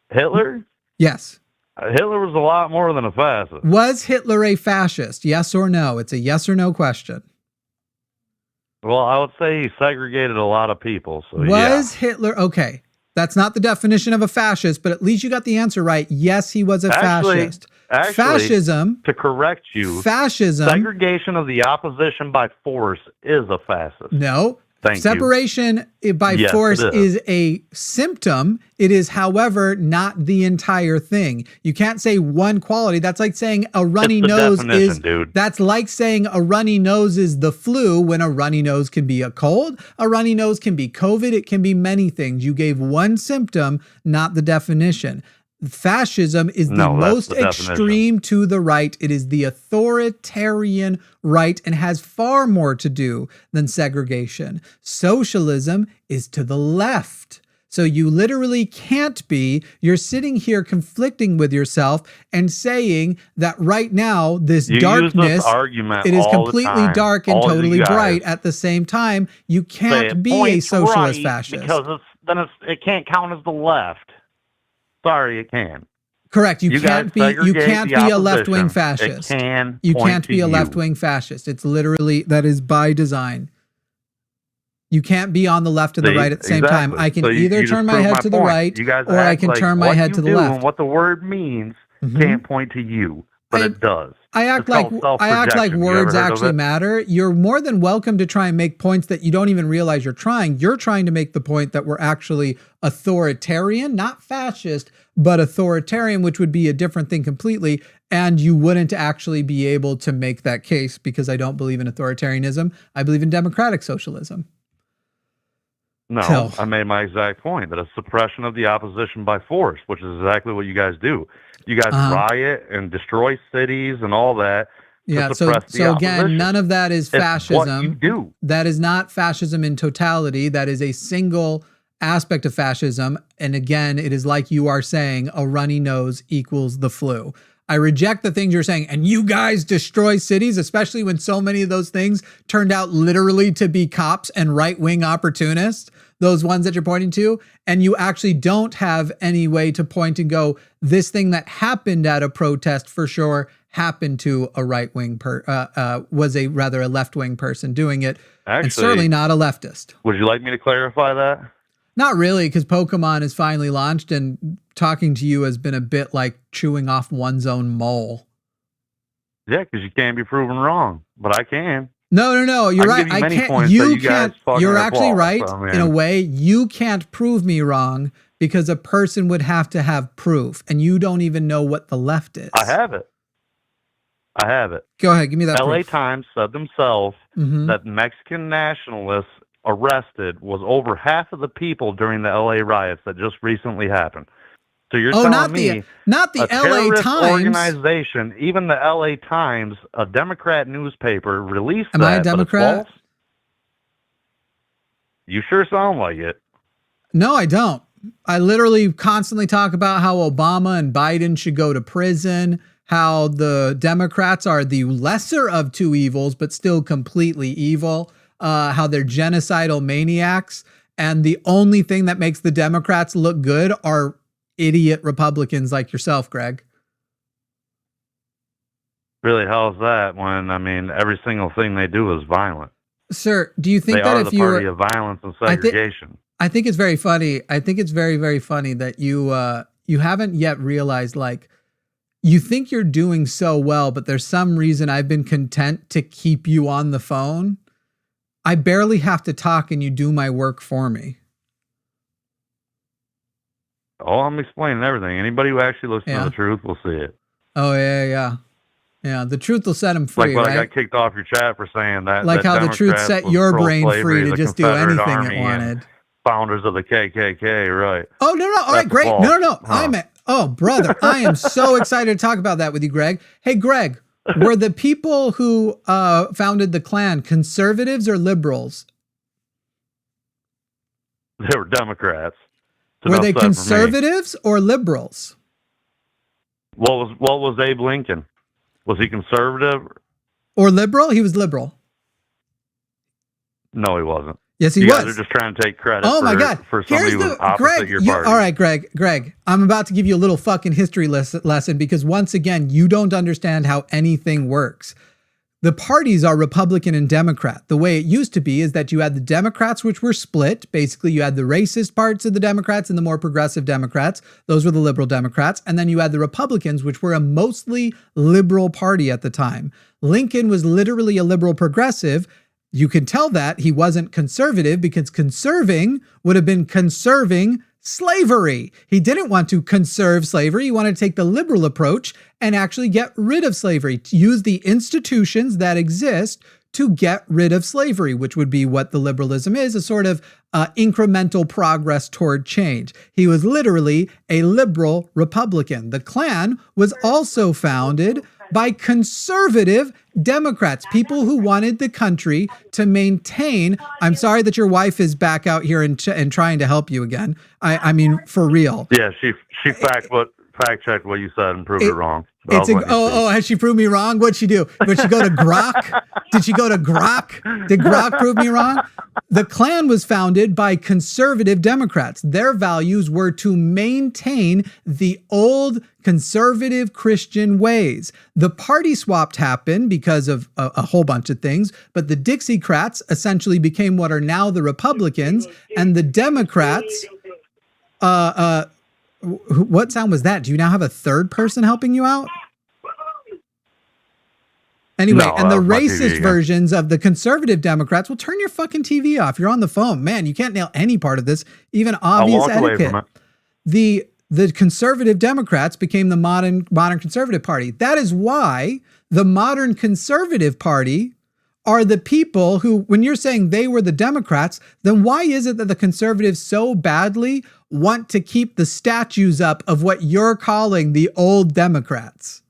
Hitler? Yes. Hitler was a lot more than a fascist. Was Hitler a fascist? Yes or no? It's a yes or no question. Well, I would say he segregated a lot of people. So was Hitler okay? That's not the definition of a fascist, but at least you got the answer right. Yes, he was a fascist. Actually, fascism, to correct you, fascism, segregation of the opposition by force is a fascist. No. Thank Separation by force is a symptom. It is, however, not the entire thing. You can't say one quality. That's like saying a runny nose is. Dude. That's like saying a runny nose is the flu when a runny nose can be a cold. A runny nose can be COVID. It can be many things. You gave one symptom, not the definition. Fascism is the most extreme to the right. It is the authoritarian right and has far more to do than segregation. Socialism is to the left. So you literally can't be. You're sitting here conflicting with yourself and saying that right now, this darkness, it is completely dark and totally bright at the same time. You can't be a socialist fascist. Because it can't count as the left. Sorry, it can. Correct. You can't be a left-wing fascist. You can't be a left-wing fascist. It's literally, that is by design. You can't be on the left and the right at the same time. I can either turn my head to the right or I can turn my head to the left. And what the word means can't point to you, but it does. I act like words actually matter. You're more than welcome to try and make points that you don't even realize you're trying. You're trying to make the point that we're actually authoritarian, not fascist, but authoritarian, which would be a different thing completely. And you wouldn't actually be able to make that case because I don't believe in authoritarianism. I believe in democratic socialism. No, I made my exact point that a suppression of the opposition by force, which is exactly what you guys do. You guys riot and destroy cities and all that. Yeah, so again, none of that is fascism. It's what you do. That is not fascism in totality. That is a single aspect of fascism. And again, it is like you are saying a runny nose equals the flu. I reject the things you're saying. And you guys destroy cities, especially when so many of those things turned out literally to be cops and right-wing opportunists, those ones that you're pointing to. And you actually don't have any way to point and go, this thing that happened at a protest for sure happened to a right-wing was a left-wing person doing it. Actually, and certainly not a leftist. Would you like me to clarify that? Not really, because Pokemon is finally launched and talking to you has been a bit like chewing off one's own mole. Yeah, because you can't be proven wrong, but I can. No, you're right. I can't. You can't. You're actually right. In a way, you can't prove me wrong because a person would have to have proof, and you don't even know what the left is. I have it. Go ahead, give me that. LA proof. Times said themselves that Mexican nationalists arrested was over half of the people during the LA riots that just recently happened. So you're telling me not the LA Times organization, even the LA Times, a Democrat newspaper, released Am that. I a Democrat? But it's false? You sure sound like it. No, I don't. I literally constantly talk about how Obama and Biden should go to prison, how the Democrats are the lesser of two evils, but still completely evil, how they're genocidal maniacs. And the only thing that makes the Democrats look good are idiot Republicans like yourself, Greg. Really, how's that when, I mean, every single thing they do is violent? Sir, do you think they that are if the party of violence and segregation? I think it's very funny. I think it's very, very funny that you haven't yet realized, like, you think you're doing so well, but there's some reason I've been content to keep you on the phone. I barely have to talk and you do my work for me. Oh, I'm explaining everything. Anybody who actually listens to the truth will see it. Oh, yeah. The truth will set him free, like right? I got kicked off your chat for saying that. Like that how the truth set your brain free to just do anything it wanted. Founders of the KKK, right? Oh, no. All right, great. No. Oh, brother, I am so excited to talk about that with you, Greg. Hey, Greg, were the people who founded the Klan conservatives or liberals? They were Democrats. Were they conservatives or liberals? What was Abe Lincoln? Was he conservative or liberal? He was liberal. No, he wasn't. Yes, he was. You guys are just trying to take credit. Oh my God! For somebody who was opposite your party. All right, Greg. I'm about to give you a little fucking history lesson because once again, you don't understand how anything works. The parties are Republican and Democrat. The way it used to be is that you had the Democrats, which were split. Basically, you had the racist parts of the Democrats and the more progressive Democrats. Those were the liberal Democrats. And then you had the Republicans, which were a mostly liberal party at the time. Lincoln was literally a liberal progressive. You can tell that he wasn't conservative because conserving would have been conserving slavery. He didn't want to conserve slavery. He wanted to take the liberal approach and actually get rid of slavery, to use the institutions that exist to get rid of slavery, which would be what the liberalism is, a sort of incremental progress toward change. He was literally a liberal Republican. The Klan was also founded by conservative Democrats, people who wanted the country to maintain. I'm sorry that your wife is back out here and trying to help you again. I mean, for real. Yeah, she fact checked what you said and proved it wrong. Has she proved me wrong? What'd she do? Did she go to Grok? Did she go to Grok? Did Grok prove me wrong? The Klan was founded by conservative Democrats. Their values were to maintain the old conservative Christian ways. The party swap happened because of a whole bunch of things, but the Dixiecrats essentially became what are now the Republicans, and the Democrats, what sound was that? Do you now have a third person helping you out? Anyway, no, and the racist versions of the conservative Democrats will turn your fucking TV off. You're on the phone. Man, you can't nail any part of this, even obvious etiquette. The conservative Democrats became the modern conservative party. That is why the modern conservative party are the people who, when you're saying they were the Democrats, then why is it that the conservatives so badly want to keep the statues up of what you're calling the old Democrats?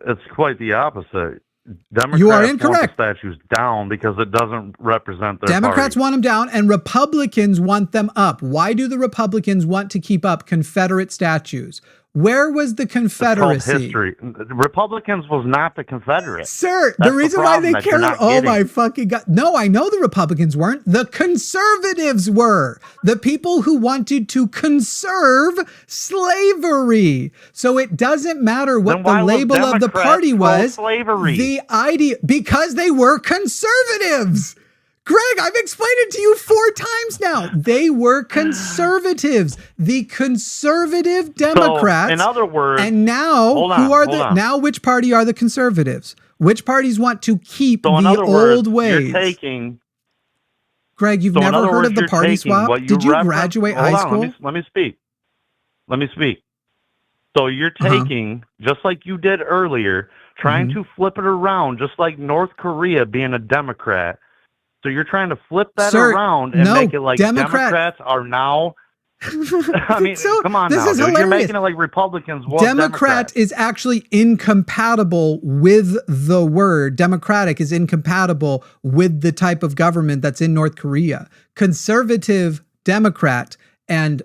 It's quite the opposite. Democrats you are incorrect. Want the statues down because it doesn't represent their Democrats party. Want them down and Republicans want them up. Why do the Republicans want to keep up Confederate statues? Where was the It's called Confederacy? history. Republicans was not the Confederates. Sir, That's the reason the why problem they that you're care, not oh getting. my fucking God. No, I know the Republicans weren't. The conservatives were. The people who wanted to conserve slavery. So it doesn't matter what Then why the was label of the Democrats party was. pro-slavery? The idea, because they were conservatives. Greg, I've explained it to you 4 times now. They were conservatives. The conservative Democrats. So, in other words, And now, hold who are on. the now? Which party are the conservatives? Which parties want to keep so in the other old words, ways? You're taking. Greg, you've So in never other heard words, of the you're party taking swap? what you Did you referenced- graduate hold high on, school? Let me speak. Let me speak. So you're Uh-huh. taking, just like you did earlier, trying Mm-hmm. to flip it around, just like North Korea being a Democrat. So you're trying to flip that Sir, around and no, make it like Democrat- Democrats are now. I mean, So, come on this now, is dude. You're hilarious. making it like Republicans was Democrat Democrats. is actually incompatible with the word. Democratic is incompatible with the type of government that's in North Korea. Conservative Democrat and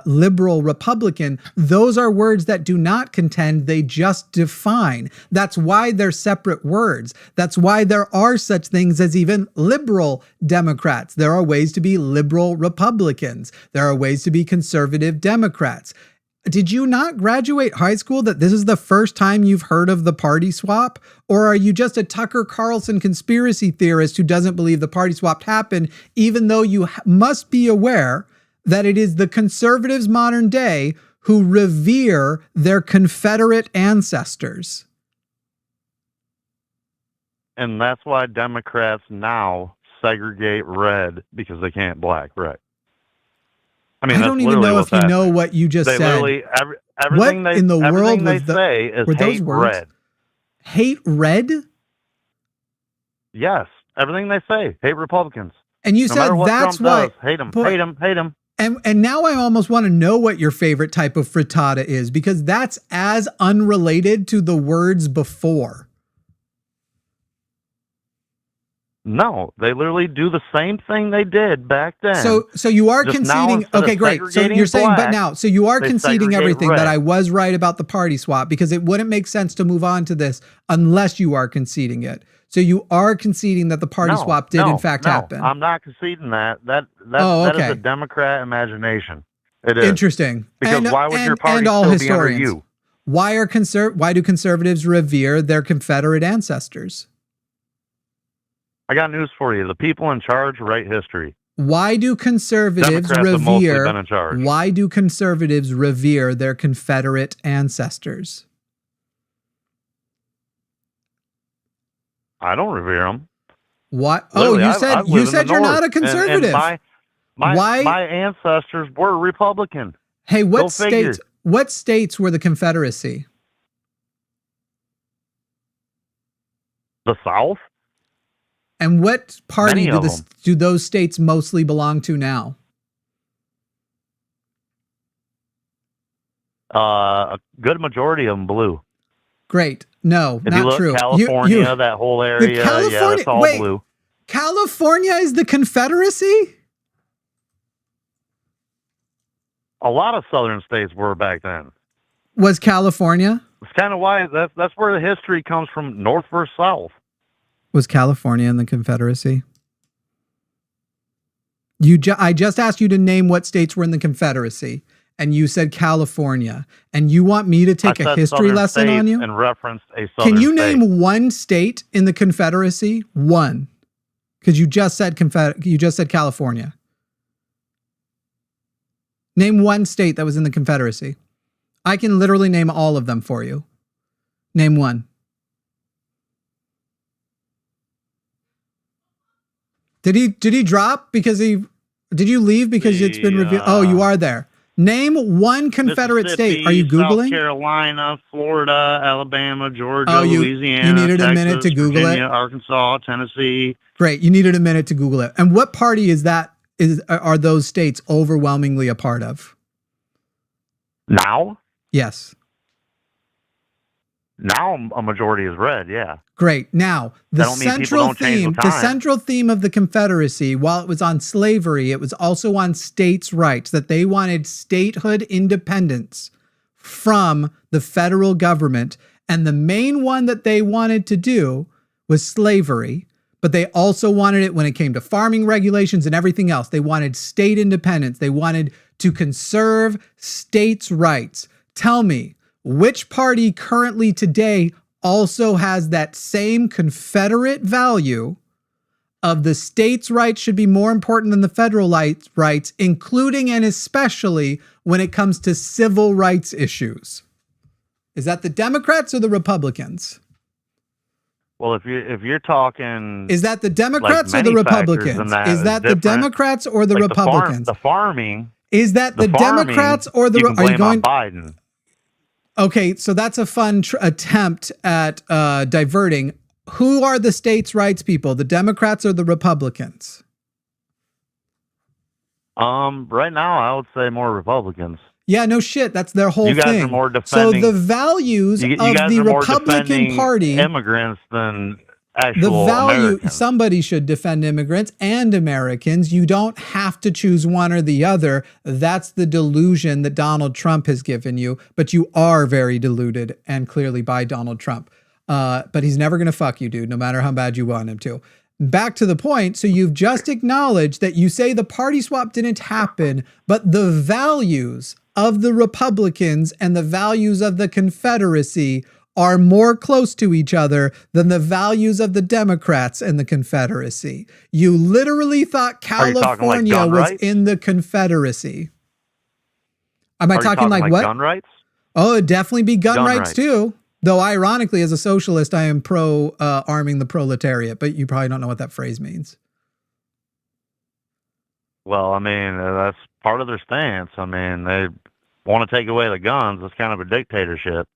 liberal Republican, those are words that do not contend, they just define. That's why they're separate words. That's why there are such things as even liberal Democrats. There are ways to be liberal Republicans. There are ways to be conservative Democrats. Did you not graduate high school that this is the first time you've heard of the party swap? Or are you just a Tucker Carlson conspiracy theorist who doesn't believe the party swap happened, even though you must be aware that it is the conservatives modern day who revere their Confederate ancestors? And that's why Democrats now segregate red because they can't black red. I mean, I that's don't even literally know what's if you know happening. what you just They said. literally everything What they in the world everything they was the- say is were those hate words? red. Hate red? Yes, everything they say hate Republicans. And you No said matter what that's Trump why. does, hate them, Boy, hate them, hate them. And now I almost want to know what your favorite type of frittata is, because that's as unrelated to the words before. No, they literally do the same thing they did back then. So you are Just now, conceding. instead of Okay, great. So segregating you're saying, but black, now, so you are they conceding segregate everything that red. I was right about the party swap, because it wouldn't make sense to move on to this unless you are conceding it. So you are conceding that the party swap did in fact happen. I'm not conceding that. That Oh, is okay. a Democrat imagination. It is. Interesting. Because why would your party and all still historians. be under you? Why do conservatives revere their Confederate ancestors? I got news for you. The people in charge write history. Why do conservatives Democrats have mostly revere? been in charge. Why do conservatives revere their Confederate ancestors? I don't revere them. What? Literally, Oh, I you said live in the you're not a North, conservative. And Why? my ancestors were Republican. Hey, Go what figure. states? What states were the Confederacy? The South? And what party Many of them. do those states mostly belong to now? A good majority of them blue. Great. No, If you not look true. California, that whole area, yeah, California- it's all wait. blue. California is the Confederacy? A lot of southern states were back then. Was California? It's kind of why that's where the history comes from, North versus South. Was California in the Confederacy? I just asked you to name what states were in the Confederacy, and you said California. And you want me to take I a said history southern lesson states on you? and referenced a southern Can you state. name one state in the Confederacy? One. Because you just said California. Name one state that was in the Confederacy. I can literally name all of them for you. Name one. Did he drop because did you leave because it's been revealed? Oh, you are there. Name one Confederate state. Are you Googling? South Carolina, Florida, Alabama, Georgia, Oh, you Louisiana, needed a Texas, minute to Google Virginia, it? Arkansas, Tennessee. Great. You needed a minute to Google it. And what party are those states overwhelmingly a part of? Now Yes. a majority is red, yeah. Great. Now, the That don't mean people don't change with time. central theme of the Confederacy, while it was on slavery, it was also on states' rights, that they wanted statehood independence from the federal government. And the main one that they wanted to do was slavery, but they also wanted it when it came to farming regulations and everything else. They wanted state independence. They wanted to conserve states' rights. Tell me, which party currently today also has that same Confederate value of the states' rights should be more important than the federal rights, including and especially when it comes to civil rights issues? Is that the Democrats or the Republicans? Well, if you're talking, is that the Democrats like or the Republicans? Is that the Democrats or the Republicans? The farming. Is that the Democrats or the? Are you going on Biden? Okay, so that's a fun attempt at diverting. Who are the states' rights people? The Democrats or the Republicans? Right now, I would say more Republicans. Yeah, no shit. That's their whole thing. You guys are more defending. So the values of the Republican Party, immigrants than actual Americans. Somebody should defend immigrants and Americans. You don't have to choose one or the other. That's the delusion that Donald Trump has given you. But you are very deluded, and clearly by Donald Trump. But he's never going to fuck you, dude, no matter how bad you want him to. Back to the point. So you've just acknowledged that you say the party swap didn't happen, but the values of the Republicans and the values of the Confederacy are more close to each other than the values of the Democrats and the Confederacy. You literally thought California was in the Confederacy. Am I talking like what? Gun rights? Oh, it'd definitely be gun rights too. Though ironically, as a socialist, I am pro arming the proletariat, but you probably don't know what that phrase means. Well, I mean, that's part of their stance. I mean, they want to take away the guns. It's kind of a dictatorship.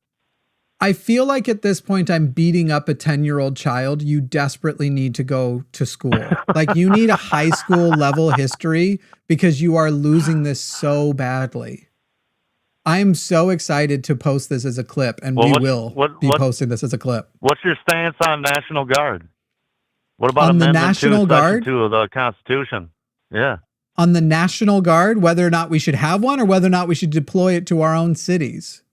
I feel like at this point I'm beating up a 10-year-old child. You desperately need to go to school. Like you need a high school level history because you are losing this so badly. I'm so excited to post this as a clip, and we will be posting this as a clip. What's your stance on National Guard? What about on Amendment the National 2, Guard? Section 2 of the Constitution? Yeah. On the National Guard, whether or not we should have one or whether or not we should deploy it to our own cities.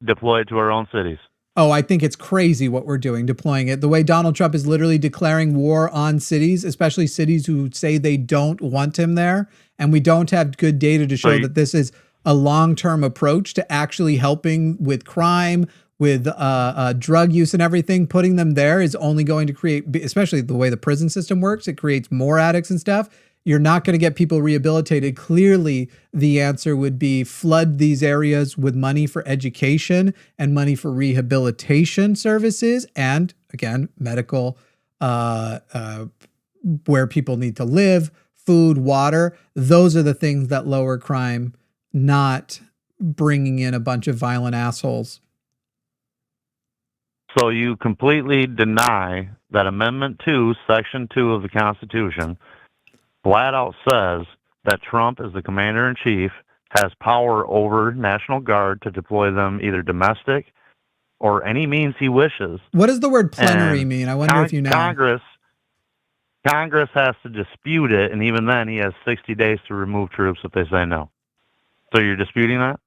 Deploy it to our own cities. Oh, I think it's crazy what we're doing, deploying it. The way Donald Trump is literally declaring war on cities, especially cities who say they don't want him there. And we don't have good data to show that this is a long-term approach to actually helping with crime, with drug use and everything. Putting them there is only going to create, especially the way the prison system works, it creates more addicts and stuff. You're not going to get people rehabilitated. Clearly, the answer would be flood these areas with money for education and money for rehabilitation services. And again, medical, where people need to live, food, water. Those are the things that lower crime, not bringing in a bunch of violent assholes. So you completely deny that Amendment 2, Section 2 of the Constitution flat out says that Trump, as the commander-in-chief, has power over National Guard to deploy them either domestic or any means he wishes. What does the word plenary mean? I wonder if you know. Congress has to dispute it, and even then he has 60 days to remove troops if they say no. So you're disputing that?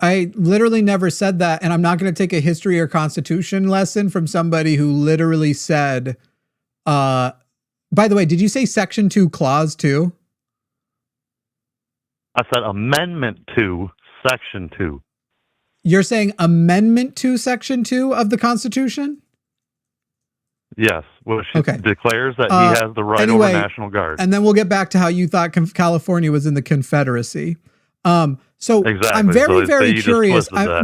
I literally never said that, and I'm not going to take a history or constitution lesson from somebody who literally said, by the way, did you say Section 2, Clause 2? I said Amendment 2, Section 2. You're saying Amendment 2, Section 2 of the Constitution? Yes, which declares that he has the right over National Guard. And then we'll get back to how you thought California was in the Confederacy. So exactly. I'm very curious. No. I'm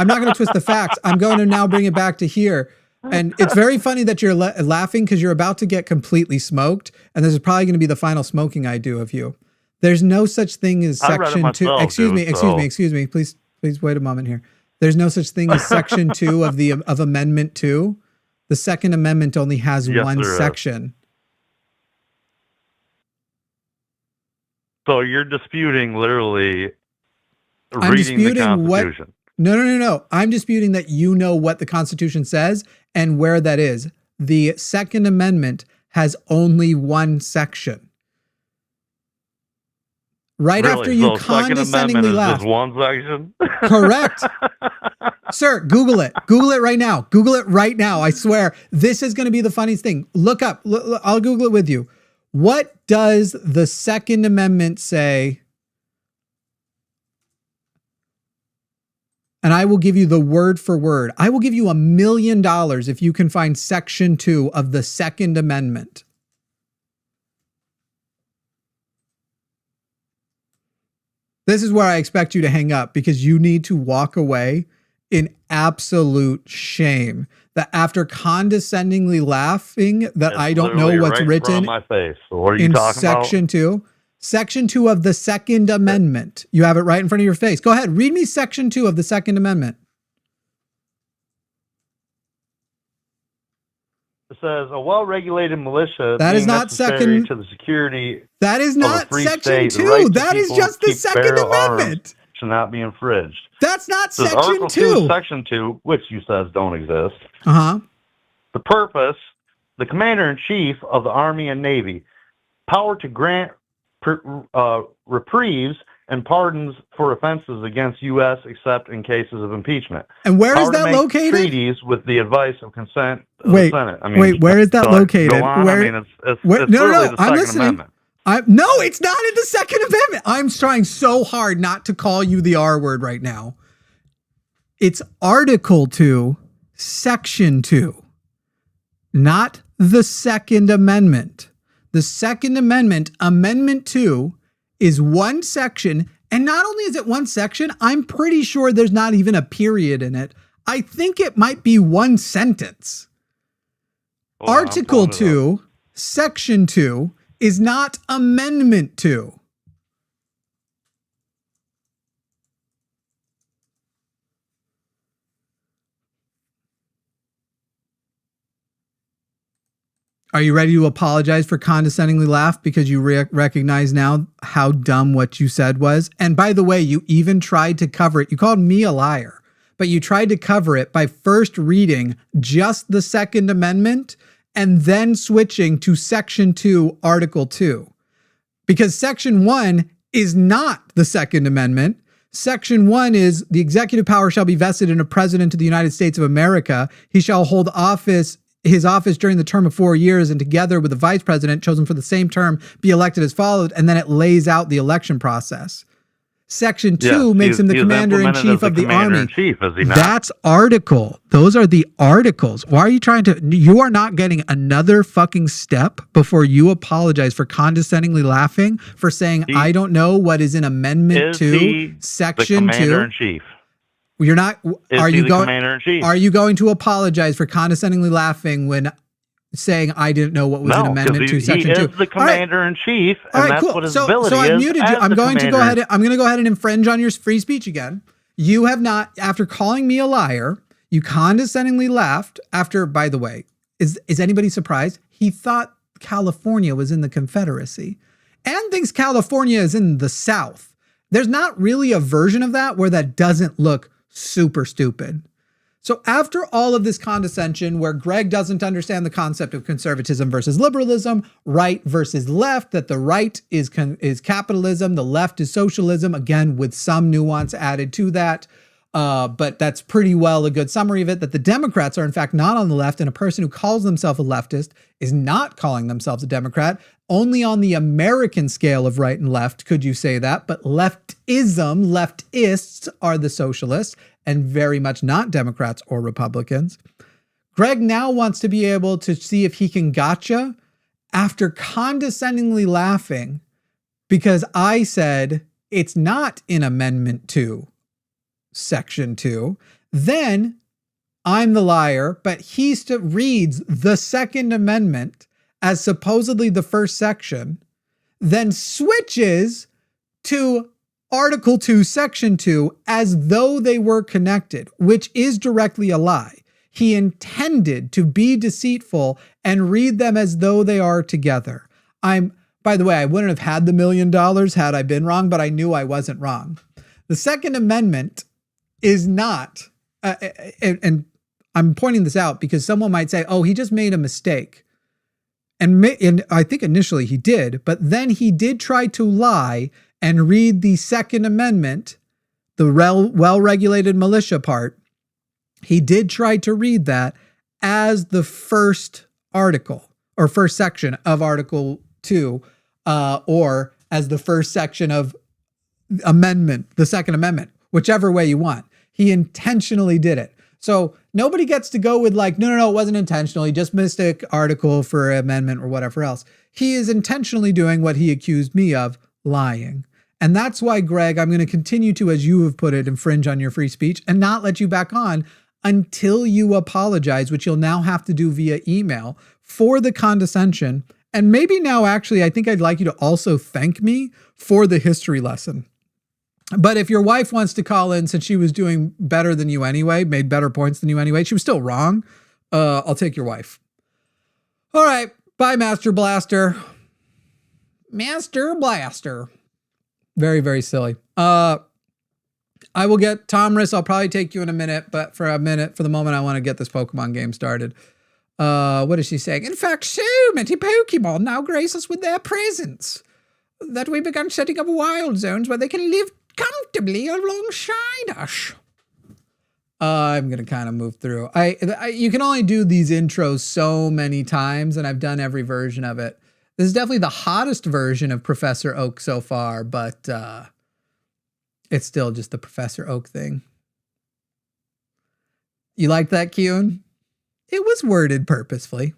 not going to twist the facts. I'm going to now bring it back to here. And it's very funny that you're laughing because you're about to get completely smoked. And this is probably going to be the final smoking I do of you. There's no such thing as Section 2. Excuse me. Please wait a moment here. There's no such thing as Section 2 of Amendment 2. The Second Amendment only has one section. So you're disputing literally reading the Constitution. No. I'm disputing that you know what the Constitution says and where that is. The Second Amendment has only one section. right Really? after you So Second condescendingly Amendment is laugh. just one section? Correct. Sir, Google it. Google it right now. Google it right now. I swear, this is going to be the funniest thing. Look up. I'll Google it with you. What does the Second Amendment say? And I will give you the word for word. I will give you $1 million if you can find Section 2 of the Second Amendment. This is where I expect you to hang up, because you need to walk away in absolute shame that after condescendingly laughing that It's I don't know literally what's right in front written of my face. So what are you in talking Section about? 2. Section 2 of the Second Amendment. You have it right in front of your face. Go ahead. Read me Section 2 of the Second Amendment. It says a well-regulated militia That is being not necessary second- to the security That is of a not free Section state. The 2. right to That is people just to the keep Second bearer arms Amendment. should not be infringed. That's not It says Section Article 2. Section 2, which you says don't exist. Uh-huh. The purpose, the Commander-in-Chief of the Army and Navy, power to grant reprieves and pardons for offenses against U.S. except in cases of impeachment. And where is Power to that make located? treaties with the advice of consent of Wait, the Senate. wait, where is that so located? Go on. Where- I mean, it's where- no, literally the I'm Second listening. Amendment. No, it's not in the Second Amendment. I'm trying so hard not to call you the R word right now. It's Article 2, Section 2, not the Second Amendment. The Second Amendment, Amendment 2, is one section. And not only is it one section, I'm pretty sure there's not even a period in it. I think it might be one sentence. Hold on, I'm Article pulling it up. 2, Section 2 is not Amendment 2. Are you ready to apologize for condescendingly laugh because you recognize now how dumb what you said was? And by the way, you even tried to cover it. You called me a liar, but you tried to cover it by first reading just the Second Amendment and then switching to Section 2, Article 2. Because Section 1 is not the Second Amendment. Section 1 is the executive power shall be vested in a president of the United States of America. He shall hold his office during the term of 4 years, and together with the vice president chosen for the same term be elected as followed. And then it lays out the election process. Section 2 makes him the commander-in-chief of the army. Is he not? That's article. Those are the articles. Why are you trying to? You are not getting another fucking step before you apologize for condescendingly laughing for saying, I don't know what is in Amendment 2, Section 2. The commander-in-chief. You're not. Are you going? Commander-in-chief? Are you going to apologize for condescendingly laughing when saying I didn't know what was in Amendment 2, Section 2? He is the commander-in-chief, and that's what his ability so I've is. muted you. I'm going to go ahead and infringe on your free speech again. You have not, after calling me a liar, you condescendingly laughed after, by the way, is anybody surprised? He thought California was in the Confederacy and thinks California is in the South. There's not really a version of that where that doesn't look super stupid. So after all of this condescension where Greg doesn't understand the concept of conservatism versus liberalism, right versus left, that the right is capitalism, the left is socialism, again, with some nuance added to that. But that's pretty well a good summary of it, that the Democrats are in fact not on the left, and a person who calls themselves a leftist is not calling themselves a Democrat. Only on the American scale of right and left could you say that, but leftists are the socialists and very much not Democrats or Republicans. Greg now wants to be able to see if he can gotcha after condescendingly laughing because I said it's not in Amendment 2, Section 2. Then I'm the liar, but he reads the Second Amendment as supposedly the first section, then switches to Article 2, Section 2 as though they were connected, which is directly a lie. He intended to be deceitful and read them as though they are together. By the way, I wouldn't have had the $1 million had I been wrong, but I knew I wasn't wrong. The Second Amendment is not, and I'm pointing this out because someone might say, oh, he just made a mistake. And I think initially he did, but then he did try to lie and read the Second Amendment, the well-regulated militia part, he did try to read that as the first article or first section of Article 2, or as the first section of amendment, the Second Amendment, whichever way you want. He intentionally did it. So nobody gets to go with like, no, it wasn't intentional. He just missed an article for amendment or whatever else. He is intentionally doing what he accused me of, lying. And that's why, Greg, I'm going to continue to, as you have put it, infringe on your free speech and not let you back on until you apologize, which you'll now have to do via email, for the condescension. And maybe now, actually, I think I'd like you to also thank me for the history lesson. But if your wife wants to call in, since she was doing better than you anyway, made better points than you anyway, she was still wrong, I'll take your wife. All right. Bye, Master Blaster. Master Blaster. Very, very silly. I will get Tomris. I'll probably take you in a minute, but for the moment, I want to get this Pokemon game started. What is she saying? In fact, so many Pokemon now grace us with their presence that we began setting up wild zones where they can live comfortably alongside us. I'm going to kind of move through. You can only do these intros so many times, and I've done every version of it. This is definitely the hottest version of Professor Oak so far, but it's still just the Professor Oak thing. You like that, Kyun? It was worded purposefully.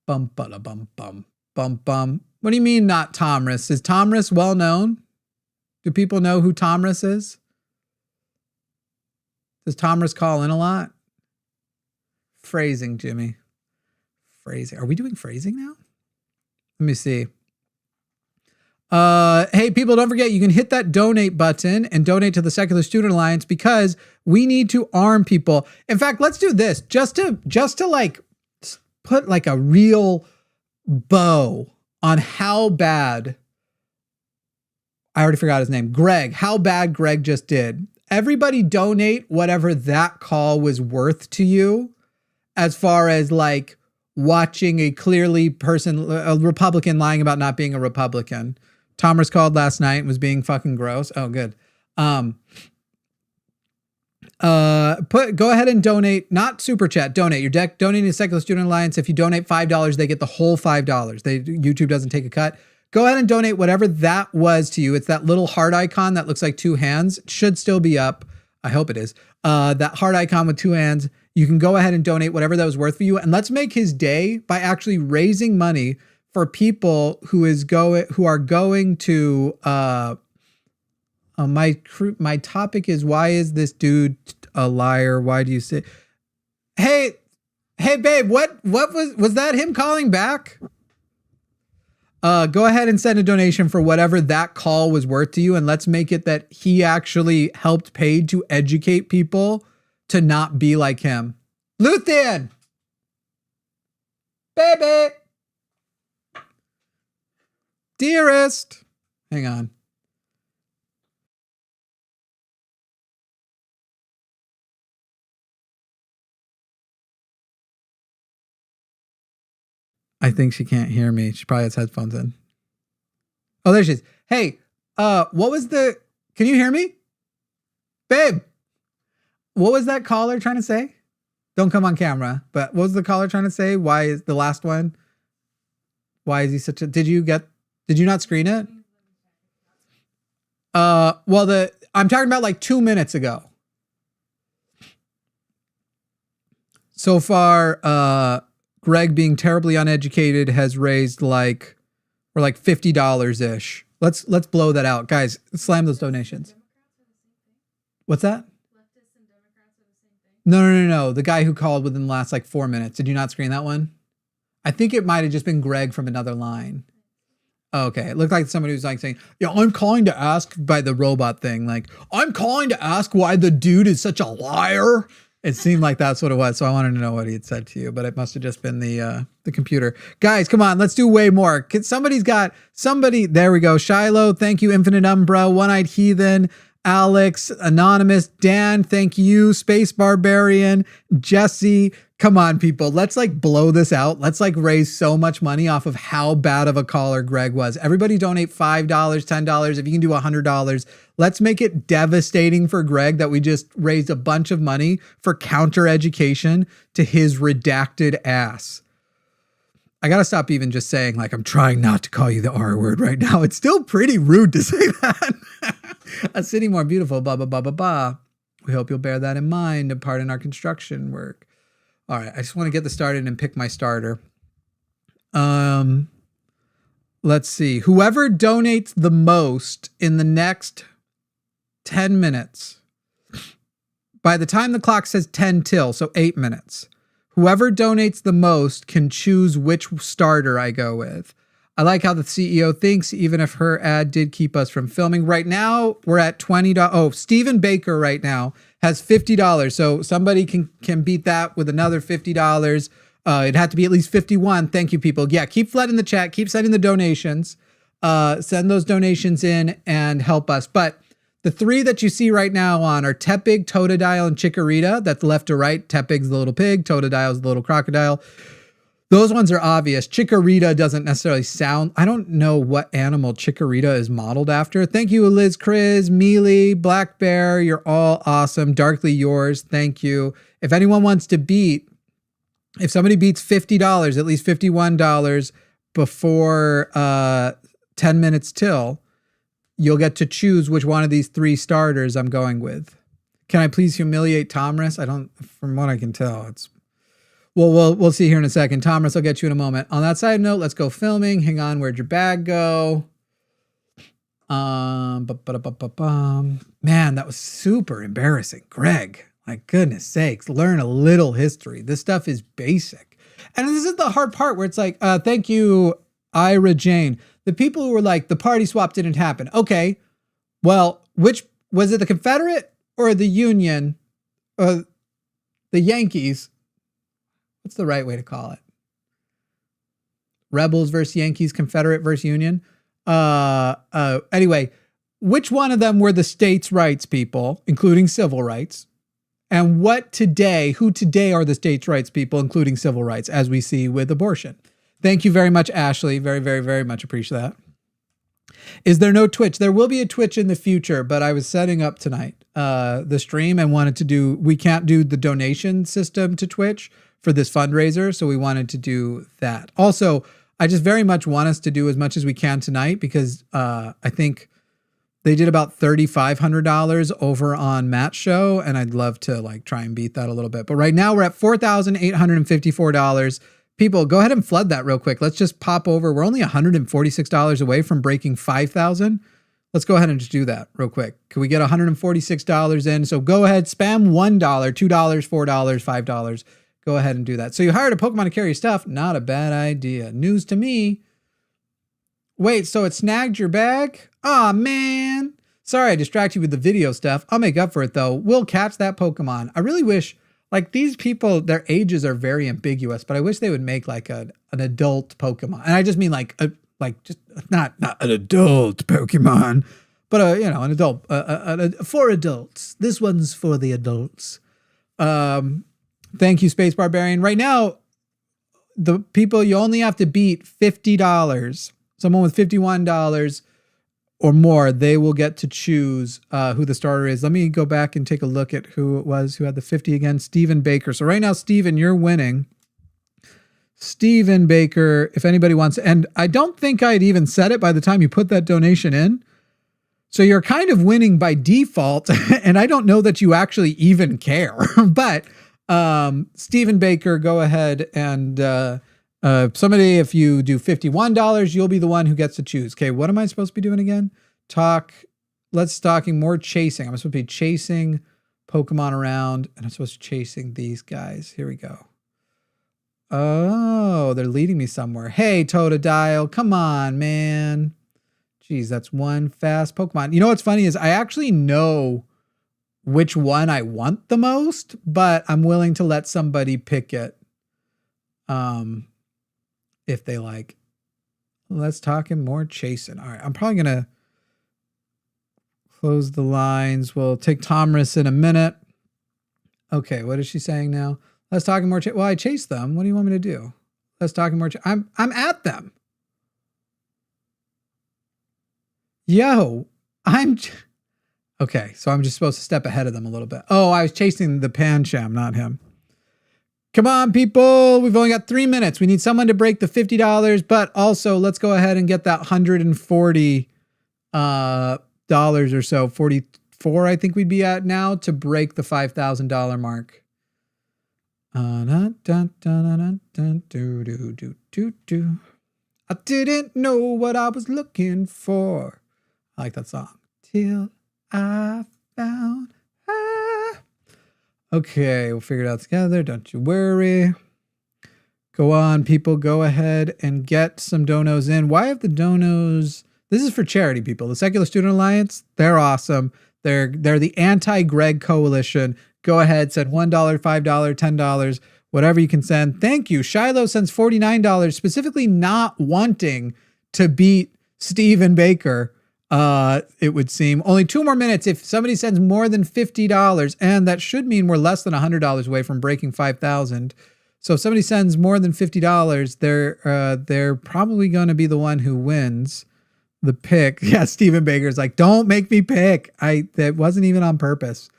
Bum, bada, bum, bum, bum, bum. What do you mean not Tomris? Is Tomris well known? Do people know who Tomris is? Does Tomris call in a lot? Phrasing, Jimmy. Phrasing. Are we doing phrasing now? Let me see. Hey, people, don't forget, you can hit that donate button and donate to the Secular Student Alliance because we need to arm people. In fact, let's do this just to like put like a real bow on how bad, I already forgot his name, Greg, how bad Greg just did. Everybody donate whatever that call was worth to you, as far as like watching a Republican lying about not being a Republican. Thomas called last night and was being fucking gross. Oh, good. Go ahead and donate, not super chat, donate. You're donating to Secular Student Alliance. If you donate $5, they get the whole $5. YouTube doesn't take a cut. Go ahead and donate whatever that was to you. It's that little heart icon that looks like two hands. It should still be up. I hope it is. That heart icon with two hands. You can go ahead and donate whatever that was worth for you. And let's make his day by actually raising money for people who are going to, my topic is, why is this dude a liar? Why do you say, hey babe, what was that him calling back? Go ahead and send a donation for whatever that call was worth to you. And let's make it that he actually helped paid to educate people to not be like him. Luthian! Baby! Dearest! Hang on. I think she can't hear me. She probably has headphones in. Oh, there she is. Hey, what was can you hear me? Babe, what was that caller trying to say? Don't come on camera, but what was the caller trying to say? Why is the last one? Why is he such a, did you not screen it? Well, I'm talking about like 2 minutes ago. So far, Greg being terribly uneducated has raised we're like $50-ish. Let's blow that out. Guys, slam those donations. What's that? Leftists and Democrats are the same thing. No. The guy who called within the last like 4 minutes. Did you not screen that one? I think it might have just been Greg from another line. Okay. It looked like somebody was like saying, yeah, I'm calling to ask, by the robot thing. Like, I'm calling to ask why the dude is such a liar. It seemed like that's what it was. So I wanted to know what he had said to you, but it must have just been the computer. Guys, come on, let's do way more. There we go. Shiloh, thank you. Infinite Umbra, One-Eyed Heathen, Alex, Anonymous, Dan, thank you, Space Barbarian, Jesse. Come on, people. Let's like blow this out. Let's like raise so much money off of how bad of a caller Greg was. Everybody donate $5, $10. If you can do $100, let's make it devastating for Greg that we just raised a bunch of money for counter education to his redacted ass. I got to stop even just saying like, I'm trying not to call you the R word right now. It's still pretty rude to say that. A city more beautiful, blah, blah, blah, blah, blah. We hope you'll bear that in mind and pardon our construction work. All right. I just want to get this started and pick my starter. Let's see. Whoever donates the most in the next 10 minutes, by the time the clock says 10 till, so 8 minutes, whoever donates the most can choose which starter I go with. I like how the CEO thinks, even if her ad did keep us from filming. Right now, we're at $20. Oh, Stephen Baker right now has $50. So somebody can beat that with another $50. It'd have to be at least 51. Thank you, people. Yeah, keep flooding the chat. Keep sending the donations. Send those donations in and help us. But the three that you see right now on are Tepig, Totodile, and Chikorita. That's left to right. Tepig's the little pig. Totodile's the little crocodile. Those ones are obvious. Chikorita doesn't necessarily sound... I don't know what animal Chikorita is modeled after. Thank you, Liz Chris, Mealy, Black Bear. You're all awesome. Darkly yours. Thank you. If anyone wants to beat... If somebody beats $50, at least $51 before 10 minutes till, you'll get to choose which one of these three starters I'm going with. Can I please humiliate Tomris? I don't... From what I can tell, it's... Well, we'll see here in a second. Thomas, I'll get you in a moment. On that side note, let's go filming. Hang on, where'd your bag go? Man, that was super embarrassing. Greg, my goodness sakes, learn a little history. This stuff is basic. And this is the hard part where it's like, thank you, Ira Jane. The people who were like, the party swap didn't happen. Okay, well, which, was it the Confederate or the Union? The Yankees? What's the right way to call it? Rebels versus Yankees, Confederate versus Union. Anyway, which one of them were the states' rights people, including civil rights? And who today are the states' rights people, including civil rights, as we see with abortion? Thank you very much, Ashley. Very, very, very much appreciate that. Is there no Twitch? There will be a Twitch in the future, but I was setting up tonight the stream and we can't do the donation system to Twitch for this fundraiser, so we wanted to do that. Also, I just very much want us to do as much as we can tonight because I think they did about $3,500 over on Matt's show, and I'd love to like try and beat that a little bit. But right now we're at $4,854. People, go ahead and flood that real quick. Let's just pop over. We're only $146 away from breaking 5,000. Let's go ahead and just do that real quick. Can we get $146 in? So go ahead, spam $1, $2, $4, $5. Go ahead and do that. So you hired a Pokemon to carry your stuff. Not a bad idea. News to me. Wait, so it snagged your bag? Aw, man. Sorry I distracted you with the video stuff. I'll make up for it, though. We'll catch that Pokemon. I really wish, like, these people, their ages are very ambiguous, but I wish they would make, like, an adult Pokemon. And I just mean, just not an adult Pokemon, but, an adult, for adults. This one's for the adults. Thank you, Space Barbarian. Right now, the people, you only have to beat $50. Someone with $51 or more, they will get to choose who the starter is. Let me go back and take a look at who it was who had the 50 again. Stephen Baker. So right now, Stephen, you're winning. Stephen Baker, if anybody wants, and I don't think I'd even said it by the time you put that donation in. So you're kind of winning by default, and I don't know that you actually even care. But Stephen Baker, go ahead and somebody, if you do $51, you'll be the one who gets to choose. Okay, what am I supposed to be doing again? Let's talking more chasing. I'm supposed to be chasing Pokemon around, and I'm supposed to be chasing these guys. Here we go. Oh, they're leading me somewhere. Hey, Totodile, come on, man. Jeez, that's one fast Pokemon. You know what's funny is I actually know which one I want the most, but I'm willing to let somebody pick it. If they like. Let's talk more chasing. All right, I'm probably gonna Close the lines. We'll take Tomris in a minute. Okay, what is she saying now? Let's talk more. Well, I chased them. What do you want me to do? Let's talk more. I'm at them. Yo, okay. So I'm just supposed to step ahead of them a little bit. Oh, I was chasing the Pancham, not him. Come on, people. We've only got 3 minutes. We need someone to break the $50, but also let's go ahead and get that $140 dollars or so, 44 I think we'd be at now, to break the $5,000 mark. I didn't know what I was looking for. I like that song. Till I found her. Okay, we'll figure it out together. Don't you worry. Go on, people. Go ahead and get some donos in. Why have the donos? This is for charity, people. The Secular Student Alliance, they're awesome. They're the anti-Greg coalition. Go ahead, send $1, $5, $10, whatever you can send. Thank you. Shiloh sends $49, specifically not wanting to beat Stephen Baker. It would seem. Only 2 more minutes. If somebody sends more than $50, and that should mean we're less than $100 away from breaking 5,000. So if somebody sends more than $50, they're probably going to be the one who wins the pick. Yeah, Stephen Baker's like, don't make me pick. That wasn't even on purpose.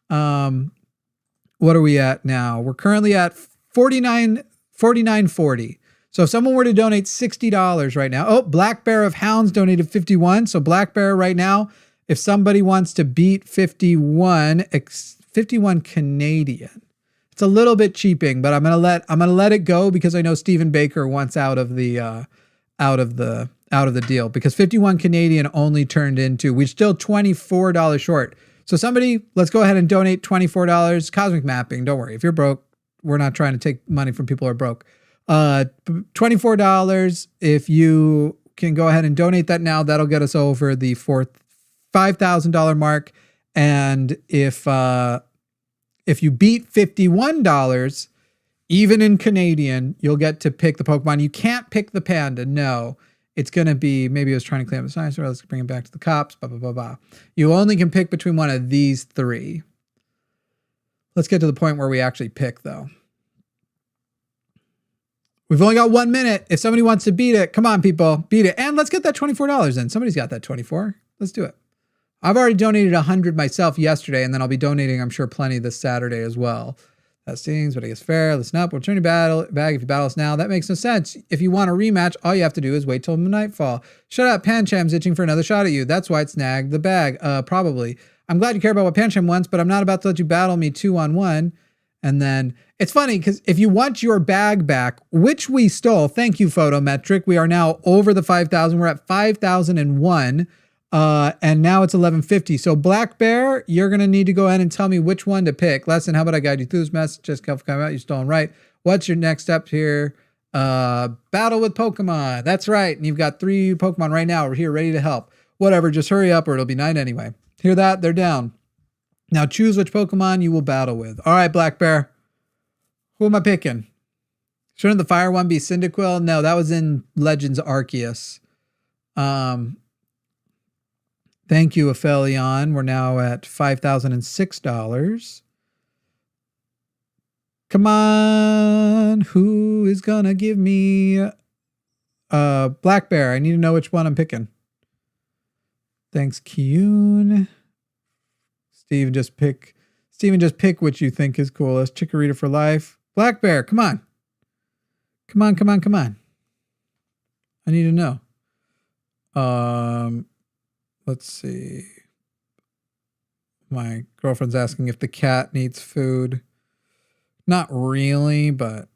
What are we at now? We're currently at $49.40. So if someone were to donate $60 right now, Black Bear of Hounds donated 51. So Black Bear right now, if somebody wants to beat 51 Canadian, it's a little bit cheaping, but I'm gonna let it go because I know Stephen Baker wants out of the deal, because 51 Canadian only turned into, we're still $24 short. So somebody, let's go ahead and donate $24. Cosmic Mapping, don't worry. If you're broke, we're not trying to take money from people who are broke. $24. If you can go ahead and donate that now, that'll get us over the $5,000 mark. And if you beat $51, even in Canadian, you'll get to pick the Pokemon. You can't pick the panda. No, it's going to be, maybe I was trying to clean up the science, or let's bring it back to the cops, blah, blah, blah, blah. You only can pick between one of these 3. Let's get to the point where we actually pick, though. We've only got 1 minute. If somebody wants to beat it, come on, people, beat it. And let's get that $24 in. Somebody's got that 24. Let's do it. I've already donated 100 myself yesterday, and then I'll be donating, I'm sure, plenty this Saturday as well. That stings, but I guess fair. Listen up. We'll turn your bag if you battle us now. That makes no sense. If you want a rematch, all you have to do is wait till nightfall. Shut up. Pancham's itching for another shot at you. That's why it snagged the bag. Probably. I'm glad you care about what Pancham wants, but I'm not about to let you battle me 2-on-1. And then it's funny because if you want your bag back, which we stole, thank you, Photometric. We are now over the 5,000. We're at 5,001. And now it's 1150. So Black Bear, you're going to need to go ahead and tell me which one to pick. Lesson, how about I guide you through this mess? Just come out. You're stolen right. What's your next step here? Battle with Pokemon. That's right. And you've got 3 Pokemon right now. We're here ready to help. Whatever. Just hurry up or it'll be night anyway. Hear that? They're down. Now choose which Pokemon you will battle with. All right, Black Bear. Who am I picking? Shouldn't the fire one be Cyndaquil? No, that was in Legends Arceus. Thank you, Aphelion. We're now at $5,006. Come on. Who is going to give me Black Bear? I need to know which one I'm picking. Thanks, Kiyun. Steven, just pick which you think is coolest. Chikorita for life. Black Bear, come on. Come on. I need to know. Let's see. My girlfriend's asking if the cat needs food. Not really, but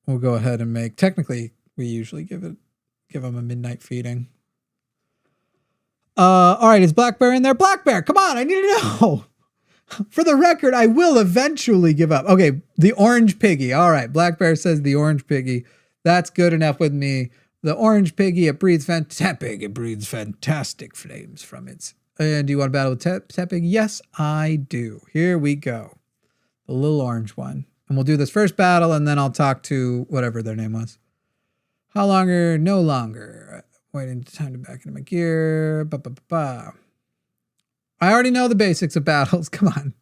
we'll go ahead and make. Technically, we usually give him a midnight feeding. All right, is Black Bear in there? Black Bear, come on, I need to know. For the record, I will eventually give up. Okay, the orange piggy. All right, Black Bear says the orange piggy. That's good enough with me. The orange piggy, it breathes fantastic. It breathes fantastic flames from its. And do you want to battle with Tepig? Yes, I do. Here we go. The little orange one. And we'll do this first battle, and then I'll talk to whatever their name was. How longer? No longer. Waiting time to back into my gear. I already know the basics of battles. Come on.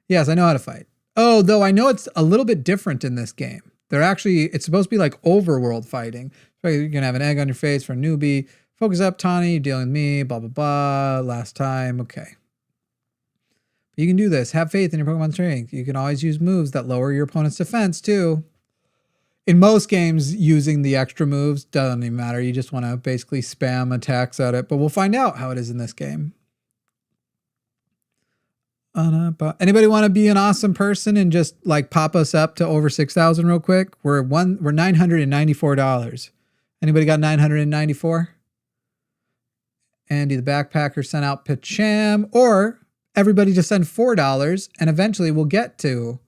Yes, I know how to fight. Oh, though I know it's a little bit different in this game. It's supposed to be like overworld fighting. So you're going to have an egg on your face for a newbie. Focus up, Tawny. You're dealing with me. Blah, blah, blah. Last time. Okay. You can do this. Have faith in your Pokemon strength. You can always use moves that lower your opponent's defense too. In most games, using the extra moves doesn't even matter. You just want to basically spam attacks at it. But we'll find out how it is in this game. Anybody want to be an awesome person and just like pop us up to over 6,000 real quick? We're $994. Anybody got 994? Andy the Backpacker sent out Pacham, or everybody just send $4 and eventually we'll get to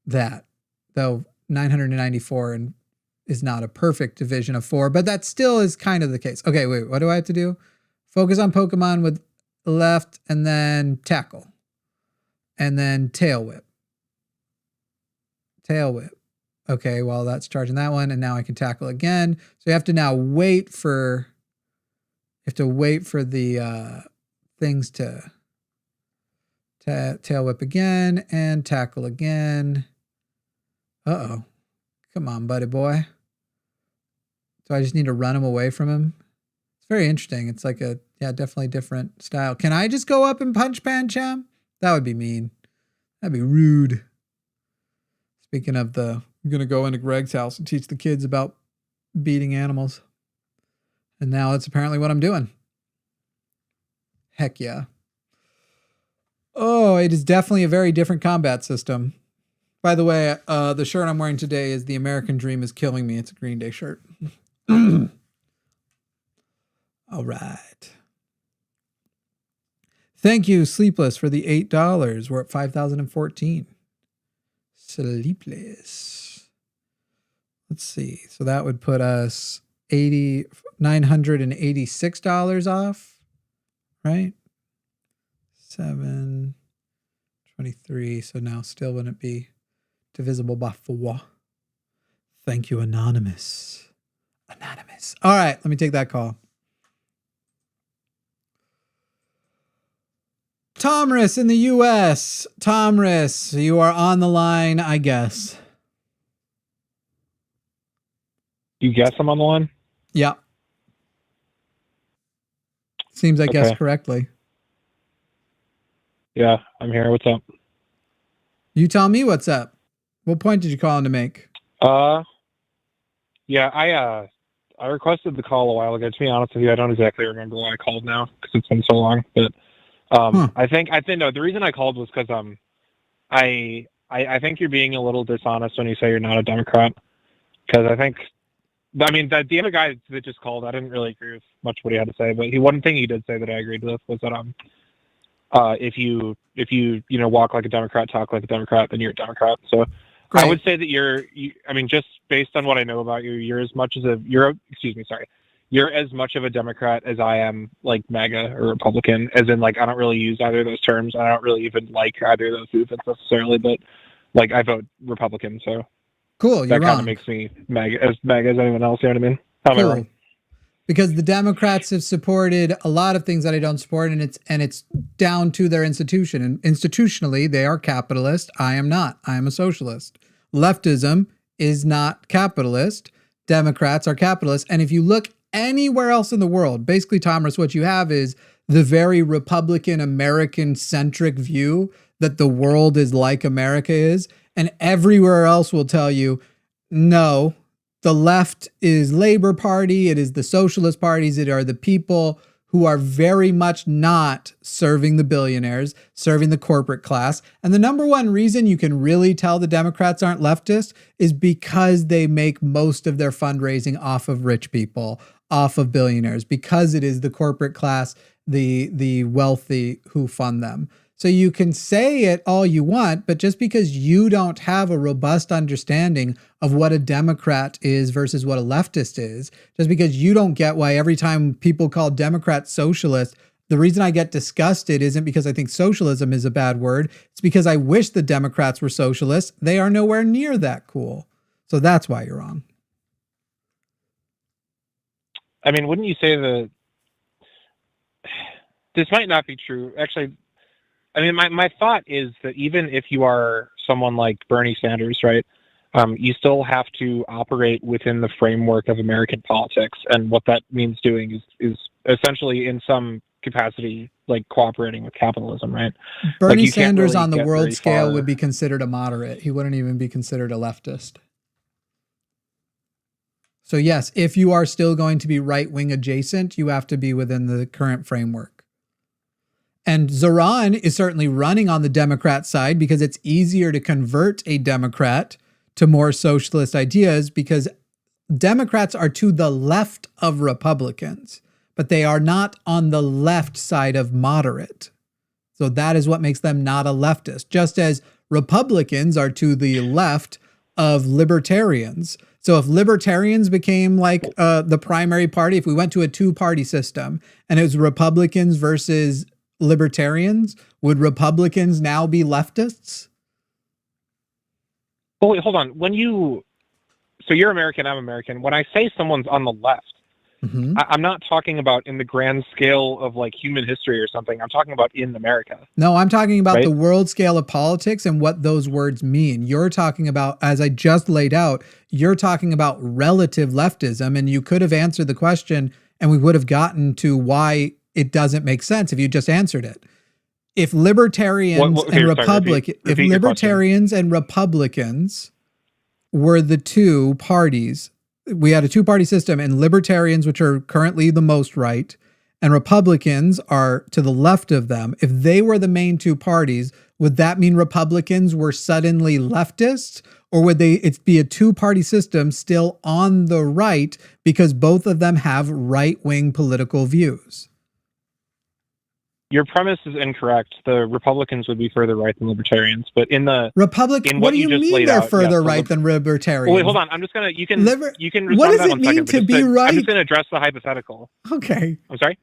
that. Though 994 and is not a perfect division of 4, but that still is kind of the case. Okay, wait, what do I have to do? Focus on Pokemon with left and then tackle. And then tail whip. Tail whip. Okay, well that's charging that one and now I can tackle again. So you have to now wait for the things to tail whip again and tackle again. Uh-oh. Come on, buddy boy. Do I just need to run him away from him? It's very interesting. It's like definitely different style. Can I just go up and punch Pancham? That would be mean. That'd be rude. Speaking of I'm going to go into Greg's house and teach the kids about beating animals. And now that's apparently what I'm doing. Heck yeah. Oh, it is definitely a very different combat system. By the way, the shirt I'm wearing today is The American Dream is Killing Me. It's a Green Day shirt. All right. Thank you, Sleepless, for the $8. We're at 5,014. Sleepless. Let's see. So that would put us $986 off, right? 723. So now still wouldn't be divisible by 4. Thank you, Anonymous. Anonymous. All right, let me take that call. Tomris in the U.S. Tomris, you are on the line, I guess. You guess I'm on the line? Yeah. Seems I guessed correctly. Yeah, I'm here. What's up? You tell me what's up. What point did you call in to make? Yeah, I requested the call a while ago. To be honest with you, I don't exactly remember why I called now because it's been so long. But I think no. The reason I called was because I think you're being a little dishonest when you say you're not a Democrat. Because the other guy that just called, I didn't really agree with much what he had to say. But one thing he did say that I agreed with was that if you walk like a Democrat, talk like a Democrat, then you're a Democrat. So great. I would say that just based on what I know about you, you're as much of a Democrat as I am like MAGA or Republican, as in like I don't really use either of those terms. I don't really even like either of those movements necessarily, but like I vote Republican, so cool. That kind of makes me MAGA as anyone else. You know what I mean? How am I wrong? Because the Democrats have supported a lot of things that I don't support, and it's down to their institution. And institutionally, they are capitalist. I am not. I am a socialist. Leftism is not capitalist. Democrats are capitalist. And if you look anywhere else in the world, basically, Thomas, what you have is the very Republican American-centric view that the world is like America is. And everywhere else will tell you, no, the left is Labor Party. It is the socialist parties. It are the people who are very much not serving the billionaires, serving the corporate class. And the number one reason you can really tell the Democrats aren't leftist is because they make most of their fundraising off of rich people, off of billionaires, because it is the corporate class, the wealthy who fund them. So you can say it all you want, but just because you don't have a robust understanding of what a Democrat is versus what a leftist is, just because you don't get why every time people call Democrats socialist, the reason I get disgusted isn't because I think socialism is a bad word. It's because I wish the Democrats were socialists. They are nowhere near that cool. So that's why you're wrong. I mean, wouldn't you say that? this might not be true. Actually, I mean, my thought is that even if you are someone like Bernie Sanders, right, you still have to operate within the framework of American politics, and what that means doing is essentially in some capacity like cooperating with capitalism, right? Bernie like Sanders really on the world scale far. would be considered a moderate. He wouldn't even be considered a leftist. So yes, if you are still going to be right-wing adjacent, you have to be within the current framework. And Zoran is certainly running on the Democrat side because it's easier to convert a Democrat to more socialist ideas because Democrats are to the left of Republicans, but they are not on the left side of moderate. So that is what makes them not a leftist, just as Republicans are to the left of libertarians. So if libertarians became like the primary party, if we went to a two-party system and it was Republicans versus libertarians, would Republicans now be leftists? Oh, wait, hold on. So you're American, I'm American. When I say someone's on the left, I'm not talking about in the grand scale of like human history or something. I'm talking about in America. No, I'm talking about the world scale of politics and what those words mean. You're talking about, as I just laid out, you're talking about relative leftism, and you could have answered the question and we would have gotten to why it doesn't make sense if you just answered it. If libertarians and Republicans were the two parties, we had a two-party system, and libertarians, which are currently the most right, and Republicans are to the left of them. If they were the main two parties, would that mean Republicans were suddenly leftists? Or would it be a two-party system still on the right because both of them have right-wing political views? Your premise is incorrect. The Republicans would be further right than libertarians, but in the what do you mean they're further right than libertarians? Wait, hold on. I'm just gonna. You can respond what does to that it mean second, to be right? I'm just gonna address the hypothetical. Okay. I'm sorry.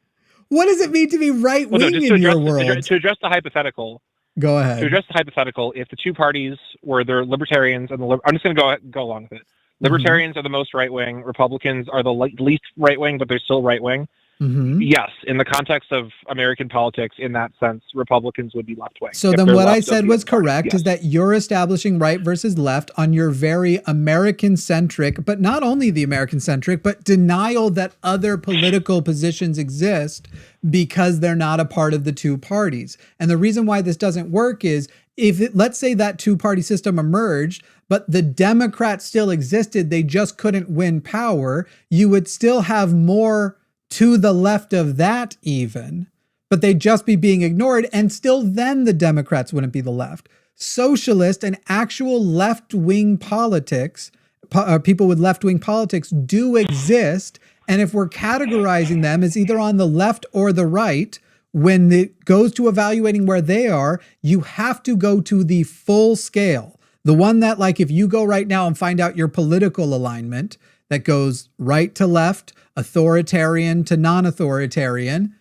What does it mean to be right wing in your world? To address the hypothetical. Go ahead. To address the hypothetical, if the two parties were the libertarians and I'm just gonna go along with it. Libertarians are the most right wing. Republicans are the least right wing, but they're still right wing. Yes, in the context of American politics, in that sense, Republicans would be left-wing. So then what I said was correct, is that you're establishing right versus left on your very American-centric, but not only the American-centric, but denial that other political positions exist because they're not a part of the two parties. And the reason why this doesn't work is let's say that two-party system emerged, but the Democrats still existed, they just couldn't win power, you would still have more to the left of that even, but they'd just be being ignored, and still then the Democrats wouldn't be the left. Socialist and actual left-wing politics, people with left-wing politics do exist, and if we're categorizing them as either on the left or the right, when it goes to evaluating where they are, you have to go to the full scale. The one that, like, if you go right now and find out your political alignment, that goes right to left, authoritarian to non-authoritarian,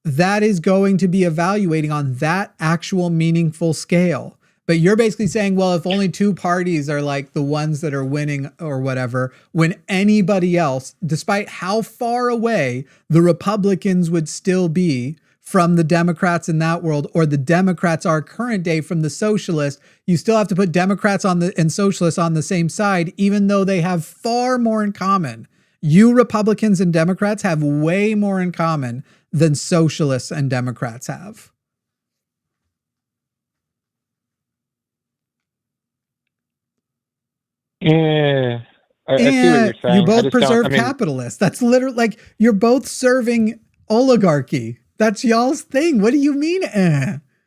that is going to be evaluating on that actual meaningful scale. But you're basically saying, well, if only two parties are like the ones that are winning or whatever, when anybody else, despite how far away the Republicans would still be from the Democrats in that world, or the Democrats are current day from the socialists, you still have to put Democrats and socialists on the same side, even though they have far more in common. You Republicans and Democrats have way more in common than socialists and Democrats have. Yeah, I see what you're saying. You both preserve capitalists. That's literally like you're both serving oligarchy. That's y'all's thing. What do you mean?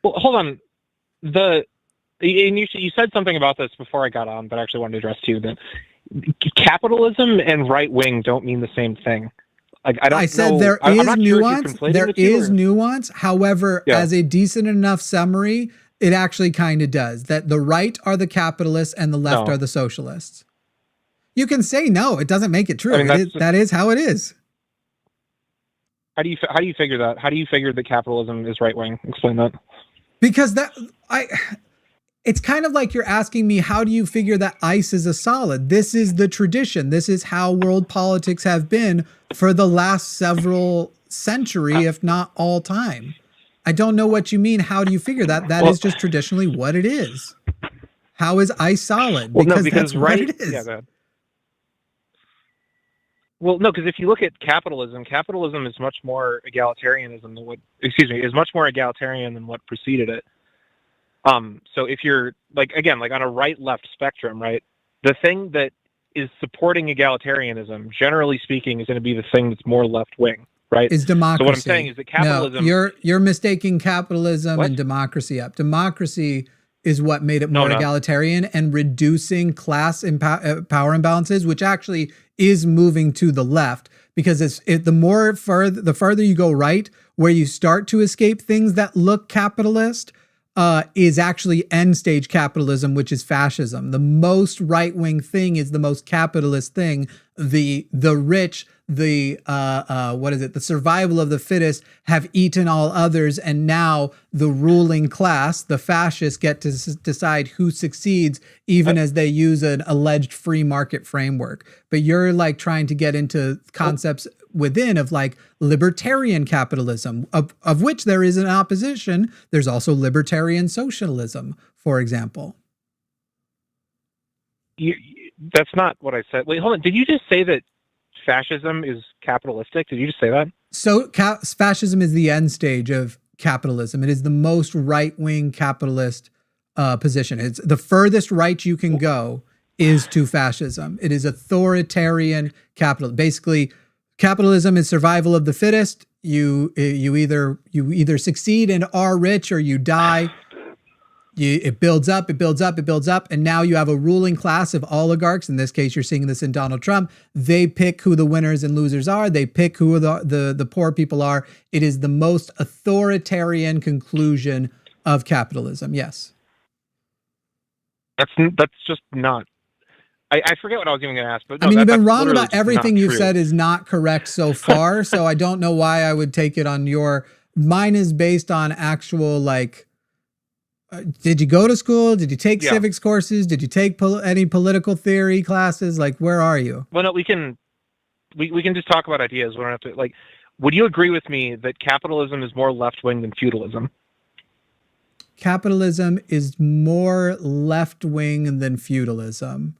Well, hold on. You said something about this before I got on, but I actually wanted to address too, that capitalism and right wing don't mean the same thing. Like I said there is nuance. There is nuance. However, as a decent enough summary, it actually kind of does. That the right are the capitalists and the left are the socialists. You can say no. It doesn't make it true. I mean, that is how it is. How do you figure that? How do you figure that capitalism is right wing? Explain that. Because it's kind of like you're asking me, how do you figure that ice is a solid? This is the tradition. This is how world politics have been for the last several century, if not all time. I don't know what you mean. How do you figure that? That is just traditionally what it is. How is ice solid? Well, Because no, that's what it is. Yeah, go ahead. Well, no, because if you look at capitalism is much more egalitarianism than is much more egalitarian than what preceded it. So if you're like on a right-left spectrum, right, the thing that is supporting egalitarianism, generally speaking, is going to be the thing that's more left-wing, right? Is democracy. So what I'm saying is that capitalism. No, you're mistaking capitalism and democracy up. Democracy is what made it more egalitarian and reducing class power imbalances, which actually is moving to the left, because the farther you go right, where you start to escape things that look capitalist, is actually end stage capitalism, which is fascism. The most right wing thing is the most capitalist thing. The rich, the survival of the fittest have eaten all others, and now the ruling class, the fascists, get to decide who succeeds, even as they use an alleged free market framework. But you're like trying to get into concepts within of like libertarian capitalism, of which there is an opposition. There's also libertarian socialism, for example. That's not what I said. Wait, hold on. Did you just say that fascism is capitalistic? Did you just say that? So fascism is the end stage of capitalism. It is the most right-wing capitalist position. It's the furthest right you can go is to fascism. It is authoritarian capitalism. Basically, capitalism is survival of the fittest. You either succeed and are rich, or you die. It builds up, and now you have a ruling class of oligarchs. In this case, you're seeing this in Donald Trump. They pick who the winners and losers are. They pick who the poor people are. It is the most authoritarian conclusion of capitalism. Yes. That's just not. I forget what I was even going to ask, but no, you've been wrong about everything you've said is not correct so far. So I don't know why I would take it on your. Mine is based on actual like. Did you go to school? Did you take civics courses? Did you take any political theory classes? Like, where are you? Well, no, we can just talk about ideas. We don't have to like. Would you agree with me that capitalism is more left wing than feudalism? Capitalism is more left wing than feudalism,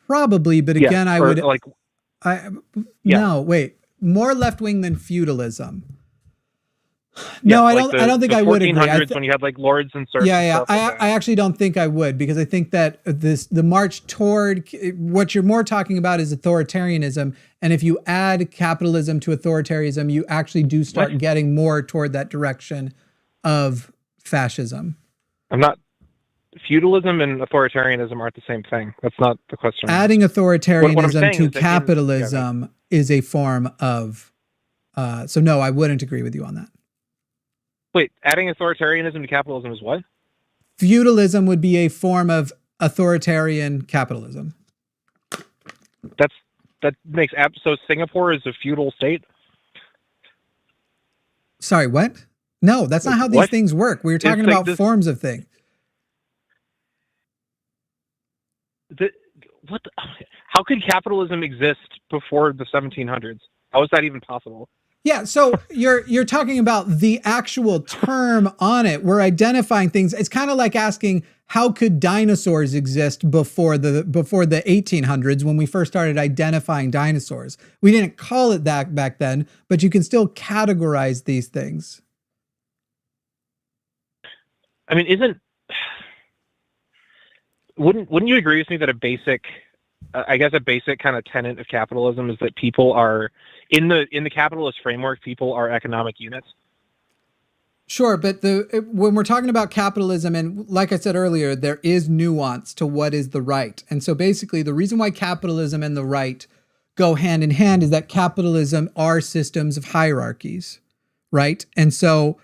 probably. But again, I would like. No, wait, more left wing than feudalism. No, I don't think I would agree. 1400s when you had like lords and serfs. Yeah. I actually don't think I would, because I think that the march toward what you're more talking about is authoritarianism. And if you add capitalism to authoritarianism, you actually do start getting more toward that direction of fascism. Feudalism and authoritarianism aren't the same thing. That's not the question. Adding authoritarianism to capitalism is a form of. So no, I wouldn't agree with you on that. Wait, adding authoritarianism to capitalism is what? Feudalism would be a form of authoritarian capitalism. That makes so Singapore is a feudal state? Sorry, what? No, that's not how these things work. We were talking about forms of things. How could capitalism exist before the 1700s? How is that even possible? Yeah, so you're talking about the actual term on it. We're identifying things. It's kind of like asking, how could dinosaurs exist before the 1800s, when we first started identifying dinosaurs? We didn't call it that back then, but you can still categorize these things. I mean, wouldn't you agree with me that a basic kind of tenet of capitalism is that people are in the capitalist framework, people are economic units? Sure, but when we're talking about capitalism, and like I said earlier, there is nuance to what is the right. And so basically the reason why capitalism and the right go hand in hand is that capitalism are systems of hierarchies, right? And so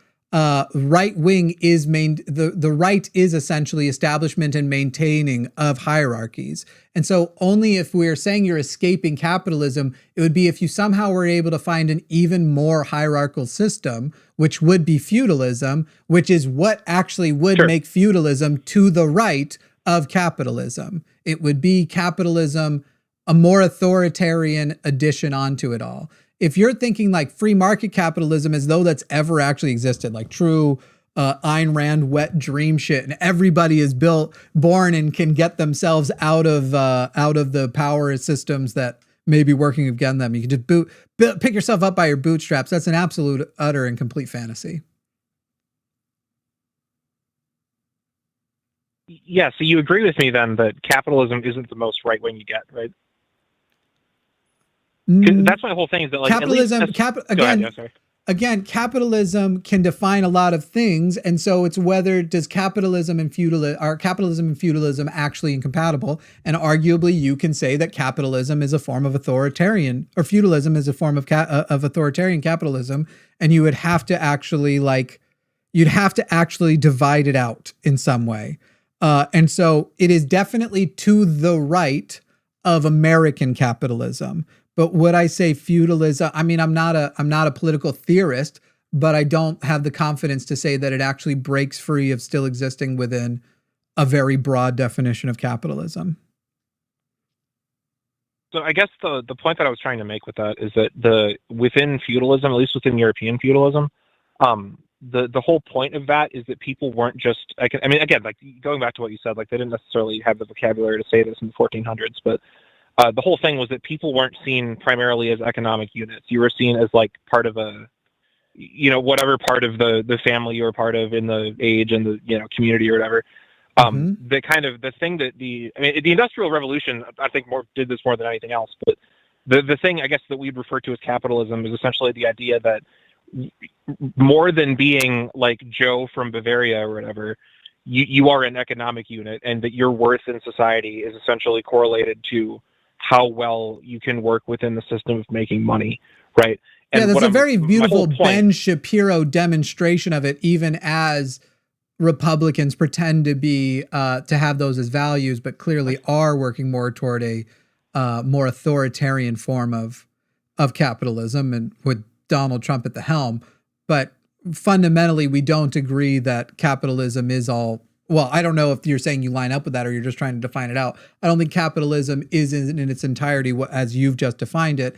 right wing is the right is essentially establishment and maintaining of hierarchies. And so only if we're saying you're escaping capitalism, it would be if you somehow were able to find an even more hierarchical system, which would be feudalism, which is what actually would make feudalism to the right of capitalism. It would be capitalism, a more authoritarian addition onto it all. if you're thinking like free market capitalism as though that's ever actually existed, like true Ayn Rand wet dream shit, and everybody is born and can get themselves out of the power systems that may be working against them. You can just pick yourself up by your bootstraps. That's an absolute, utter, and complete fantasy. Yeah, so you agree with me then that capitalism isn't the most right wing you get, right? That's my whole thing. Is that like capitalism? Again, capitalism can define a lot of things, and so it's whether does capitalism and feudalism actually incompatible? And arguably, you can say that capitalism is a form of authoritarian, or feudalism is a form of authoritarian capitalism, and you would have to actually divide it out in some way. And so it is definitely to the right of American capitalism. But would I say feudalism? I mean, I'm not a political theorist, but I don't have the confidence to say that it actually breaks free of still existing within a very broad definition of capitalism. So I guess the point that I was trying to make with that is that within feudalism, at least within European feudalism, the whole point of that is that people weren't just, I mean, again, like going back to what you said, like they didn't necessarily have the vocabulary to say this in the 1400s, but the whole thing was that people weren't seen primarily as economic units. You were seen as like part of a, whatever part of the family you were part of in the age and the, community or whatever. The kind of the thing that the Industrial Revolution, I think did this more than anything else, but the thing I guess that we'd refer to as capitalism is essentially the idea that more than being like Joe from Bavaria or whatever, you are an economic unit, and that your worth in society is essentially correlated to how well you can work within the system of making money, right? And yeah, there's a very beautiful Ben Shapiro demonstration of it, even as Republicans pretend to be to have those as values, but clearly are working more toward a more authoritarian form of capitalism, and with Donald Trump at the helm. But fundamentally, we don't agree that capitalism is all. Well, I don't know if you're saying you line up with that or you're just trying to define it out. I don't think capitalism is in its entirety as you've just defined it.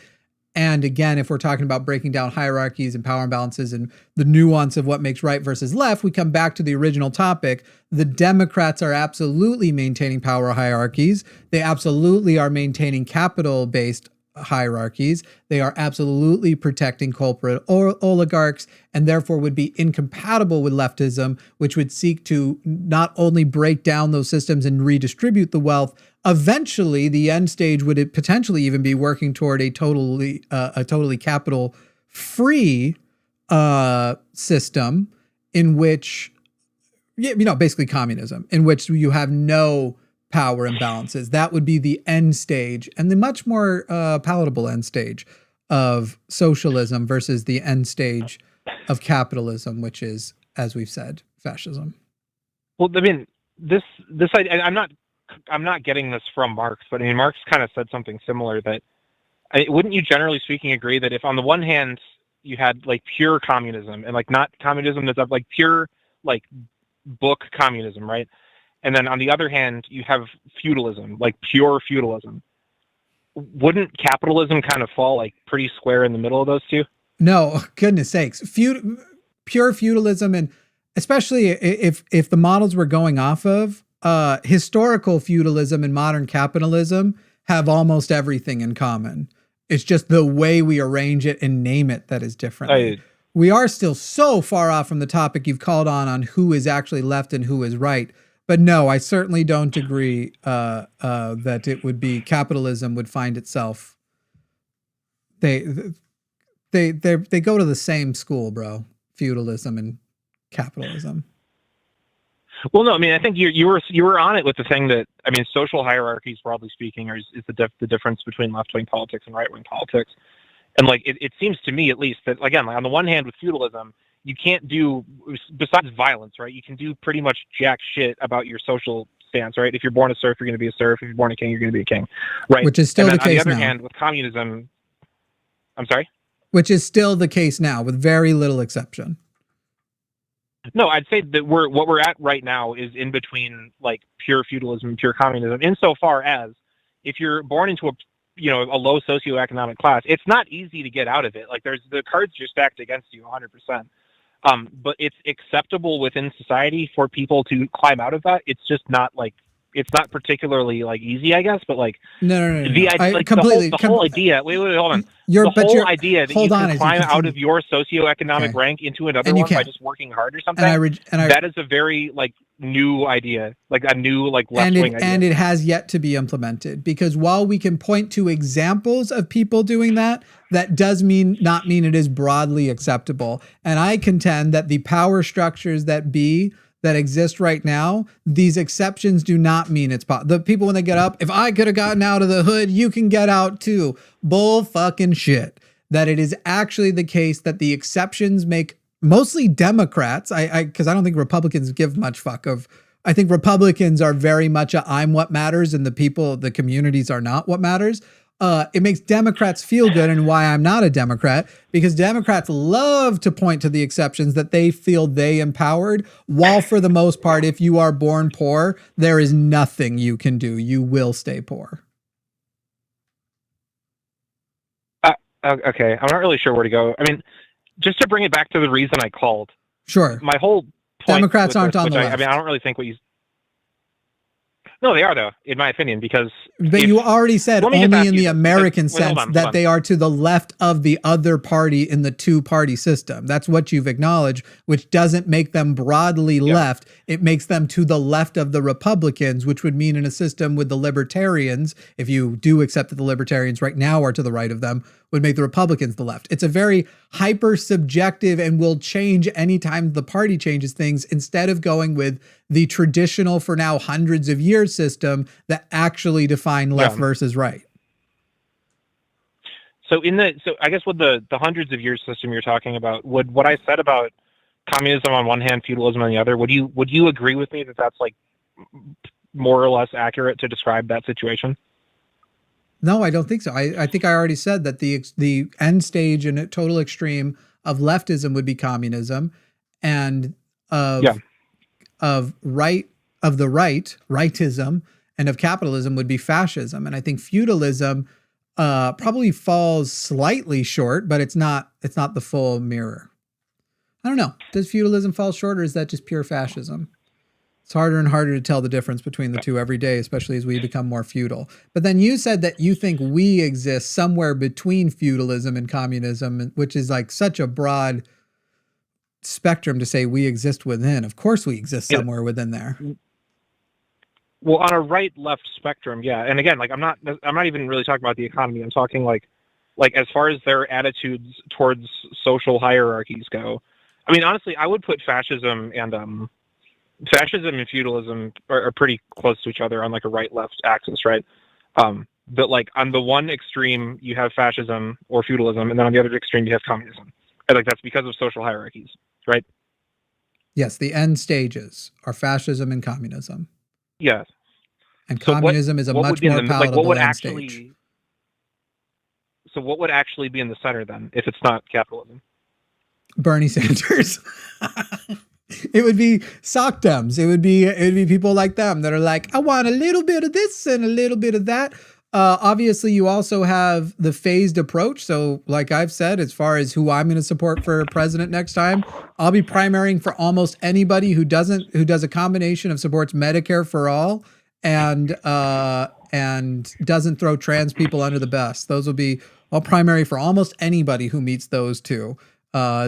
And again, if we're talking about breaking down hierarchies and power imbalances and the nuance of what makes right versus left, we come back to the original topic. The Democrats are absolutely maintaining power hierarchies. They absolutely are maintaining capital-based hierarchies. They are absolutely protecting corporate oligarchs, and therefore would be incompatible with leftism, which would seek to not only break down those systems and redistribute the wealth. Eventually, the end stage would potentially even be working toward a totally capital-free system, in which, basically communism, in which you have no power imbalances. That would be the end stage, and the much more palatable end stage of socialism versus the end stage of capitalism, which is, as we've said, fascism. Well, I mean, I'm not getting this from Marx, but I mean, Marx kind of said something similar. That wouldn't you, generally speaking, agree that if on the one hand you had like pure communism, and like not communism that's like pure like book communism, right? And then on the other hand, you have feudalism, like pure feudalism. Wouldn't capitalism kind of fall like pretty square in the middle of those two? No, goodness sakes. Pure feudalism, and especially if the models we're going off of, historical feudalism and modern capitalism have almost everything in common. It's just the way we arrange it and name it that is different. We are still so far off from the topic you've called on who is actually left and who is right. But no, I certainly don't agree that it would be capitalism would find itself. They go to the same school, bro. Feudalism and capitalism. Well, no, I mean, I think you were on it with the thing that, I mean, social hierarchies, broadly speaking, is the difference between left-wing politics and right-wing politics. And like it seems to me, at least, that again, like on the one hand, with feudalism, you can't do, besides violence, right? You can do pretty much jack shit about your social stance, right? If you're born a serf, you're going to be a serf. If you're born a king, you're going to be a king, right? Which is still the case now. On the other hand, with communism, I'm sorry? Which is still the case now, with very little exception. No, I'd say that what we're at right now is in between like pure feudalism and pure communism, insofar as if you're born into a low socioeconomic class, it's not easy to get out of it. Like the cards are stacked against you 100%. But it's acceptable within society for people to climb out of that. It's just not like, it's not particularly like easy, I guess, but like no. the idea, like the whole idea. Wait, hold on. The whole idea that you can climb out of your socioeconomic rank into another one by just working hard or something. That is a very like new idea, like a new like left-wing idea. And it has yet to be implemented, because while we can point to examples of people doing that, that does not mean it is broadly acceptable. And I contend that the power structures that exist right now, these exceptions do not mean it's the people when they get up, if I could have gotten out of the hood, you can get out too. Bull fucking shit. That it is actually the case that the exceptions make mostly Democrats, because I don't think Republicans give much fuck of. I think Republicans are very much I'm what matters, and the communities are not what matters. It makes Democrats feel good, and why I'm not a Democrat, because Democrats love to point to the exceptions that they feel they empowered, while for the most part, if you are born poor, there is nothing you can do. You will stay poor. Okay, I'm not really sure where to go. I mean, just to bring it back to the reason I called. Sure. My whole point Democrats aren't on the left. I mean, I don't really think what you... No, they are, though, in my opinion, because... But you already said only in the American sense that they are to the left of the other party in the two-party system. That's what you've acknowledged, which doesn't make them broadly left. It makes them to the left of the Republicans, which would mean in a system with the Libertarians, if you do accept that the Libertarians right now are to the right of them, would make the Republicans the left. It's a very hyper-subjective and will change anytime the party changes things, instead of going with the traditional, for now hundreds of years, system that actually define left versus right. So I guess with the hundreds of years system you're talking about, would what I said about communism on one hand, feudalism on the other, would you agree with me that that's like more or less accurate to describe that situation? No, I don't think so. I think I already said that the end stage and total extreme of leftism would be communism, and rightism, and of capitalism would be fascism. And I think feudalism probably falls slightly short, but it's not the full mirror. I don't know. Does feudalism fall short, or is that just pure fascism? It's harder and harder to tell the difference between the two every day, especially as we become more feudal. But then you said that you think we exist somewhere between feudalism and communism, which is like such a broad spectrum to say we exist within. Of course we exist somewhere within there. Well, on a right-left spectrum, yeah. And again, like I'm not even really talking about the economy. I'm talking like as far as their attitudes towards social hierarchies go. I mean, honestly, I would put fascism and feudalism are pretty close to each other on like a right-left axis, right? But like on the one extreme you have fascism or feudalism, and then on the other extreme you have communism. And like that's because of social hierarchies, right? Yes, the end stages are fascism and communism. Yes. And communism is a much more palatable end stage. So what would actually be in the center then, if it's not capitalism? Bernie Sanders. It would be sock dems. It would be people like them that are like, I want a little bit of this and a little bit of that. Obviously, you also have the phased approach. So like I've said, as far as who I'm going to support for president next time, I'll be primarying for almost anybody who does a combination of supports Medicare for all and doesn't throw trans people under the bus. Those will be all primary for almost anybody who meets those two.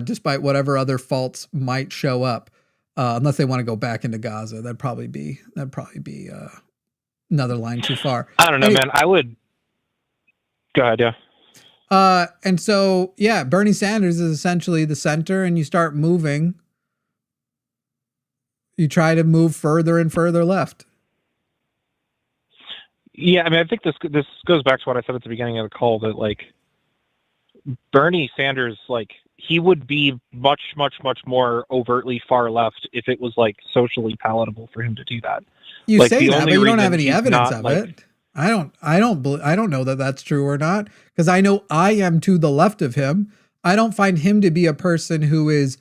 Despite whatever other faults might show up, unless they want to go back into Gaza, that'd probably be another line too far. I don't know, man. I would. Go ahead, yeah. And so, yeah, Bernie Sanders is essentially the center, and you start moving. You try to move further and further left. Yeah, I mean, I think this goes back to what I said at the beginning of the call, that like Bernie Sanders, like, he would be much, much, much more overtly far left if it was like socially palatable for him to do that. You like, say that, but you don't have any evidence not, of like, it. I don't know that that's true or not, because I know I am to the left of him. I don't find him to be a person who is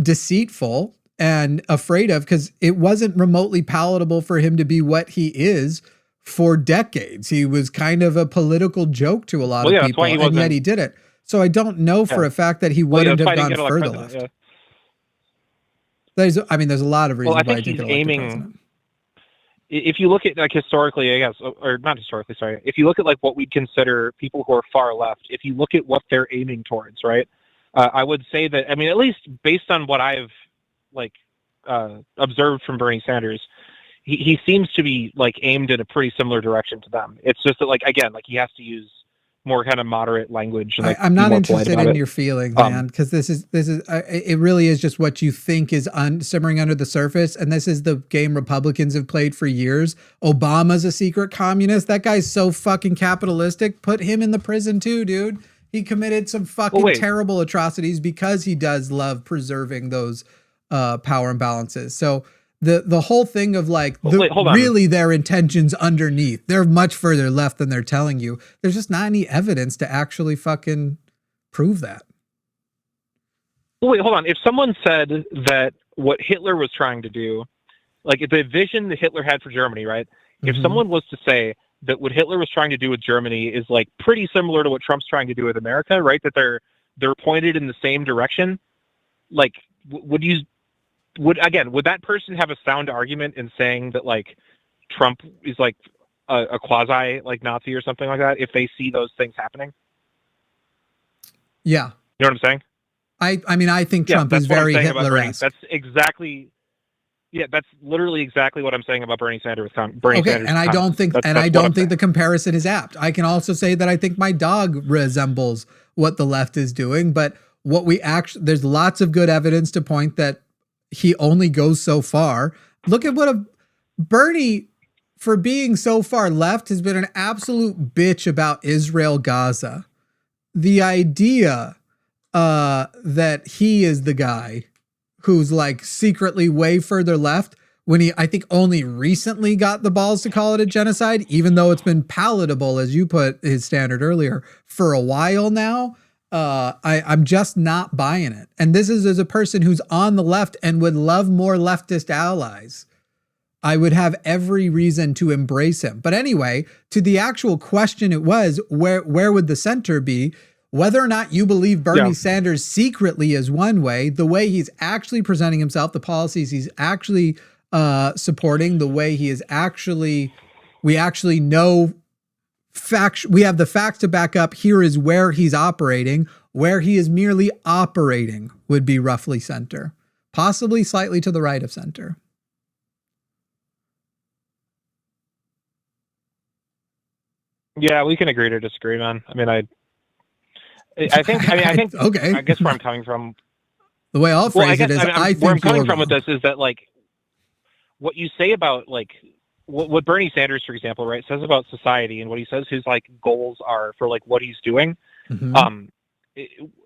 deceitful and afraid of, because it wasn't remotely palatable for him to be what he is for decades. He was kind of a political joke to a lot of people, and yet he did it. So I don't know for a fact that he wouldn't have gone further left. Yeah. There's a lot of reasons Well, I why think I think he's he'll elect a aiming. president. If you look at like historically, I guess, or not historically, sorry. If you look at like what we consider people who are far left, if you look at what they're aiming towards, right? I would say that, I mean, at least based on what I've like observed from Bernie Sanders, he seems to be like aimed in a pretty similar direction to them. It's just that, like, again, like he has to use more kind of moderate language. And, like, I'm not interested in your feelings, man, because this is it really is just what you think is simmering under the surface, and this is the game Republicans have played for years. Obama's a secret communist. That guy's so fucking capitalistic. Put him in the prison too, dude. He committed some fucking terrible atrocities because he does love preserving those power imbalances. So the whole thing of like really their intentions underneath, they're much further left than they're telling you. There's just not any evidence to actually fucking prove that. Wait, hold on. If someone said that what Hitler was trying to do, like the vision that Hitler had for Germany, right? If someone was to say that what Hitler was trying to do with Germany is like pretty similar to what Trump's trying to do with America, right? That they're pointed in the same direction. Like, would that person have a sound argument in saying that like Trump is like a quasi like Nazi or something like that if they see those things happening? Yeah. You know what I'm saying? I mean, I think Trump is very Hitler-esque. That's literally exactly what I'm saying about Bernie Sanders. Sanders, and I don't think the comparison is apt. I can also say that I think my dog resembles what the left is doing, but there's lots of good evidence to point that he only goes so far. Look at what Bernie, for being so far left, has been an absolute bitch about Israel, Gaza. The idea that he is the guy who's like secretly way further left when he, I think, only recently got the balls to call it a genocide, even though it's been palatable, as you put his standard earlier, for a while now. I'm just not buying it. And this is as a person who's on the left and would love more leftist allies. I would have every reason to embrace him. But anyway, to the actual question, it was where would the center be? Whether or not you believe Bernie Sanders secretly is one way, the way he's actually presenting himself, the policies he's actually supporting, the way he is actually, we actually know facts, we have the facts to back up. Here is where he's operating. Where he is merely operating would be roughly center, possibly slightly to the right of center. Yeah, we can agree to disagree, man. I mean, I think okay. I guess where I'm coming from, the way I'll phrase it is, I think where I'm coming from with this is that like what you say about like what Bernie Sanders, for example, right, says about society and what he says his like goals are for like what he's doing.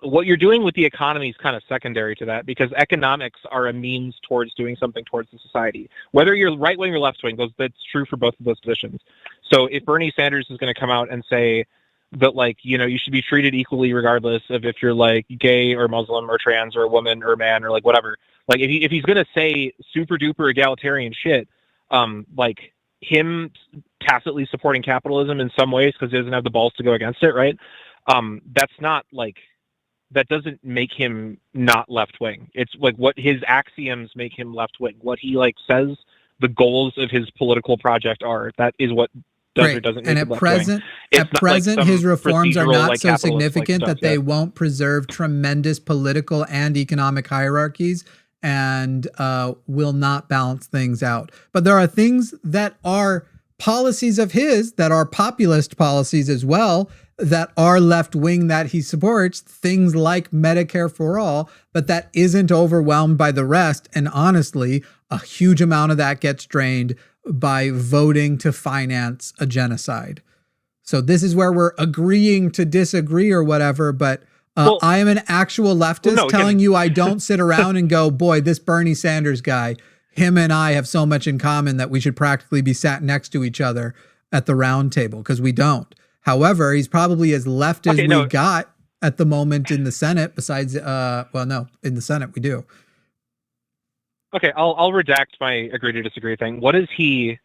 What you're doing with the economy is kind of secondary to that, because economics are a means towards doing something towards the society. Whether you're right wing or left wing, that's true for both of those positions. So if Bernie Sanders is going to come out and say that like, you know, you should be treated equally regardless of if you're like gay or Muslim or trans or a woman or a man or like whatever, like if he's going to say super duper egalitarian shit, like him tacitly supporting capitalism in some ways because he doesn't have the balls to go against it, right? That's not like, that doesn't make him not left wing. It's like what his axioms make him left wing. What he like says the goals of his political project are. That is what does or doesn't make him left wing. At present, his reforms are not so significant that they won't preserve tremendous political and economic hierarchies and will not balance things out. But there are things that are policies of his that are populist policies as well, that are left wing that he supports, things like Medicare for all, but that isn't overwhelmed by the rest. And honestly, a huge amount of that gets drained by voting to finance a genocide. So this is where we're agreeing to disagree or whatever, but I am an actual leftist telling you I don't sit around and go, boy, this Bernie Sanders guy, him and I have so much in common that we should practically be sat next to each other at the round table, because we don't. However, he's probably as left as we got at the moment in the Senate, besides, in the Senate we do. Okay, I'll redact my agree to disagree thing. What is he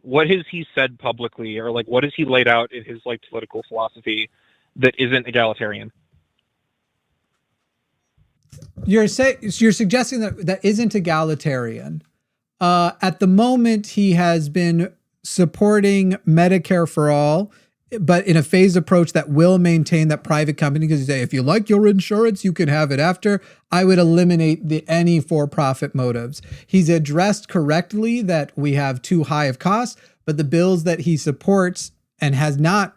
what has he said publicly, or like what has he laid out in his like political philosophy that isn't egalitarian? You're suggesting that isn't egalitarian. At the moment, he has been supporting Medicare for all, but in a phased approach that will maintain that private company, because you say, if you like your insurance, you can have it after. I would eliminate any for-profit motives. He's addressed correctly that we have too high of costs, but the bills that he supports and has not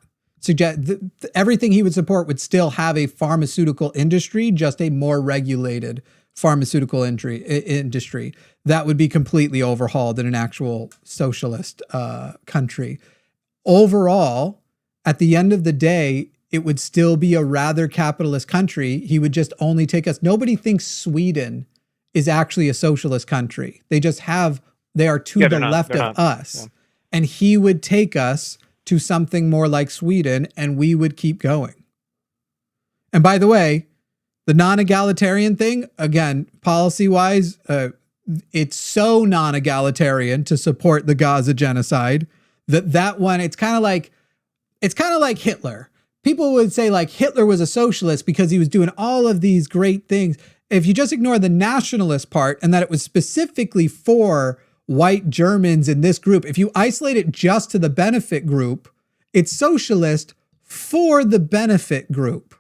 everything he would support would still have a pharmaceutical industry, just a more regulated pharmaceutical industry that would be completely overhauled in an actual socialist country. Overall, at the end of the day, it would still be a rather capitalist country. He would just only take us. Nobody thinks Sweden is actually a socialist country. They are to the left of us. Yeah. And he would take us to something more like Sweden, and we would keep going. And by the way, the non-egalitarian thing, again, policy-wise, it's so non-egalitarian to support the Gaza genocide that one, it's kind of like Hitler. People would say like Hitler was a socialist because he was doing all of these great things. If you just ignore the nationalist part and that it was specifically for white Germans in this group, if you isolate it just to the benefit group, it's socialist for the benefit group,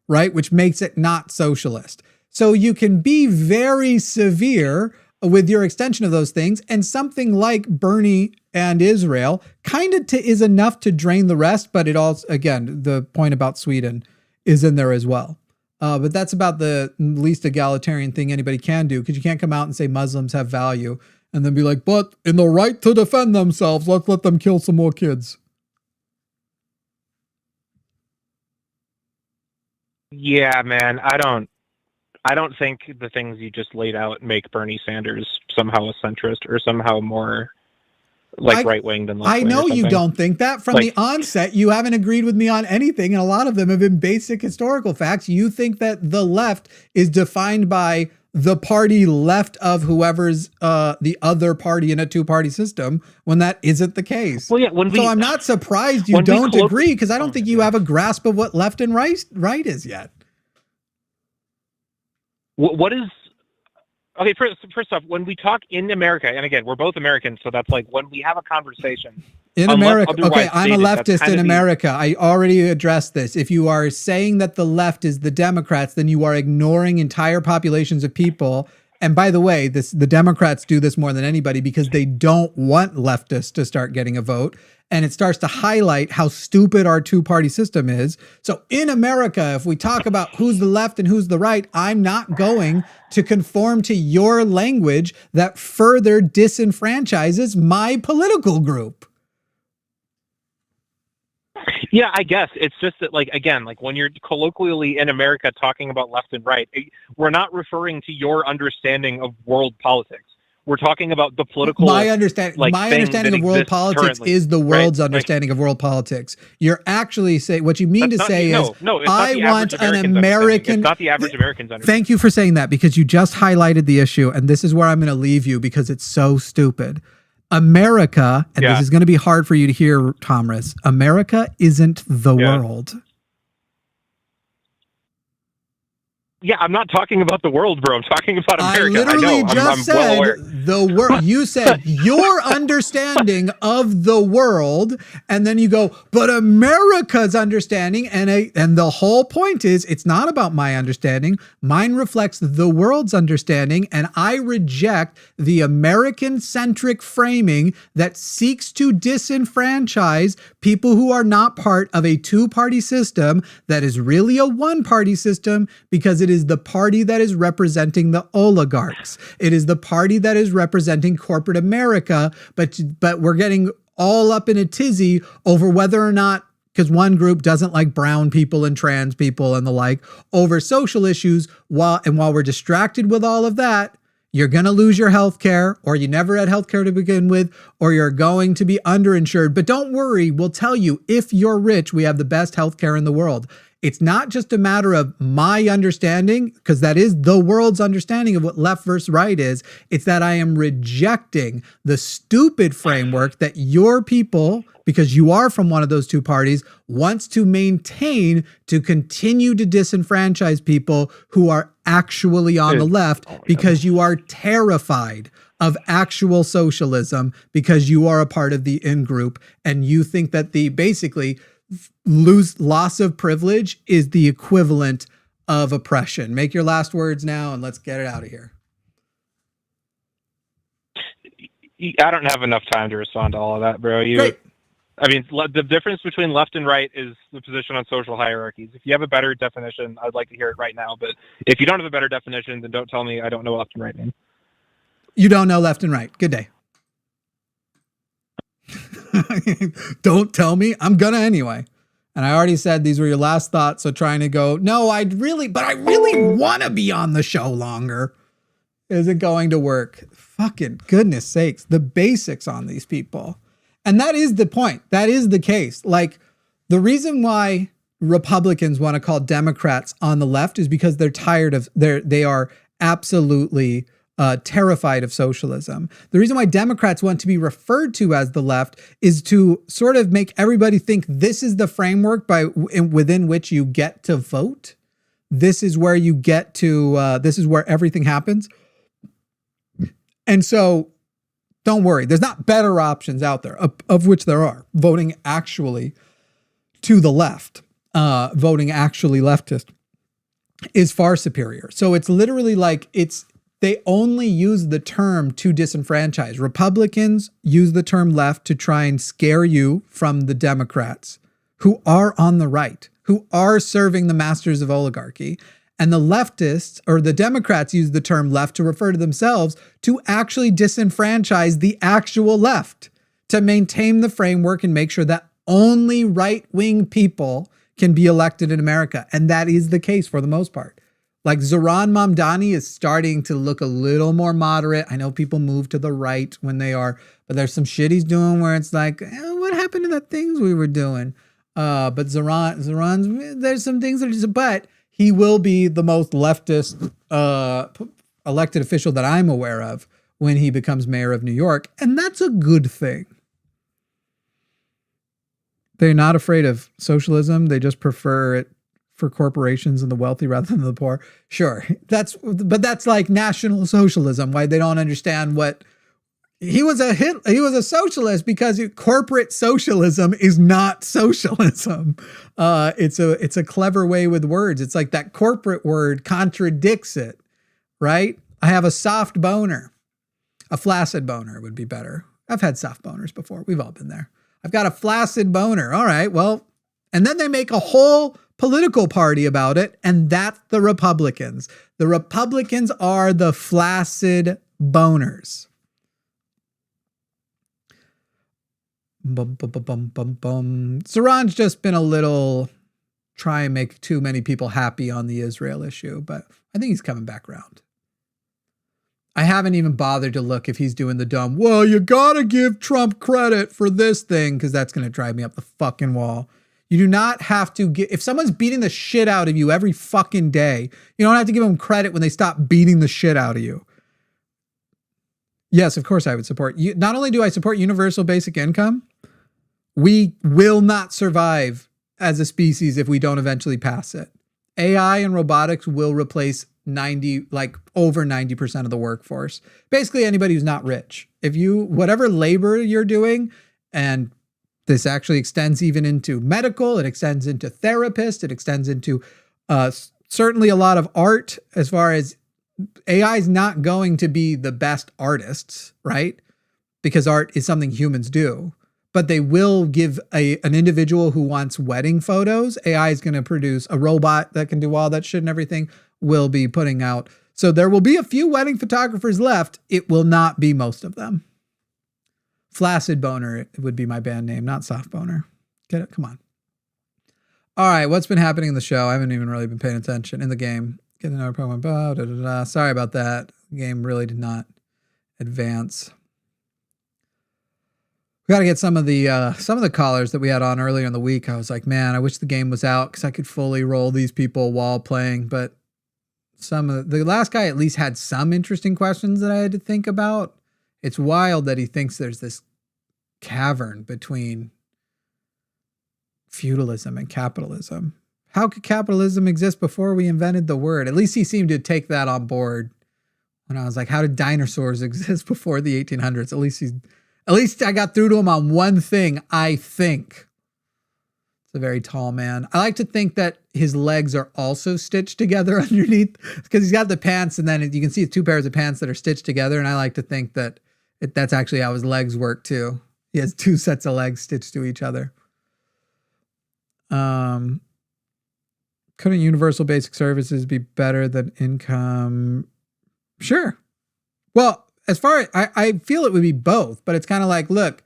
right? Which makes it not socialist. So you can be very severe with your extension of those things, and something like Bernie and Israel kind of is enough to drain the rest, but it also, again, the point about Sweden is in there as well. But that's about the least egalitarian thing anybody can do, because you can't come out and say Muslims have value and then be like, but in the right to defend themselves, let's let them kill some more kids. Yeah, man, I don't think the things you just laid out make Bernie Sanders somehow a centrist or somehow more like right-wing than left-wing. I know you don't think that. From the onset, you haven't agreed with me on anything, and a lot of them have been basic historical facts. You think that the left is defined by the party left of whoever's the other party in a two-party system, when that isn't the case. Well, yeah, so I'm not surprised you don't agree, because I don't think you have a grasp of what left and right is yet. What is... Okay, first off, when we talk in America, and again, we're both Americans, so that's like when we have a conversation. In America, okay, I'm a leftist in America. I already addressed this. If you are saying that the left is the Democrats, then you are ignoring entire populations of people. And by the way, the Democrats do this more than anybody because they don't want leftists to start getting a vote. And it starts to highlight how stupid our two-party system is. So in America, if we talk about who's the left and who's the right, I'm not going to conform to your language that further disenfranchises my political group. Yeah, I guess it's just that, like, again, like when you're colloquially in America talking about left and right, we're not referring to your understanding of world politics. We're talking about the political. My understanding of world politics currently is the world's understanding of world politics. You're actually saying what you mean to say is, I want an American. It's not the average American's understanding. Thank you for saying that, because you just highlighted the issue, and this is where I'm going to leave you because it's so stupid. America, and this is going to be hard for you to hear, Thomas. America isn't the world. Yeah, I'm not talking about the world, bro. I'm talking about America. I literally just said the world. You said your understanding of the world, and then you go, but America's understanding, and the whole point is, it's not about my understanding. Mine reflects the world's understanding, and I reject the American-centric framing that seeks to disenfranchise people who are not part of a two-party system that is really a one-party system, because it is the party that is representing the oligarchs. It is the party that is representing corporate America, but we're getting all up in a tizzy over whether or not, because one group doesn't like brown people and trans people and the like, over social issues, while we're distracted with all of that, you're going to lose your health care, or you never had health care to begin with, or you're going to be underinsured. But don't worry, we'll tell you, if you're rich, we have the best health care in the world. It's not just a matter of my understanding, because that is the world's understanding of what left versus right is. It's that I am rejecting the stupid framework that your people, because you are from one of those two parties, wants to maintain to continue to disenfranchise people who are actually on the left, because you are terrified of actual socialism, because you are a part of the in-group, and you think that the basically loss of privilege is the equivalent of oppression. Make your last words now, and let's get it out of here. I don't have enough time to respond to all of that, bro. Great. I mean, the difference between left and right is the position on social hierarchies. If you have a better definition, I'd like to hear it right now. But if you don't have a better definition, then don't tell me I don't know what left and right mean. You don't know left and right. Good day. Don't tell me. I'm gonna anyway. And I already said these were your last thoughts. So trying to go, no, I really want to be on the show longer. Isn't going to work. Fucking goodness sakes. The basics on these people. And that is the point. That is the case. Like, the reason why Republicans want to call Democrats on the left is because they're tired of, they are absolutely terrified of socialism. The reason why Democrats want to be referred to as the left is to sort of make everybody think this is the framework within which you get to vote. This is where you get to, this is where everything happens. And so don't worry, there's not better options out there, of which there are. Voting actually to the left, voting actually leftist is far superior. So it's literally like they only use the term to disenfranchise. Republicans use the term left to try and scare you from the Democrats who are on the right, who are serving the masters of oligarchy. And the leftists, or the Democrats, use the term left to refer to themselves to actually disenfranchise the actual left, to maintain the framework and make sure that only right-wing people can be elected in America. And that is the case for the most part. Like, Zohran Mamdani is starting to look a little more moderate. I know people move to the right when they are, but there's some shit he's doing where it's like, what happened to the things we were doing? But Zohran's, there's some things that are just, but he will be the most leftist elected official that I'm aware of when he becomes mayor of New York. And that's a good thing. They're not afraid of socialism. They just prefer it for corporations and the wealthy rather than the poor. Sure. But that's like National Socialism. Why they don't understand what he was a socialist, because corporate socialism is not socialism. It's a clever way with words. It's like that corporate word contradicts it, right? I have a soft boner. A flaccid boner would be better. I've had soft boners before. We've all been there. I've got a flaccid boner. All right, well, and then they make a whole political party about it, and that's the Republicans. The Republicans are the flaccid boners. Zohran's just been a little try and make too many people happy on the Israel issue, but I think he's coming back around. I haven't even bothered to look if he's doing the dumb, well, you gotta give Trump credit for this thing, because that's going to drive me up the fucking wall. You do not have to get, if someone's beating the shit out of you every fucking day, you don't have to give them credit when they stop beating the shit out of you. Yes, of course I would support you. Not only do I support universal basic income, we will not survive as a species if we don't eventually pass it. AI and robotics will replace over 90% of the workforce. Basically anybody who's not rich. Whatever labor you're doing, and this actually extends even into medical, it extends into therapists, it extends into certainly a lot of art, as far as AI is not going to be the best artists, right? Because art is something humans do. But they will give an individual who wants wedding photos, AI is going to produce a robot that can do all that shit, and everything will be putting out. So there will be a few wedding photographers left. It will not be most of them. Flaccid Boner would be my band name, not Soft Boner. Get it? Come on. All right, what's been happening in the show? I haven't even really been paying attention in the game. Get another program. Sorry about that. The game really did not advance. We got to get some of the callers that we had on earlier in the week. I was like, man, I wish the game was out because I could fully roll these people while playing. But the last guy at least had some interesting questions that I had to think about. It's wild that he thinks there's this cavern between feudalism and capitalism. How could capitalism exist before we invented the word? At least he seemed to take that on board when I was like, how did dinosaurs exist before the 1800s? At least I got through to him on one thing, I think. It's a very tall man. I like to think that his legs are also stitched together underneath because he's got the pants and then you can see 2 pairs of pants that are stitched together. And I like to think that that's actually how his legs work too. He has 2 sets of legs stitched to each other. Couldn't universal basic services be better than income? Sure. Well, as far as I feel it would be both, but it's kind of like, look,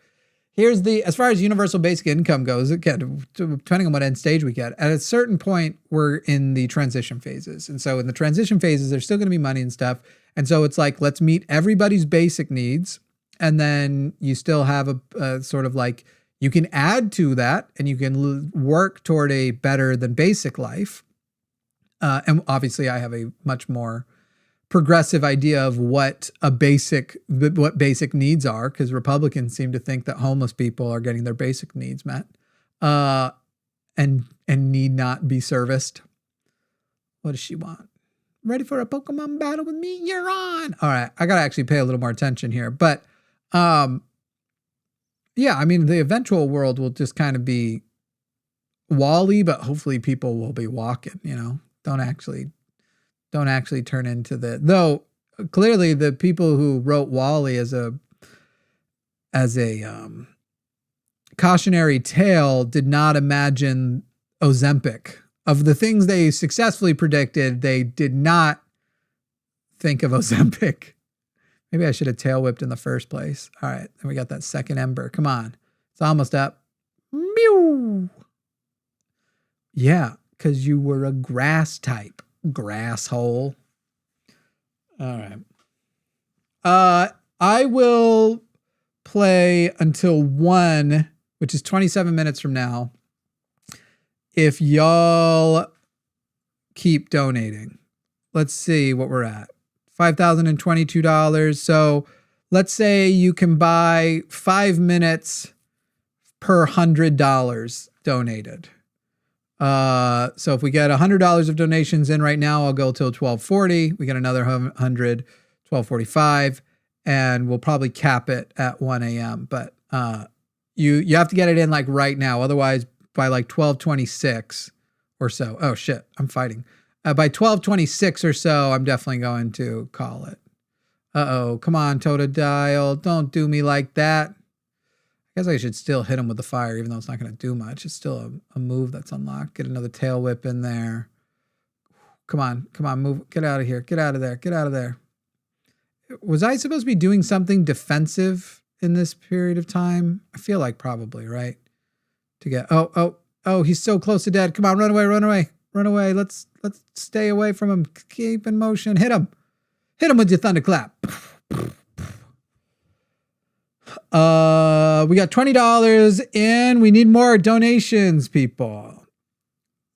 here's as far as universal basic income goes, again, depending on what end stage we get, at a certain point, we're in the transition phases. And so in the transition phases, there's still going to be money and stuff. And so it's like, let's meet everybody's basic needs. And then you still have a sort of like, you can add to that and you can work toward a better than basic life. And obviously I have a much more progressive idea of what basic needs are, because Republicans seem to think that homeless people are getting their basic needs met, and need not be serviced. What does she want? Ready for a Pokemon battle with me? You're on. All right, I gotta actually pay a little more attention here, but yeah, I mean the eventual world will just kind of be Wall-E, but hopefully people will be walking. Don't actually turn into though clearly the people who wrote Wall-E as a cautionary tale did not imagine Ozempic. Of the things they successfully predicted, they did not think of Ozempic. Maybe I should have tail whipped in the first place. All right, then we got that second ember. Come on, it's almost up. Mew. Yeah, because you were a grass type. Grasshole. All right. I will play until 1, which is 27 minutes from now, if y'all keep donating. Let's see what we're at. $5,022. So let's say you can buy 5 minutes per $100 donated. So if we get $100 of donations in right now, I'll go till 12:40. We get another 100, 12:45, and we'll probably cap it at 1 a.m. But you have to get it in like right now. Otherwise, by like 12:26 or so. Oh shit, I'm fighting. By 12:26 or so, I'm definitely going to call it. Uh-oh, come on, Totodile. Don't do me like that. I guess I should still hit him with the fire, even though it's not going to do much. It's still a move that's unlocked. Get another tail whip in there. Come on, move. Get out of here. Get out of there. Was I supposed to be doing something defensive in this period of time? I feel like probably, right? To get, oh, he's so close to dead. Come on, run away. Let's stay away from him. Keep in motion. Hit him with your thunderclap. We got $20 in. We need more donations, people.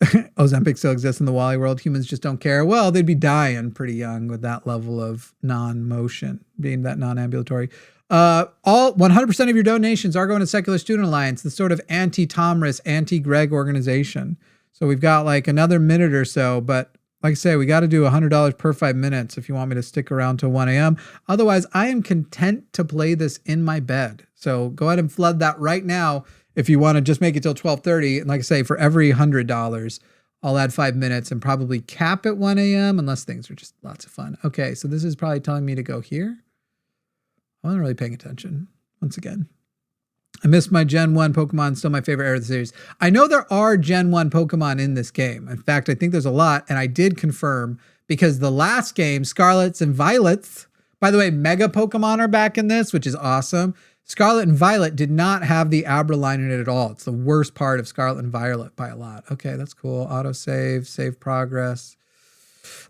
Ozempic still exists in the Wall-E world. Humans just don't care. Well, they'd be dying pretty young with that level of non-motion, being that non-ambulatory. All 100% of your donations are going to Secular Student Alliance, the sort of anti-Tomris, anti-Greg organization. So we've got like another minute or so, but like I say, we got to do $100 per 5 minutes if you want me to stick around till 1 a.m. Otherwise, I am content to play this in my bed. So go ahead and flood that right now if you want to just make it till 12:30. And like I say, for every $100, I'll add 5 minutes and probably cap at 1 a.m. unless things are just lots of fun. Okay, so this is probably telling me to go here. I wasn't really paying attention once again. I missed my Gen 1 Pokemon, still my favorite era of the series. I know there are Gen 1 Pokemon in this game. In fact, I think there's a lot, and I did confirm because the last game, Scarlets and Violets, by the way, Mega Pokemon are back in this, which is awesome. Scarlet and Violet did not have the Abra line in it at all. It's the worst part of Scarlet and Violet by a lot. Okay, that's cool. Autosave, save progress.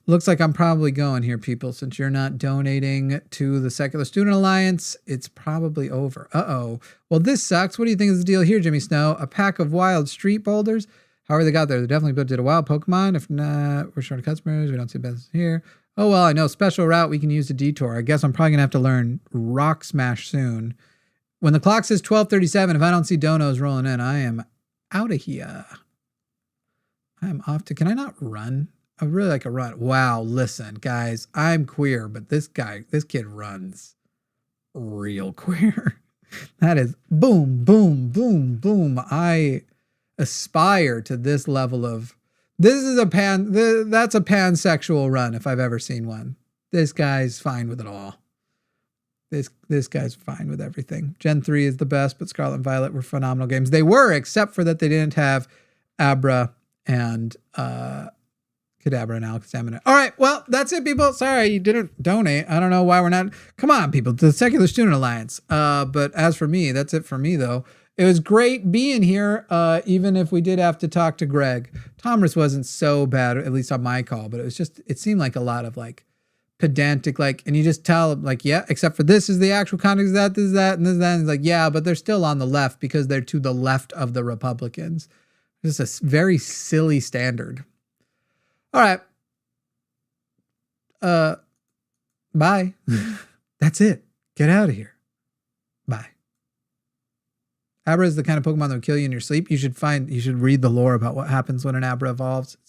Looks like I'm probably going here, people. Since you're not donating to the Secular Student Alliance, it's probably over. Uh-oh. Well, this sucks. What do you think is the deal here, Jimmy Snow? A pack of wild street boulders? However they got there, they definitely built it a wild Pokemon. If not, we're short of customers. We don't see business here. Oh, well, I know. Special route we can use to detour. I guess I'm probably going to have to learn Rock Smash soon. When the clock says 12:37, if I don't see donos rolling in, I am out of here. I am off to... Can I not run? I really like a run. Wow, listen, guys, I'm queer, but this kid runs real queer. That is boom, boom, boom, boom. I aspire to this level of, that's a pansexual run if I've ever seen one. This guy's fine with it all. This guy's fine with everything. Gen 3 is the best, but Scarlet and Violet were phenomenal games. They were, except for that they didn't have Abra and Kadabra and Alakazam. All right, well, that's it, people. Sorry you didn't donate. I don't know why we're not. Come on, people, the Secular Student Alliance. But as for me, that's it for me, though. It was great being here, even if we did have to talk to Greg. Thomas wasn't so bad, at least on my call, but it seemed like a lot of like pedantic, like, and you just tell them like, yeah, except for this is the actual context of that, this is that, and this is that. And it's like, yeah, but they're still on the left because they're to the left of the Republicans. It's a very silly standard. All right. Bye. That's it. Get out of here. Bye. Abra is the kind of Pokemon that will kill you in your sleep. You should read the lore about what happens when an Abra evolves. It's